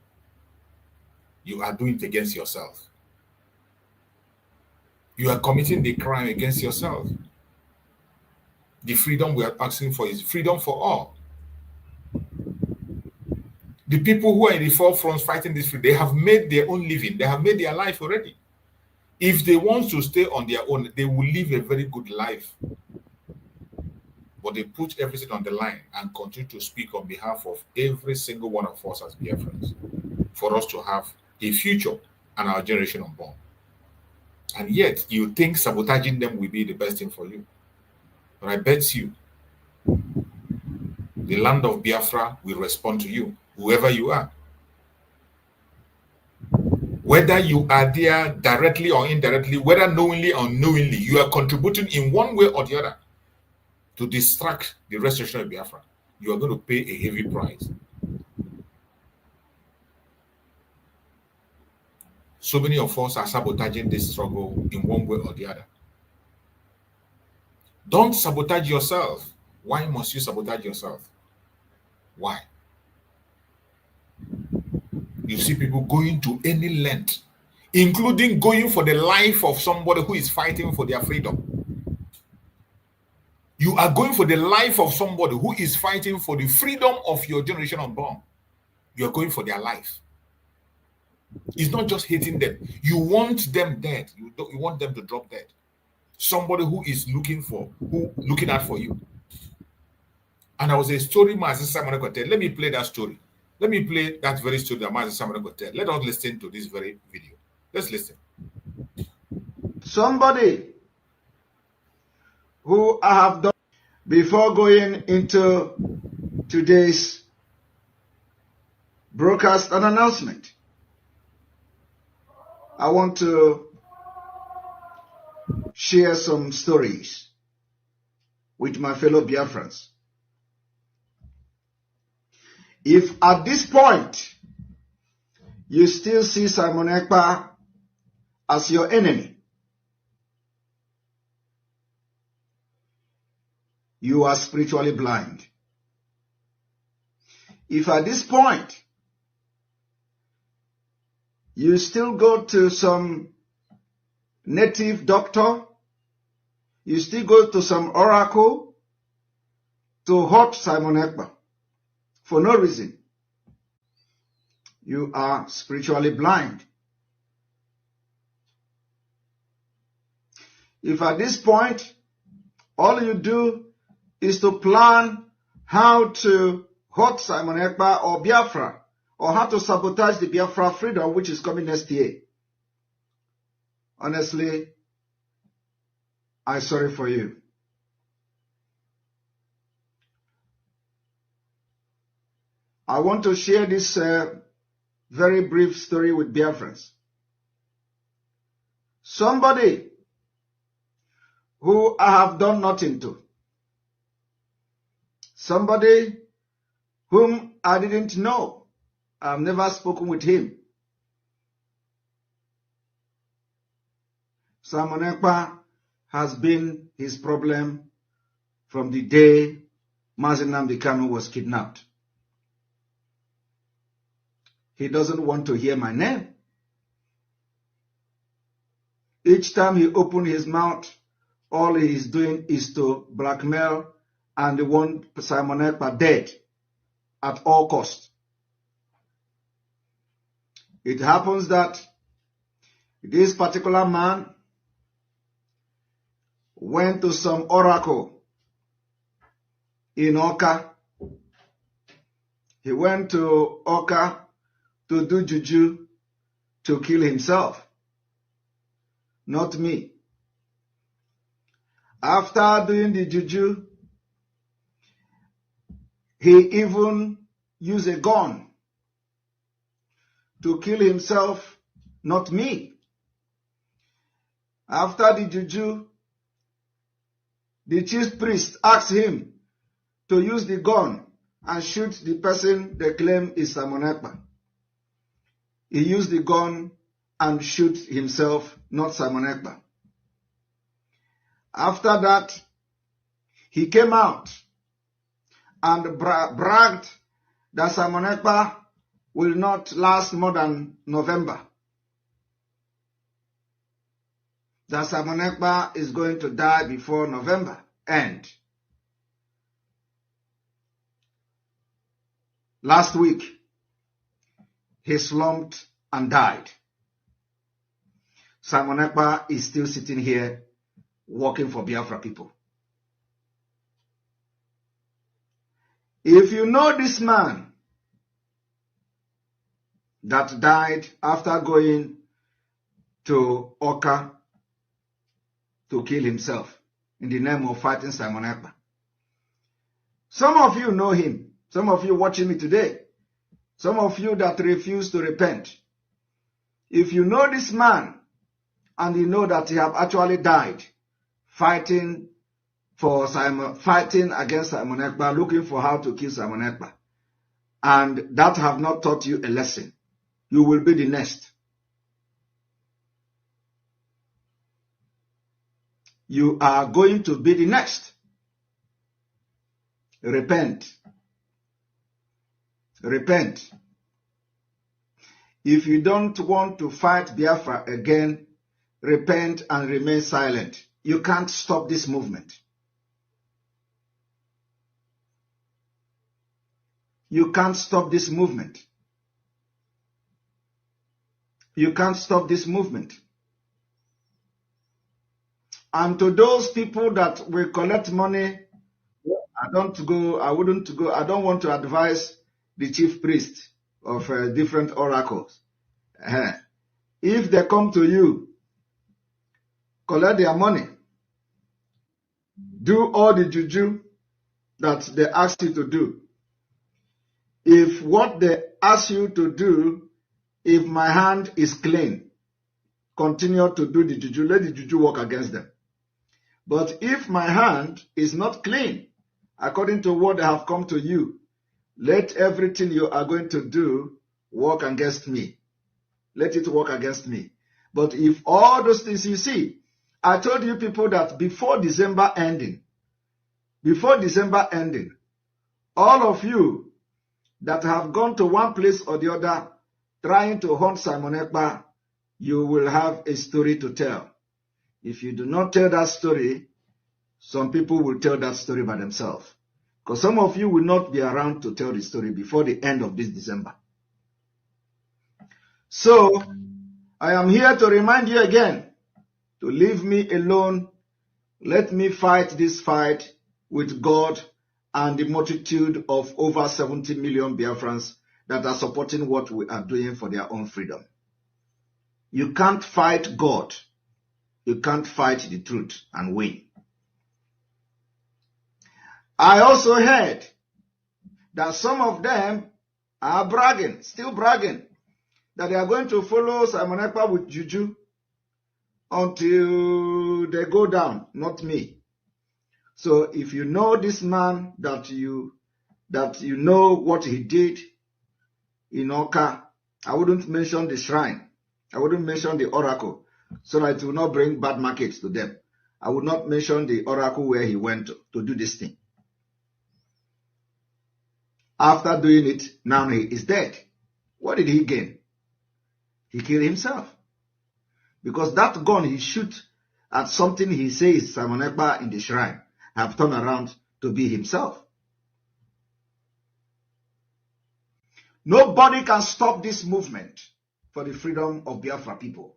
You are doing it against yourself. You are committing the crime against yourself. The freedom we are asking for is freedom for all. The people who are in the forefront fighting this freedom, they have made their own living. They have made their life already. If they want to stay on their own, they will live a very good life. But they put everything on the line and continue to speak on behalf of every single one of us as Biafrans for us to have a future and our generation unborn. And yet, you think sabotaging them will be the best thing for you. But I bet you, the land of Biafra will respond to you, whoever you are. Whether you are there directly or indirectly, whether knowingly or unknowingly, you are contributing in one way or the other to distract the restoration of Biafra. You are going to pay a heavy price. So many of us are sabotaging this struggle in one way or the other. Don't sabotage yourself. Why must you sabotage yourself? Why? You see people going to any length, including going for the life of somebody who is fighting for their freedom. You are going for the life of somebody who is fighting for the freedom of your generation unborn. You are going for their life. It's not just hating them. You want them dead. You want them to drop dead. Somebody who is looking out for you. And there was a story Mazi Simon Ekpa tell. Let me play that story. Let me play that very story that Mazi Simon Ekpa tell. Let us listen to this very video. Let's listen. Somebody who I have done before going into today's broadcast and announcement. I want to share some stories with my fellow Biafrans. If at this point you still see Simon Ekpa as your enemy, you are spiritually blind. If at this point you still go to some native doctor, you still go to some oracle to hurt Simon Ekpa for no reason, you are spiritually blind. If at this point all you do is to plan how to hurt Simon Ekpa or Biafra or how to sabotage the Biafra freedom, which is coming next year. Honestly, I'm sorry for you. I want to share this very brief story with Biafrans. Somebody who I have done nothing to. Somebody whom I didn't know. I've never spoken with him. Simon Ekpa has been his problem from the day Mazi Nnamdi Kanu was kidnapped. He doesn't want to hear my name. Each time he opens his mouth, all he is doing is to blackmail and want Simon Ekpa dead at all costs. It happens that this particular man went to some oracle in Oka. He went to Oka to do juju to kill himself. Not me. After doing the juju, he even used a gun to kill himself, not me. After the juju, the chief priest asked him to use the gun and shoot the person they claim is Simon Ekpa. He used the gun and shoot himself, not Simon Ekpa. After that, he came out and bragged that Simon Ekpa will not last more than November. That Simon Ekpa is going to die before November end. Last week, he slumped and died. Simon Ekpa is still sitting here working for Biafra people. If you know this man that died after going to Oka to kill himself in the name of fighting Simon Ekpa. Some of you know him. Some of you watching me today. Some of you that refuse to repent. If you know this man and you know that he have actually died fighting against Simon Ekpa, looking for how to kill Simon Ekpa, and that have not taught you a lesson, you will be the next. You are going to be the next. Repent. Repent. If you don't want to fight Biafra again, repent and remain silent. You can't stop this movement. You can't stop this movement. You can't stop this movement. And to those people that will collect money, I don't want to advise the chief priest of different oracles. If they come to you, collect their money, do all the juju that they ask you to do. If what they ask you to do, if my hand is clean, continue to do the juju, let the juju work against them. But if my hand is not clean, according to what they have come to you, let everything you are going to do work against me. Let it work against me. But if all those things, you see, I told you people that before December ending, all of you that have gone to one place or the other trying to hunt Simon Ekpa, you will have a story to tell. If you do not tell that story, some people will tell that story by themselves. Because some of you will not be around to tell the story before the end of this December. So, I am here to remind you again to leave me alone. Let me fight this fight with God and the multitude of over 70 million Biafrans that are supporting what we are doing for their own freedom. You can't fight God. You can't fight the truth and win. I also heard that some of them are bragging, still bragging, that they are going to follow Simon Ekpa with juju until they go down, not me. So if you know this man, that you know what he did in Oka, I wouldn't mention the shrine. I wouldn't mention the oracle, so that it will not bring bad markets to them. I would not mention the oracle where he went to do this thing. After doing it, now he is dead. What did he gain? He killed himself. Because that gun he shoot at something he says Simon Ekpa in the shrine have turned around to be himself. Nobody can stop this movement for the freedom of Biafra people.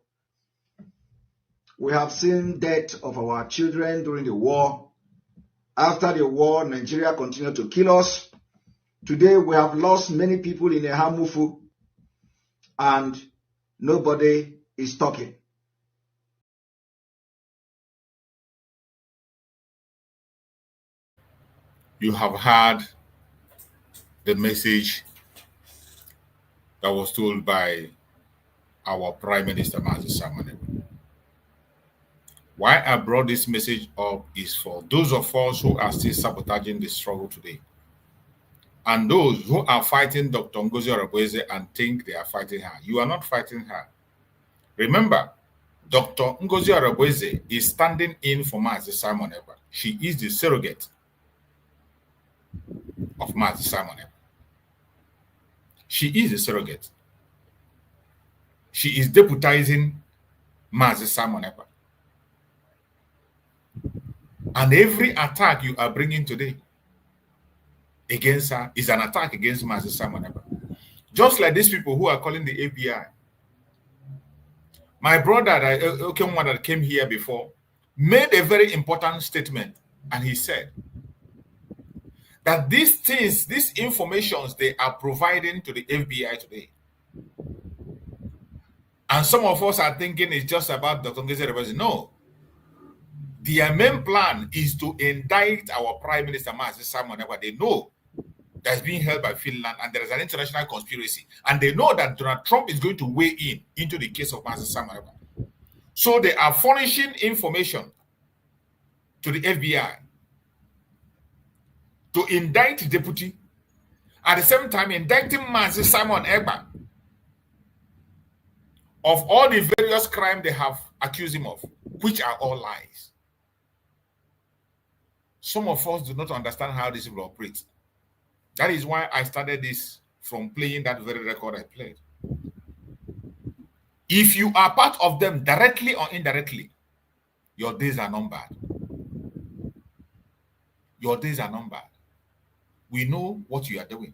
We have seen death of our children during the war. After the war, Nigeria continued to kill us. Today, we have lost many people in Ehamufu, and nobody is talking. You have heard the message that was told by our Prime Minister, Mazi Simon. Why I brought this message up is for those of us who are still sabotaging the struggle today, and those who are fighting Dr. NgoziOrabueze and think they are fighting her. You are not fighting her. Remember, Dr. NgoziOrabueze is standing in for Mazi Simon Ekpa. She is the surrogate of Mazi Simon Ekpa. She is the surrogate. She is deputizing Mazi Simon Ekpa. And every attack you are bringing today against her is an attack against Mazi Simon Ekpa. Just like these people who are calling the API. My brother, one that came here before, made a very important statement, and he said that these things, these informations they are providing to the FBI today, and some of us are thinking it's just about Dr. NgoziOrabueze. No. Their main plan is to indict our Prime Minister, Mazi Simon Ekpa. They know that's being held by Finland, and there is an international conspiracy. And they know that Donald Trump is going to weigh in into the case of Mazi Simon Ekpa. So they are furnishing information to the FBI to indict the deputy, at the same time indicting Mazi Simon Ekpa of all the various crimes they have accused him of, which are all lies. Some of us do not understand how this will operate. That is why I started this from playing that very record I played. If you are part of them directly or indirectly, your days are numbered. Your days are numbered. We know what you are doing.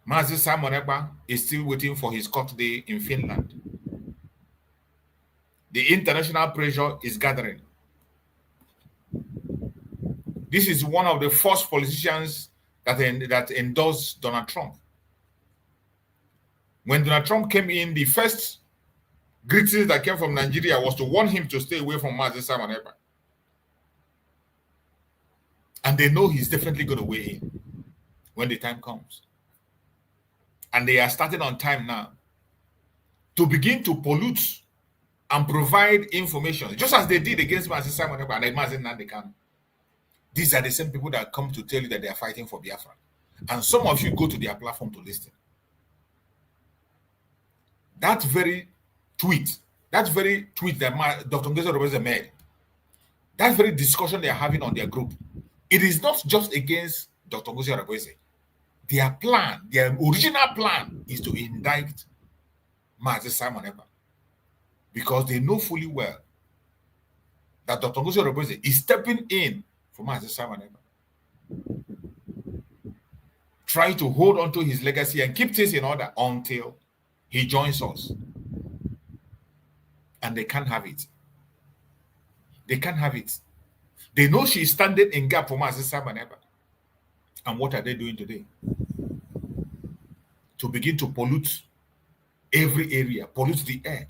Mazi Simon Ekpa is still waiting for his court day in Finland. The international pressure is gathering. This is one of the first politicians that endorsed Donald Trump. When Donald Trump came in, the first greetings that came from Nigeria was to warn him to stay away from Mazi Simon Ekpa. And they know he's definitely going to weigh in when the time comes. And they are starting on time now to begin to pollute and provide information, just as they did against Mazi Simon Ekpa and Mazi Nnamdi Kanu. These are the same people that come to tell you that they are fighting for Biafra. And some of you go to their platform to listen. That very tweet that Dr. NgoziOrabueze made, that very discussion they are having on their group, it is not just against Dr. NgoziOrabueze. Their plan, their original plan, is to indict Mazi Simon Ekpa, because they know fully well that Dr. NgoziOrabueze is stepping in for Mazi Simon Ekpa, trying to hold on to his legacy and keep things in order until he joins us. And they can't have it. They can't have it. They know she's standing in gap for Mazi Simon Ekpa. And what are they doing today? to begin to pollute every area, pollute the air,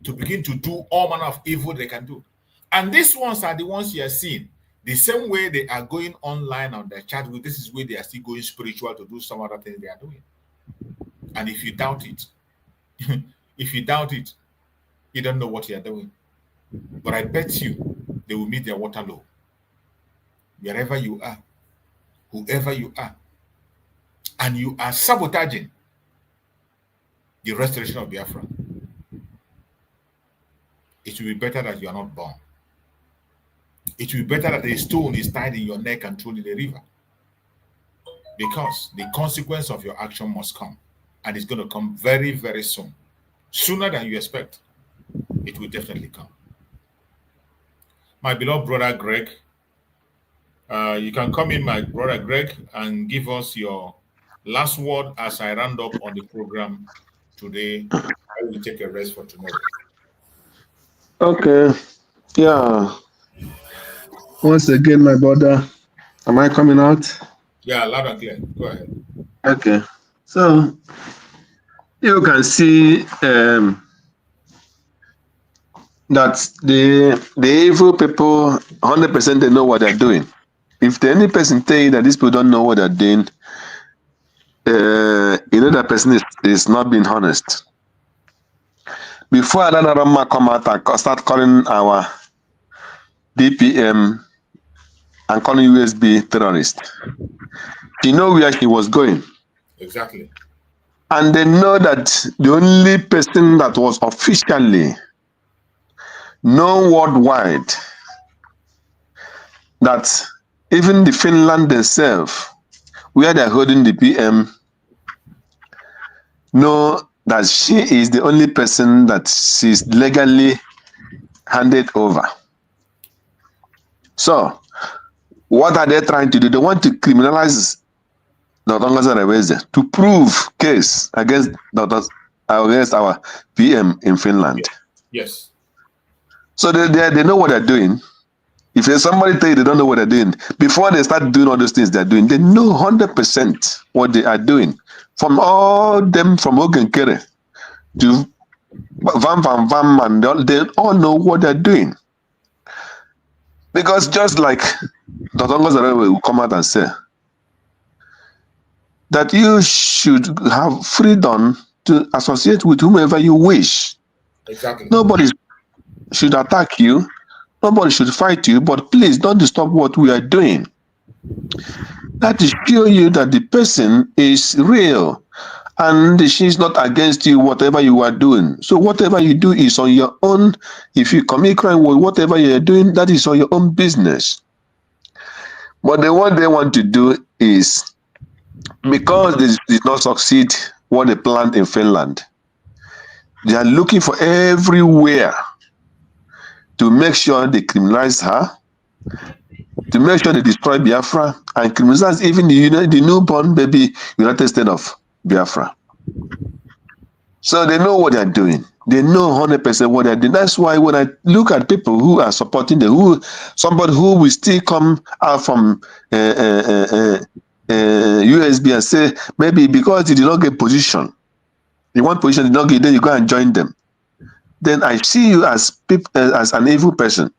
to begin to do all manner of evil they can do. And these ones are the ones you are seeing. The same way they are going online on their chat with, this is where they are still going spiritual to do some other things they are doing. And if you doubt it, you don't know what you are doing. But I bet you they will meet their Waterloo. Wherever you are, whoever you are, and you are sabotaging the restoration of Biafra, it will be better that you are not born. It will be better that a stone is tied in your neck and thrown in the river. Because the consequence of your action must come. And it's going to come very, very soon. Sooner than you expect. It will definitely come. My beloved brother Greg, you can come in, my brother Greg, and give us your last word as I round up on the program today. I will take a rest for tomorrow. Okay. Yeah. Once again, my brother, am I coming out? Yeah, loud and clear. Go ahead. Okay. So you can see that the evil people, 100% they know what they're doing. If any person tell you that these people don't know what they're doing, you know that person is not being honest. Before another man come out and start calling our DPM and calling USB terrorist, she know where she was going. Exactly. And they know that the only person that was officially known worldwide, that even the Finland themselves, where they're holding the PM, know that she is the only person that she's legally handed over. So, what are they trying to do? They want to criminalize DPMDrNgoziOrabueze to prove case against our PM in Finland. Yes. So they know what they're doing. If somebody tell you they don't know what they're doing, before they start doing all those things they're doing, they know 100% what they are doing. From all them, from Ogenkere to Vam, and they all know what they're doing. Because just like DPMDrNgoziOrabueze will come out and say that you should have freedom to associate with whomever you wish. Exactly. Nobody should attack you. Nobody should fight you, but please don't disturb what we are doing. That is show you that the person is real and she's not against you, whatever you are doing. So whatever you do is on your own. If you commit crime with whatever you are doing, that is on your own business. But what they want to do is, because they did not succeed what they planned in Finland, they are looking for everywhere to make sure they criminalize her, to make sure they destroy Biafra, and criminalize even the newborn baby United States of Biafra. So they know what they're doing. They know 100% what they're doing. That's why when I look at people who are supporting somebody who will still come out from USB and say, maybe because he did not get position, you want position, did not get, then you go and join them. Then I see you as an evil person.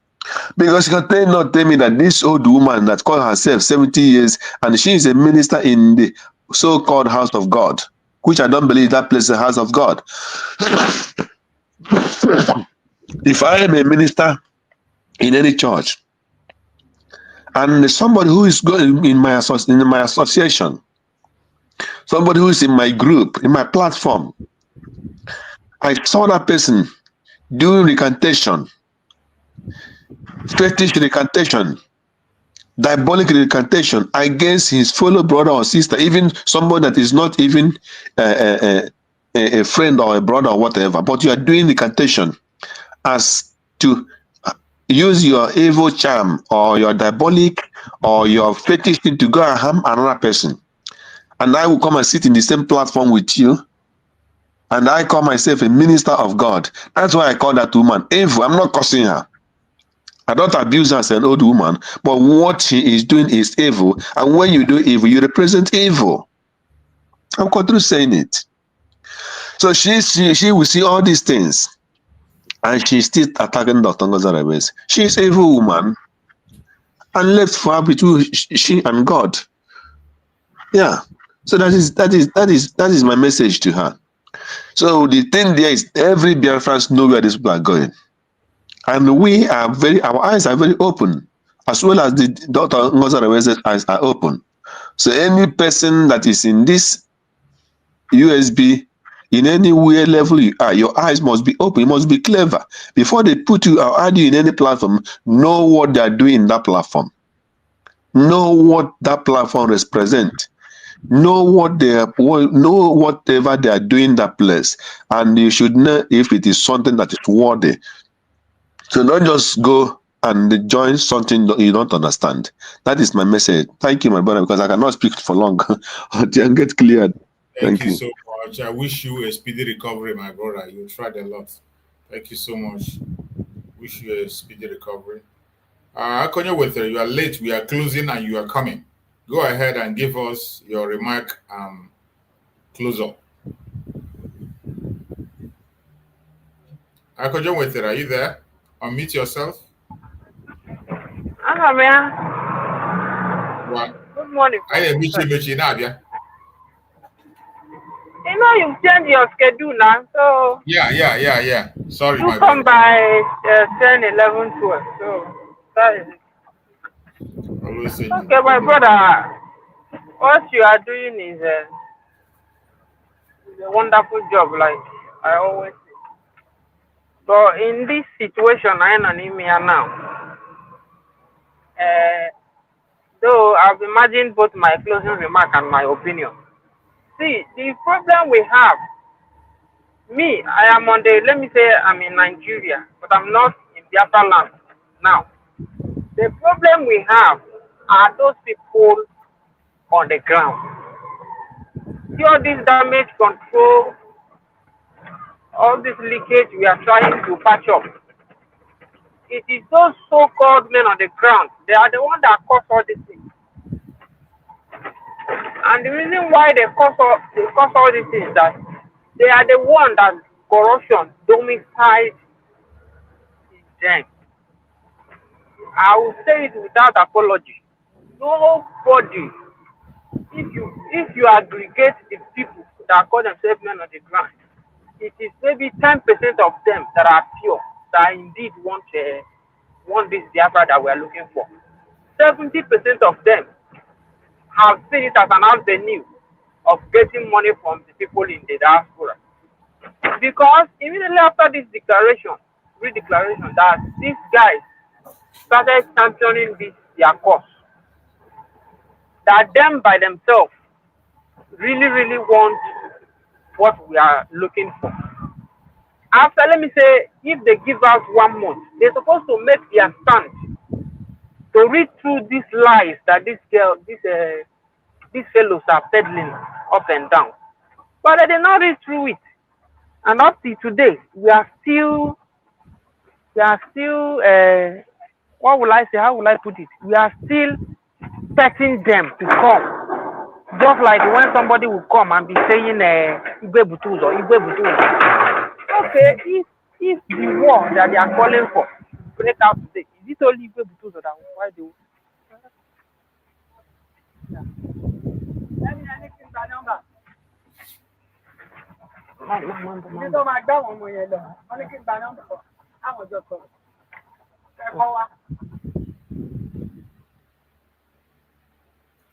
Because you can not tell me that this old woman that called herself 70 years and she is a minister in the so-called house of God, which I don't believe that place is the house of God. If I am a minister in any church and somebody who is going in my association, somebody who is in my group, in my platform, I saw that person doing recantation, fetish recantation, diabolic recantation against his fellow brother or sister, even somebody that is not even a friend or a brother or whatever, but you are doing recantation as to use your evil charm or your diabolic or your fetish thing to go and harm another person. And I will come and sit in the same platform with you, and I call myself a minister of God. That's why I call that woman evil. I'm not cursing her. I don't abuse her as an old woman, but what she is doing is evil. And when you do evil, you represent evil. I'm continue saying it. So she will see all these things, and she's still attacking Dr. NgoziOrabueze. She's a evil woman, and left for her between she and God. Yeah. So that is my message to her. So the thing there is, every Biafrans know where these people are going, and our eyes are very open, as well as the Dr. NgoziOrabueze's eyes are open. So any person that is in this USB, in any weird level you are, your eyes must be open. You must be clever before they put you or add you in any platform. Know what they are doing in that platform. Know what that platform represents. Know whatever they are doing in that place, and you should know if it is something that is worthy. So don't just go and join something that you don't understand. That is my message. Thank you, my brother, because I cannot speak for long until I get cleared. Thank you so much. I wish you a speedy recovery, my brother. You tried a lot. Thank you so much. Wish you a speedy recovery. Akonyo Wether, you are late. We are closing and you are coming. Go ahead and give us your remark. Close up. Akonyo Wether, are you there? Unmute yourself. I'm here. Good morning. You know, you've changed your schedule now, so... Yeah. Sorry, you come by 10, 11, 12, so that is it. Okay, my brother, what you are doing is a wonderful job, like I always say. But in this situation, I am in here now. Though I've imagined both my closing remark and my opinion. See, the problem we have, me, I am on the, let me say I'm in Nigeria, but I'm not in Biafra land now. The problem we have are those people on the ground. See all this damage control, all this leakage we are trying to patch up. It is those so-called men on the ground. They are the ones that cause all these things. And the reason why they cause all these things is that they are the one that corruption domiciled in them. I will say it without apology. Nobody, if you aggregate the people that call themselves men on the ground, it is maybe 10% of them that are pure, that indeed want this Biafra that we are looking for. 70% of them have seen it as an avenue of getting money from the people in the diaspora. Because immediately after this redeclaration, that these guys started championing their cause, that them by themselves really want what we are looking for. After, let me say, if they give us 1 month, they're supposed to make their stand to read through these lies that these fellows are peddling up and down. But they did not read through it. And up to today, we are still, what will I say, how will I put it? We are still expecting them to come. Just like when somebody will come and be saying, Igwe Butuzo. Okay, if the war that they are calling for break out today, is it only Igwe Butuzo that will fight the war?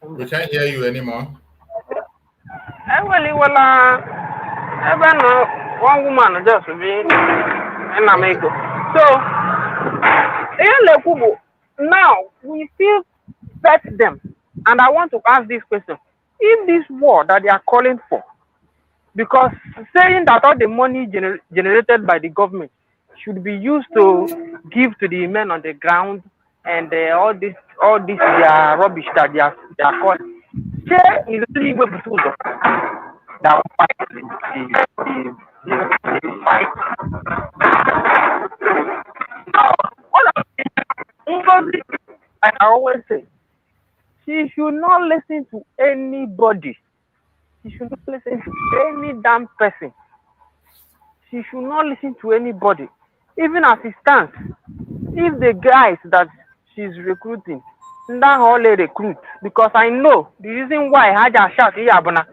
We can't hear you anymore. One woman just be in America. So, now we still bet them. And I want to ask this question. If this war that they are calling for, because saying that all the money generated by the government should be used to give to the men on the ground and all this their rubbish that they are calling. Share is really able to do that fight the fight. Now, like I always say, she should not listen to anybody. She she should not listen to any damn person. She should not listen to anybody. Even as it stands, if the guys that she's recruiting, that only recruit, because I know the reason why Haja shout Iyabuna,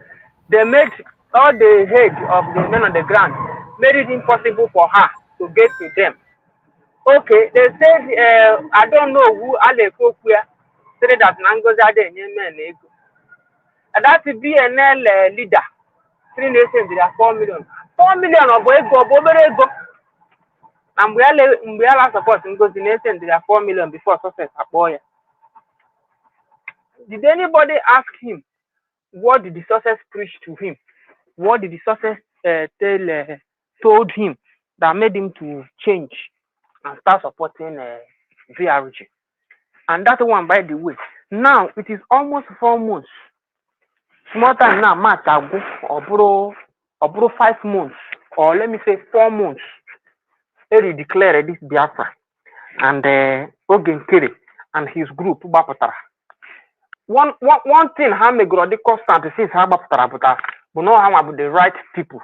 they made all the head of the men on the ground made it impossible for her to get to them. Okay, they said I don't know who Alekokwe said that Ngozi Orabueze and that BNL leader 3 nations they are 4 million. 4 million of ego. And we are support Ngozi nation they are 4 million before success boy. Did anybody ask him what did the success preach to him? What did the success told him that made him to change and start supporting VRG? And that one, by the way, now it is almost 4 months. Small time now, March ago, or 5 months, or let me say 4 months. He declared this Biafra and Ogenkere and his group Bapatara. One thing how me grow the constant since how Bapatara, but we know how about the right people.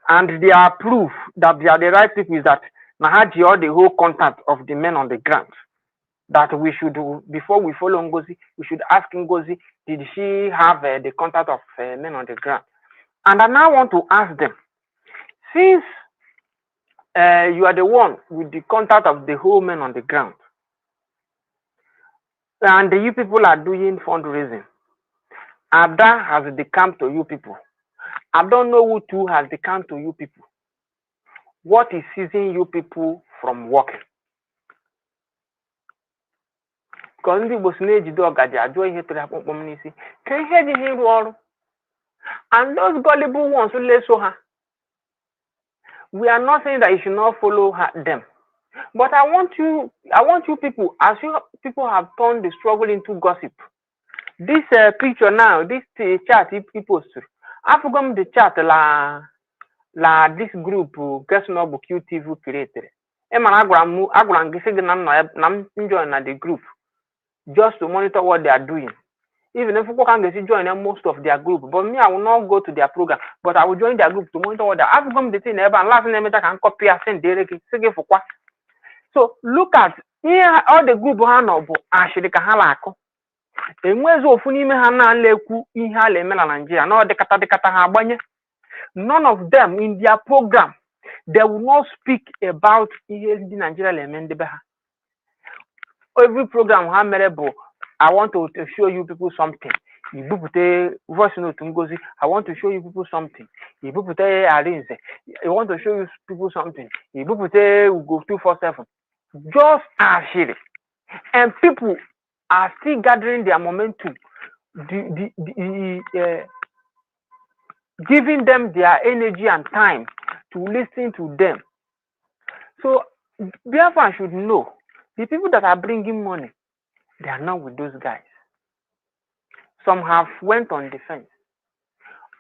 And they are proof that they are the right people is that Nahaji all the whole contact of the men on the ground. That we should do before we follow Ngozi, we should ask Ngozi, did she have the contact of men on the ground? And I now want to ask them, since you are the one with the contact of the whole men on the ground, and you people are doing fundraising, Ada has come to you people. I don't know who too has come to you people. What is ceasing you people from working? Because ndị Igbo si na-ejide ọgaji ajụọ ihe tụrụ akpụkpọ m n'isi ka ihe dị ha ịrụ ọrụ. And those gullible ones who lay so her, we are not saying that you should not follow them. But I want you people, as you people have turned the struggle into gossip. This picture now, this chat people post. I forgot the chat la this group guess no book QTV created. Emma Agram join the group just to monitor what they are doing. Even if people can get to join them most of their group, but me, I will not go to their program, but I will join their group to monitor what they are. I've come the thing ever and last name I can copy and send directly. So look at here all the group actually kahalako. None of them in their program they will not speak about Nigeria. Every program I want to show you people something. Voice note Ngozi. I want to show you people something. I want to show you people something. Go 247. Just actually, and people are still gathering their momentum, giving them their energy and time to listen to them. So Biafra should know the people that are bringing money, they are not with those guys. Some have went on defense.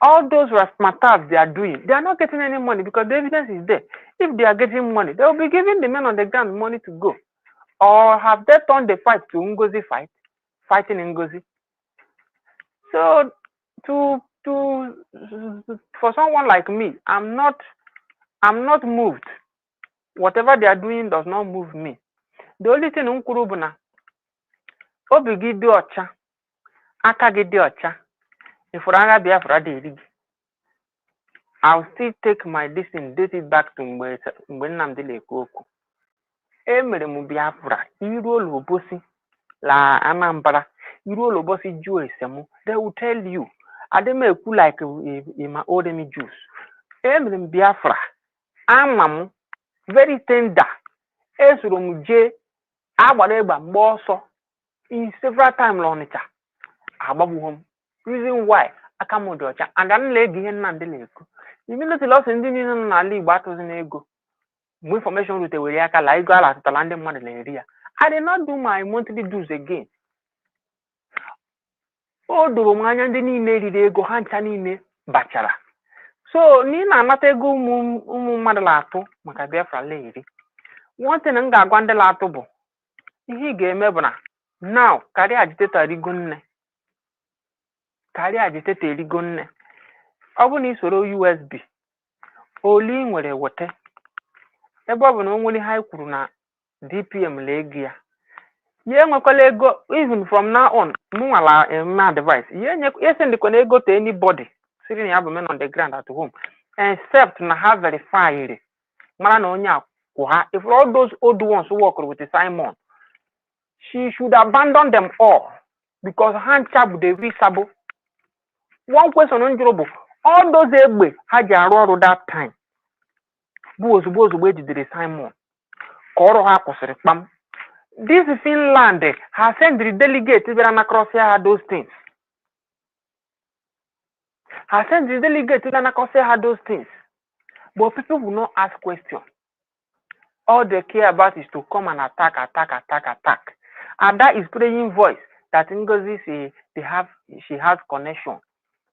All those matters they are doing, they are not getting any money because the evidence is there. If they are getting money, they will be giving the men on the ground money to go. Or have they turned the fight to Ngozi fighting Ngozi? So for someone like me, I'm not moved. Whatever they are doing does not move me. The only thing Nkurubuna Obigi ocha, Akagidi ocha, if Biafra I'll still take my distance, date it back to when I'm the Koku. Emere mu Biafra, Iro Lobosi, La Anambra, Iro Lobosi Jew Semu, they will tell you, Ademe cool like in my old Jews. Emere Biafra, Amamu, very tender, Esrum J, Abareba, Bosso, in several times Lonita, Ababuhom. Reason why I come with Docha, and then lady and Nandeleko. Even the loss in the Ali battles in ego. Information with the Wiriaka like at the London model area. I did not do my monthly dues again. Oh, the Romanian didn't need it go Hantanine Bachelor. So Nina Matego Madalato, Macabiafra lady. One thing and Gandalatobo. He gave Mebana. Now, carry agitator Rigunne. carry agitate erigo nne. Ọ bụ na isoro USB oli nwere wote ebe ọ bụ na onwere ha kwuru na DPM la ego ya ye nwekwala ego even from now on munwala my advice ye send the ego to anybody sitting have men on the ground at home except na have verified mara na onye akwụha. If all those old ones who work with Simon, she should abandon them all because hand chap the visible. One question on Jobo, all those egbe had arụ that time. Both where did the Simon? Koro ha kwụsịrị kpam. This Finland has sent the delegates even across here those things. Has sent the delegates even across here those things. But people will not ask questions. All they care about is to come and attack. And that is praying voice that Ngozi she has connection.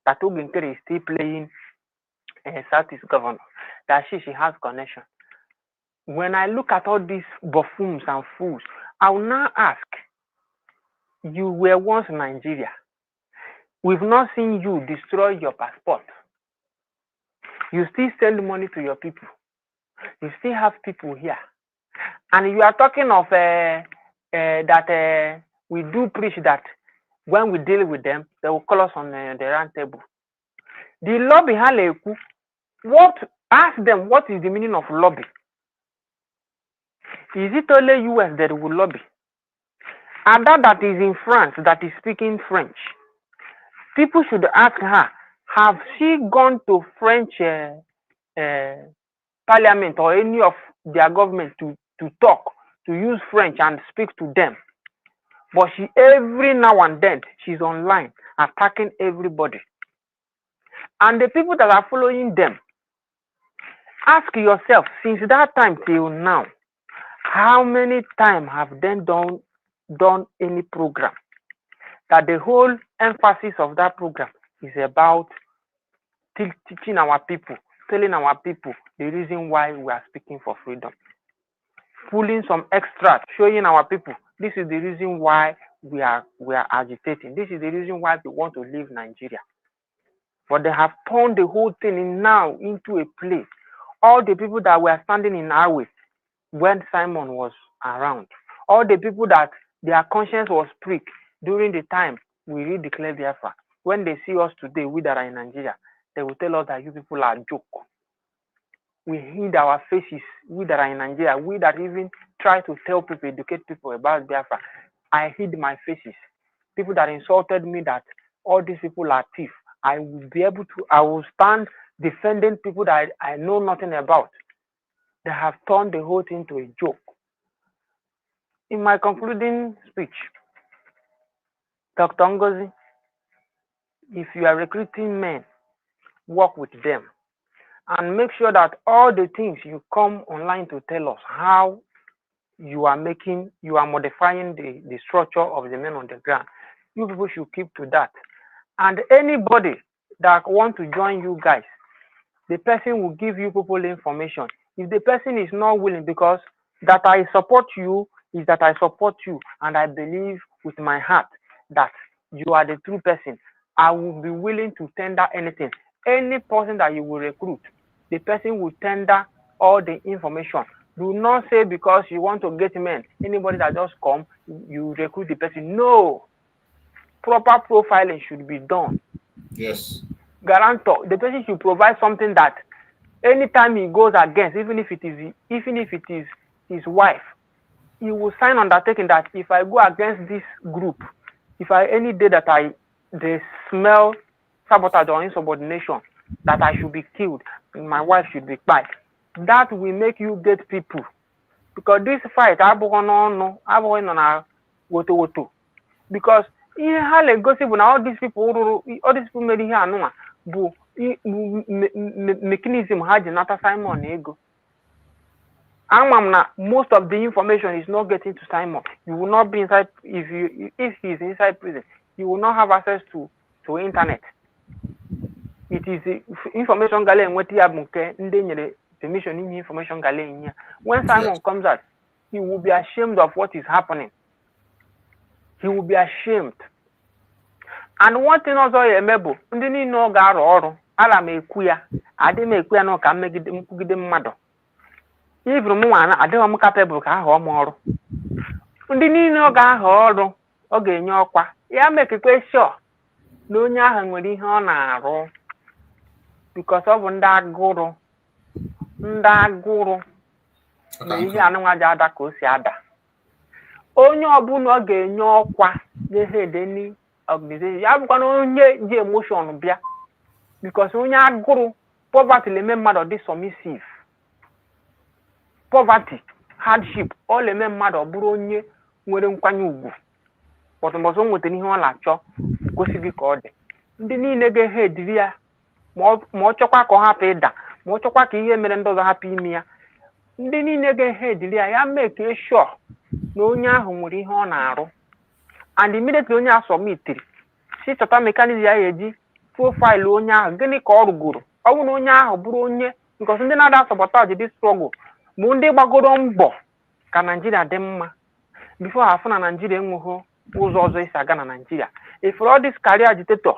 That Oginkere is still playing Southeast governor. That she has connection. When I look at all these buffoons and fools, I will now ask, you were once in Nigeria. We've not seen you destroy your passport. You still send money to your people. You still have people here. And you are talking of that we do preach that when we deal with them, they will call us on the round table. The lobby, ask them what is the meaning of lobby? Is it only US that will lobby? And that is in France, that is speaking French. People should ask her, have she gone to French parliament or any of their government to talk, to use French and speak to them? But she, every now and then, she's online attacking everybody. And the people that are following them, ask yourself, since that time till now, how many times have they done any program? That the whole emphasis of that program is about teaching our people, telling our people the reason why we are speaking for freedom. Pulling some extracts, showing our people, this is the reason why we are agitating. This is the reason why we want to leave Nigeria. But they have turned the whole thing now into a place. All the people that were standing in our way when Simon was around, all the people that their conscience was pricked during the time we redeclared Biafra, when they see us today, we that are in Nigeria, they will tell us that you people are joke. We hid our faces, we that are in Nigeria, we that even try to tell people, educate people about Biafra. I hid my faces. People that insulted me that all these people are thieves. I will stand defending people that I know nothing about. They have turned the whole thing to a joke. In my concluding speech, Dr. Ngozi, if you are recruiting men, work with them and make sure that all the things you come online to tell us how you are modifying the structure of the men on the ground. You people should keep to that. And anybody that want to join you guys, the person will give you people information. If the person is not willing, because that I support you is that I support you, and I believe with my heart that you are the true person, I will be willing to tender anything. Any person that you will recruit, the person will tender all the information. Do not say because you want to get men, anybody that just come, you recruit the person. No. Proper profiling should be done. Yes. Guarantor, the person should provide something that anytime he goes against, even if it is his wife, he will sign undertaking that if I go against this group, if any day that they smell sabotage or insubordination, that I should be killed, and my wife should be killed. That will make you get people. Because this fight, because all these people made here mechanism had not Simon ego. Most of the information is not getting to Simon. You will not be inside if he is inside prison. You will not have access to internet. It is information galen information galen. When Simon comes out, he will be ashamed of what is happening. He will be ashamed. and one thing also emebo ndị niile ọ ga-arụ ọrụ ala m ekwu ya adị m ekwu ya na ka mkwugide mmadụ ivru m nwa adịghị m capable ka ahụ m ọrụ ndị niile ọ ga-ahụ ọrụ ọ ga-enye ọkwa ya mekekwe sure na onye ahụ nwere ihe ọ na-arụ because ọ bụ ndị agụrụ na ihe anụnwa ji ada ka o si ada onye ọbụla ọ ga-enye ọkwa n'ehedeni organization ya bụkwa na onye ji emotion bịa because onye agụrụ poverty na-eme mmadụ dị submissive poverty hardship ọ na-eme mmadụ ọ bụrụ onye nwere nkwanye ugwu pọtụmbọsọ nwetara ihe ọ na-achọ gosighị ka ọ dị ndị niile ga-ehe ediri ya ma ọ chọkwa ka ọ hapụ ịda ma ọ chọkwa ka ihe mere ndị ọzọ hapụ ime ya ndị niile ga-ehe ediri ya mee ka sure na onye ahụ nwere ihe ọ na-arụ and immediately onye a submitiri si chọta mekanizm ya eji profile onye ahụ gịnị ka ọ rụgoro ọ bụrụ na onye ahụ bụrụ onye because ndị na-ada sabotage dị struggle bụ ndị gbagoro mbọ ka Naijiria dị mma before ha fụ na Naijiria enweghị ụzọ ọzọ esi aga na Naijiria if all this career agitator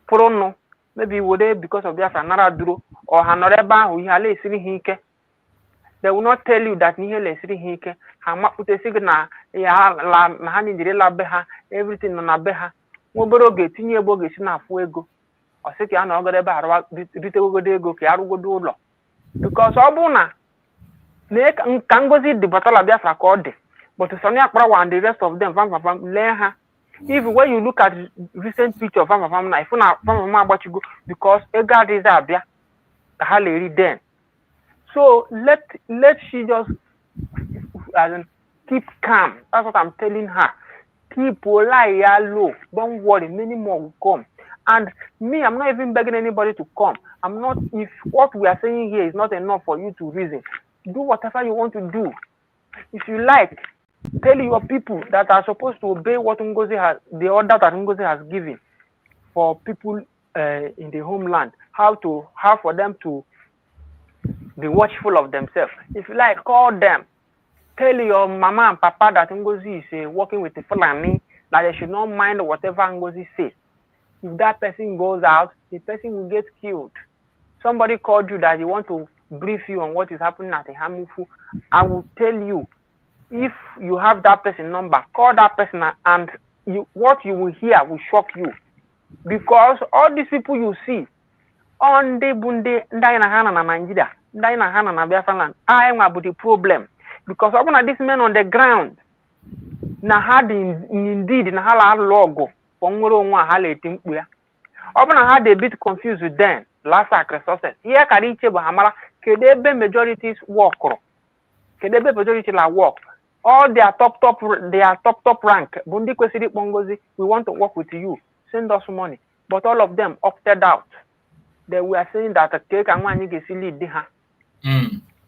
pụrụnụ maybe were because of Biafra nara duro ọha nọrọ ebe ahụ ihe ala esiri ha ike they will not tell you that ihe lesiri ha ike ha makpụtesi gị na ha nidere la be ha everything nọ na be ha nwa obere oge etinye ebe oge si na-afụ ego ọ sị ka ya na ọgọdọ ebe arụwa ritegogodo ego ka ya rụgodo ụlọ because ọ bụ na ka ngozi dịbatala Biafra ka ọ dị but Sani Akparawa and the rest of them Vam lee ha even when you look at recent picture of Vam na ifu na Vam agbachigo because ego adịghị abịa ka ha leri den so let she just keep calm. That's what I'm telling her. Keep low. Don't worry, many more will come. And me, I'm not even begging anybody to come. I'm not, if what we are saying here is not enough for you to reason, do whatever you want to do. If you like, tell your people that are supposed to obey what Ngozi has, the order that Ngozi has given for people in the homeland, how for them to be watchful of themselves. If you like, call them. Tell your mama and papa that Ngozi is working with the Fulani, that they should not mind whatever Ngozi says. If that person goes out, the person will get killed. Somebody called you that you want to brief you on what is happening at Hamufu. I will tell you, if you have that person number, call that person and what you will hear will shock you. Because all these people you see, on the Bunde, Ndaina na Nigeria, Ndaina Hana na Biafran, I am about the problem. Because often these men on the ground, na had indeed na hala logo, pongoro nwa hala etimpuya. Often I had a bit confused with them. Last resources. Here kariche bahamara kedebe majorities work. Kedebe majority la work. All their top rank. Bundi kwesiri Bongozi, we want to work with you. Send us money. But all of them opted out. They were saying that take anwanyi gesili diha.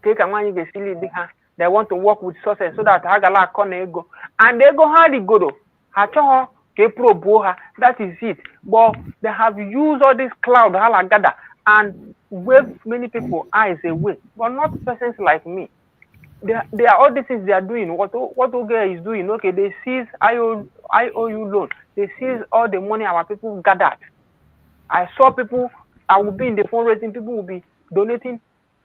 Take anwanyi gesili diha. They want to work with sources so that Hagala kona ego. And they go hard go. Hachoho ke pro boha. That is it. But they have used all this cloud halagada and wave many people eyes away. But not persons like me. They are all the things they are doing. What Oge is doing, okay, they seize IOU loan. They seize all the money our people gathered. I saw people, I will be in the fundraising, people will be donating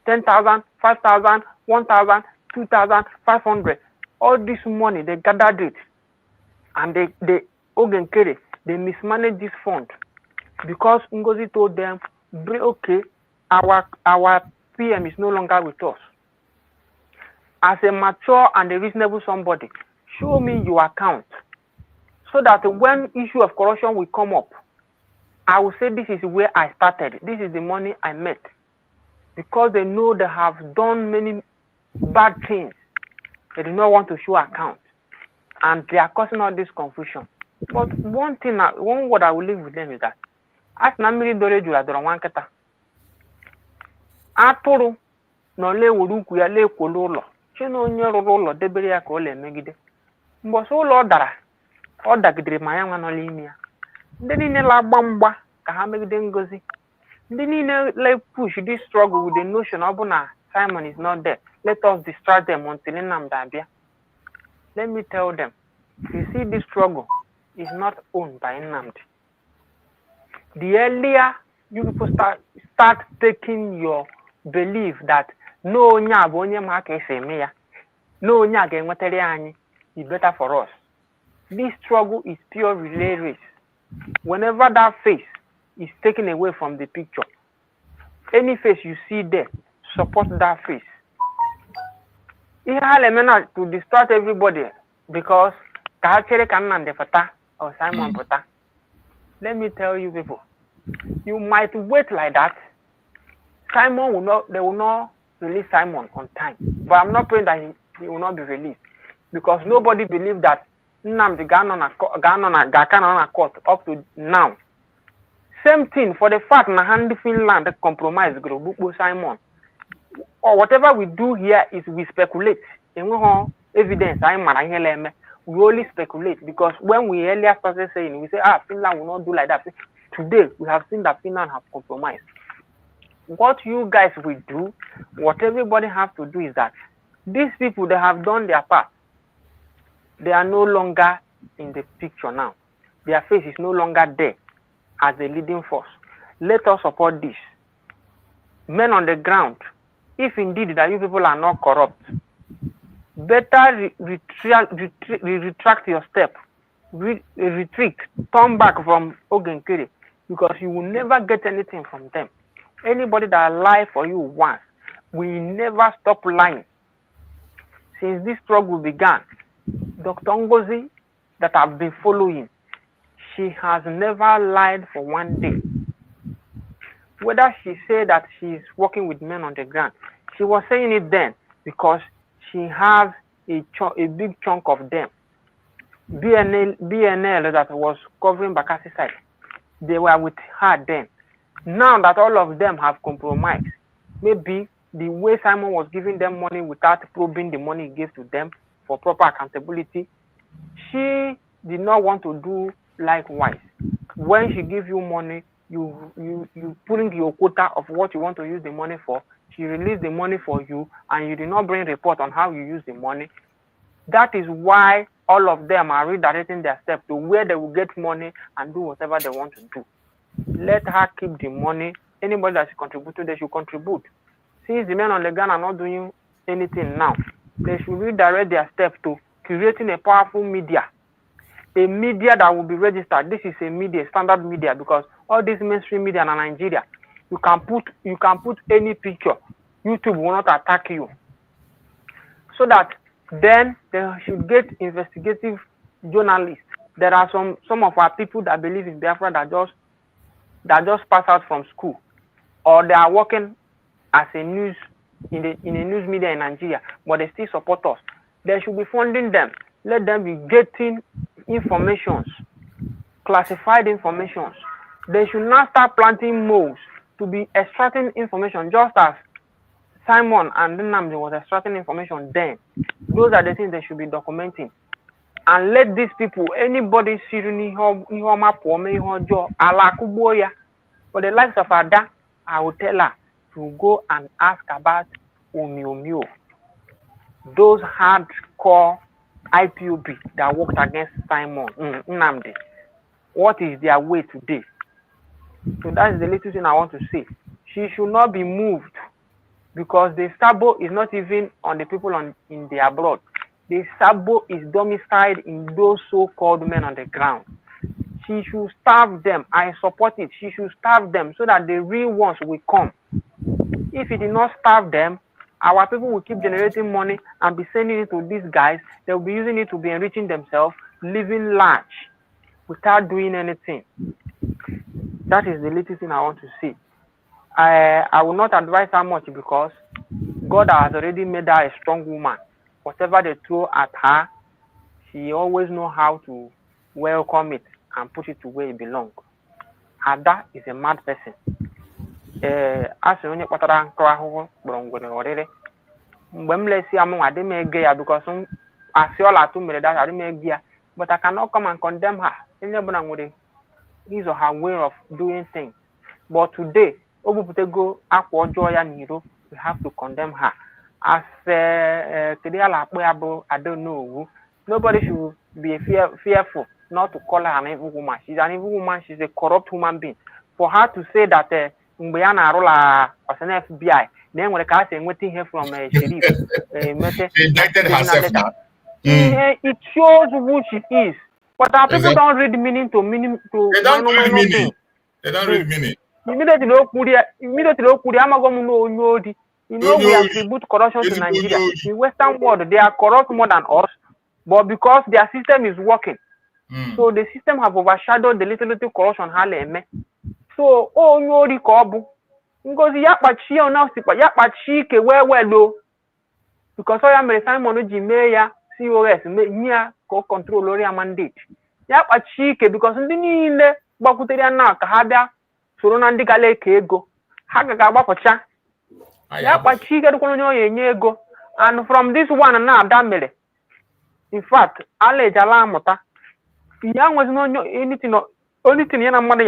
10,000, 5,000, 1,000, 2,500. All this money, they gathered it. And they mismanaged this fund. Because Ngozi told them, okay, our PM is no longer with us. As a mature and a reasonable somebody, show me your account. So that when issue of corruption will come up, I will say this is where I started. This is the money I made. Because they know they have done many bad things. They do not want to show account. And they are causing all this confusion. But one word I will leave with them is that as Namiri Dore Jula Dorawankata Aturu no le wuruku ya le kololo. Chino nyoro rolo debere ya kole megide. Mboso lo dara. O dagidere maya no limia. Ndị niile la gbamgba ka ha megide Ngozi. Ndị niile like push this struggle with the notion of na Simon is not there. Let us distract them until Nnamdi abia. Let me tell them, you see this struggle is not owned by Nnamdi. the earlier you people start taking your belief that no nya bụ onye ma ka esi eme ya, no nya ga-enwetara anyị, is better for us. This struggle is pure relay race. Whenever that face is taken away from the picture, any face you see there, support that face. It has to distract everybody because or Simon Pota. Let me tell you people, you might wait like that. Simon will not, they will not release Simon on time. But I'm not praying that he will not be released. Because nobody believes that Nnamdi gone on a court up to now. Same thing for the fact that Finland compromise Simon. Or whatever we do here is we speculate. Evidence, we only speculate because when we earlier started saying, we say, Finland will not do like that. Today, we have seen that Finland have compromised. What you guys will do, what everybody has to do is that these people, they have done their part. They are no longer in the picture now. Their face is no longer there as a leading force. Let us support this. Men on the ground, if indeed that you people are not corrupt, better retract your step, retreat, turn back from Ogenkere, because you will never get anything from them. Anybody that lie for you once will never stop lying. Since this struggle began, Dr. Ngozi, that I've been following, she has never lied for one day. Whether she said that she's working with men on the ground, she was saying it then because she has a big chunk of them. BNL that was covering Bakassi side, they were with her then. Now that all of them have compromised, maybe the way Simon was giving them money without probing the money he gave to them for proper accountability, she did not want to do likewise. When she gives you money, you put in your quota of what you want to use the money for. She released the money for you, and you did not bring a report on how you use the money. That is why all of them are redirecting their steps to where they will get money and do whatever they want to do. Let her keep the money. Anybody that should contribute to, they should contribute. Since the men on the ground are not doing anything now, they should redirect their steps to creating a powerful media. A media that will be registered. This is a media, standard media, because all these mainstream media in Nigeria, you can put any picture. YouTube will not attack you. So that then they should get investigative journalists. There are some of our people that believe in Biafra that just pass out from school, or they are working as a news in a news media in Nigeria, but they still support us. They should be funding them. Let them be getting informations, classified informations. They should not start planting moles to be extracting information, just as Simon and Nnamdi was extracting information then. Those are the things they should be documenting. And let these people, anybody see for the likes of Ada, I will tell her to go and ask about Omiomio. Those hardcore IPOB that worked against Simon Nnamdi. What is their way today? So that is the little thing I want to say. She should not be moved, because the sabo is not even on the people in the abroad. The sabo is domiciled in those so-called men on the ground. She should starve them. I support it. She should starve them so that the real ones will come. If it did not starve them, our people will keep generating money and be sending it to these guys. They will be using it to be enriching themselves, living large without doing anything. That is the little thing I want to see. I will not advise her much because God has already made her a strong woman. Whatever they throw at her, she always knows how to welcome it and put it to where it belongs. Ada is a mad person. As onye kpatara nkọ ahụhụ kpọrọ ngwere orire. Mgbe m lesi amụ adị m ege ya because asị ọla atụ mere that adị m ege ya, but I cannot come and condemn her. Onye ọbụla nwere his or her way of doing things. But today, Obuputego akwa ọjọọ ya n'iro, we have to condemn her. As I don't know, nobody should be fearful not to call her an evil woman. She's an evil woman. She's a corrupt human being. for her to say that mgbe ya na-arụ la ọsana FBI na enwere ka ha si enweta ihe from Sheriff it shows who she is. But our people don't read meaning to meaning to minor things. They don't read meaning. Immediately amagom no onyodi. You know we attribute corruption to Nigeria. In Western world, they are corrupt more than us, but because their system is working, so the system have overshadowed the little corruption haleme. So onyodi kobu. Ngozi yakpachi ona sipa yakpachi ke well because I am Simon Jimeya COS nya ko control ori mandate. Yakpachi ke because ndị niile gbakwutere na ka ha bịa soro na ndị gale ka ego ha ga-agbapụcha yakpachi ke dịkwa onye onye ego and from this one na ada mere in fact alejala amụta ya nwezi no anything ya na mmadụ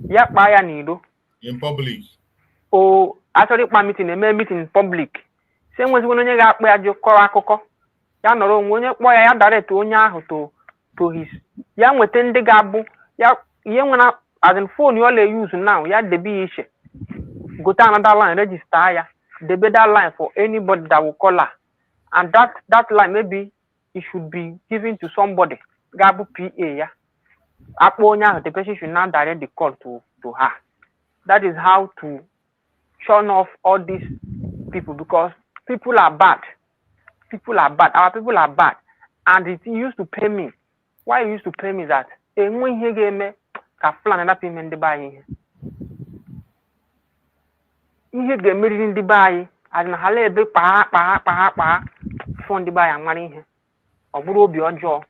yakpa ya n'iro in public. Oh, actually meeting in public. Same way when you got where you call akụkọ ya nọrọ onwe onye kpọ ya direct onye ahụ to his ya nweta ndị ga-abụ ya ihe nwere as in phone you only use now ya debe ishe go to another line register ya debe that line for anybody that will call her, and that line maybe it should be given to somebody ga-abụ PA ya akpọ onye ahụ the person should now direct the call to her. That is how to shun off all these people, because people are bad. Our people are bad. And it used to pay me. Why it used to pay me that? When he gave me a plan and payment the buy. He gave me in the buy. I didn't have a big pa phone the buy and money. Or bro be your jaw.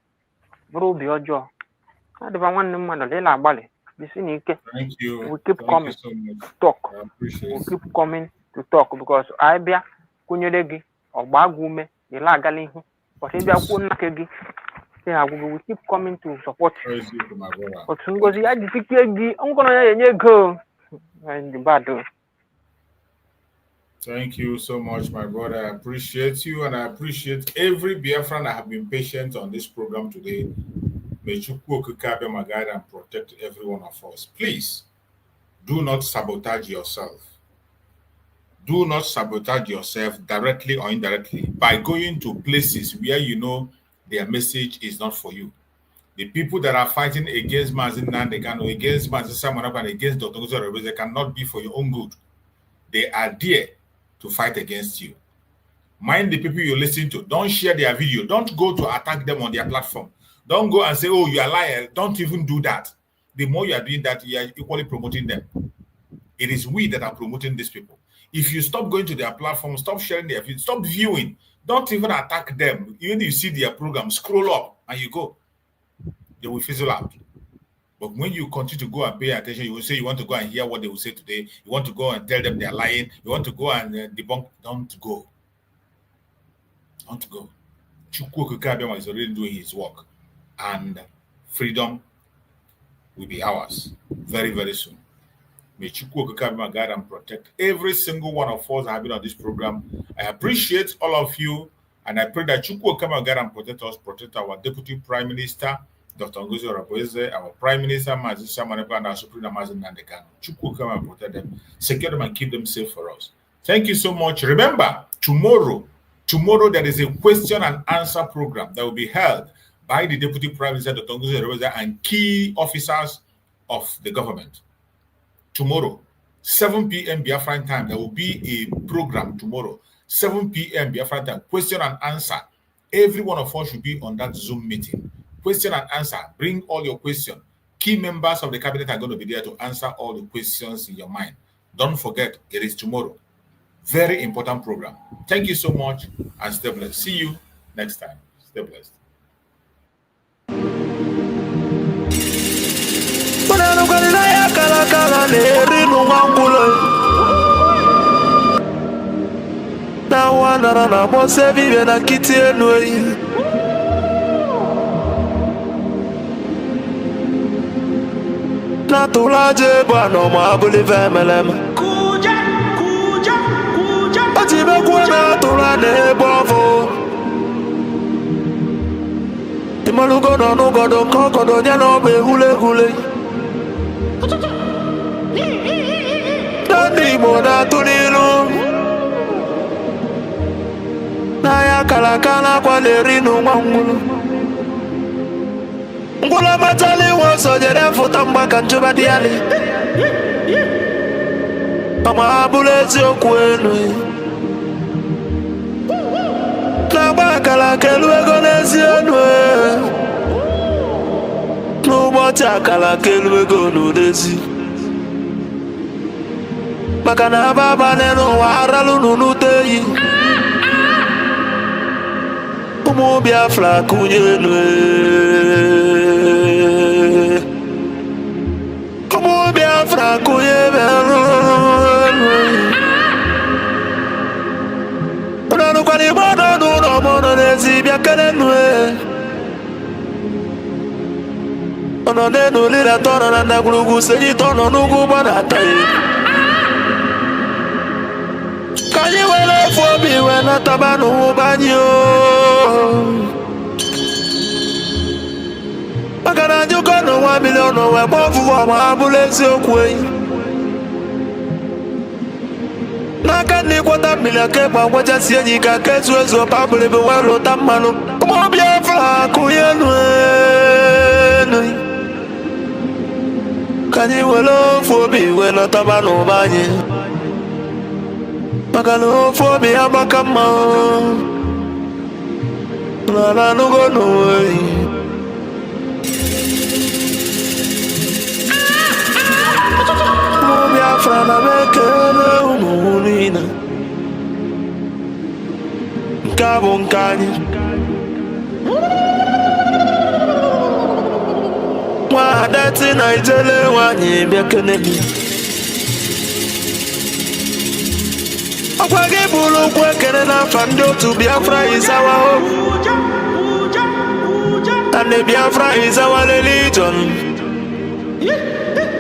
I don't want them on the Lela Bali. Thank you. We keep coming to talk. We keep coming to talk because I be kunyelegi or bagume the lagali. But if we keep coming to support. But Ngozi I defeated I'm gonna go and the battle. Thank you so much, my brother. I appreciate you, and I appreciate every Biafran that have been patient on this program today. May Chukwu Kabe my guide and protect every one of us. Please, do not sabotage yourself. Do not sabotage yourself directly or indirectly by going to places where you know their message is not for you. The people that are fighting against Mazin Nandekano, against Mazin Samanap, and against DPMDrNgoziOrabueze cannot be for your own good. They are there to fight against you. Mind the people you listen to. Don't share their video. Don't go to attack them on their platform. Don't go and say, oh, you are lying. Don't even do that. The more you are doing that, you are equally promoting them. It is we that are promoting these people. If you stop going to their platform, stop sharing their video, stop viewing, don't even attack them. Even if you see their program, scroll up and you go. They will fizzle out. But when you continue to go and pay attention, you will say you want to go and hear what they will say today. You want to go and tell them they are lying. You want to go and debunk. Don't go. Don't go. Chukwu Okikabiyama is already doing his work. And freedom will be ours very, very soon. May Chukwu Okikabiyama guide and protect every single one of us that have been on this program. I appreciate all of you, and I pray that Chukwu Okikabiyama guide and protect us, protect our Deputy Prime Minister, Dr. NgoziOrabueze, our Prime Minister, Mazin Samanepa, and our Supreme Mazin Nandekano. Chukwu Okikabiyama protect them, secure them, and keep them safe for us. Thank you so much. Remember, tomorrow there is a question and answer program that will be held by the Deputy Prime Minister, Dr. NgoziOrabueze, and key officers of the government. Tomorrow, 7 p.m. Biafran time, there will be a program tomorrow, 7 p.m. Biafran time, question and answer. Every one of us should be on that Zoom meeting. Question and answer. Bring all your questions. Key members of the cabinet are going to be there to answer all the questions in your mind. Don't forget, it is tomorrow. Very important program. Thank you so much, and stay blessed. See you next time. Stay blessed. Natulaje bano mabuli vemelem. Atibe kwa natula ne bovo. malugo no no godo kokodo nya no be hule Dani moda tunilu na ya kala kwa lerinu ngwangulu ngula matali woso jere futa mbaka njuba diali ama abulezi okwenu na bakala kelu ego n'ezi enu n'ụbọchị akala kelu ego n'udezi maka na ababa n'ụwa aralu n'uteyi ụmụ Biafra kụnye enu ụmụ Biafra kụnye enu kwani bono no mono nezi bia kenenwe ono nenu lira tono na ndagulugu seji tono nugu bana tai kani wele fobi wena tabanu banyo makana juko no 1 million no we bofu wa mabulezi okwe Naka ni kwata milia keba waja sienyi ka kezu ezo pabule be walo tamano Omo Biafra kuyenu Kanyi welo fobi wena tabano banye Makano fobi abakama Nana nugo noe Omo Biafra na mekele umunina Nkabo nkani Mwadati na ijele wanyi biakenemi Okwage bulu kwekene na fando to Biafra is our hope And the Biafra is our religion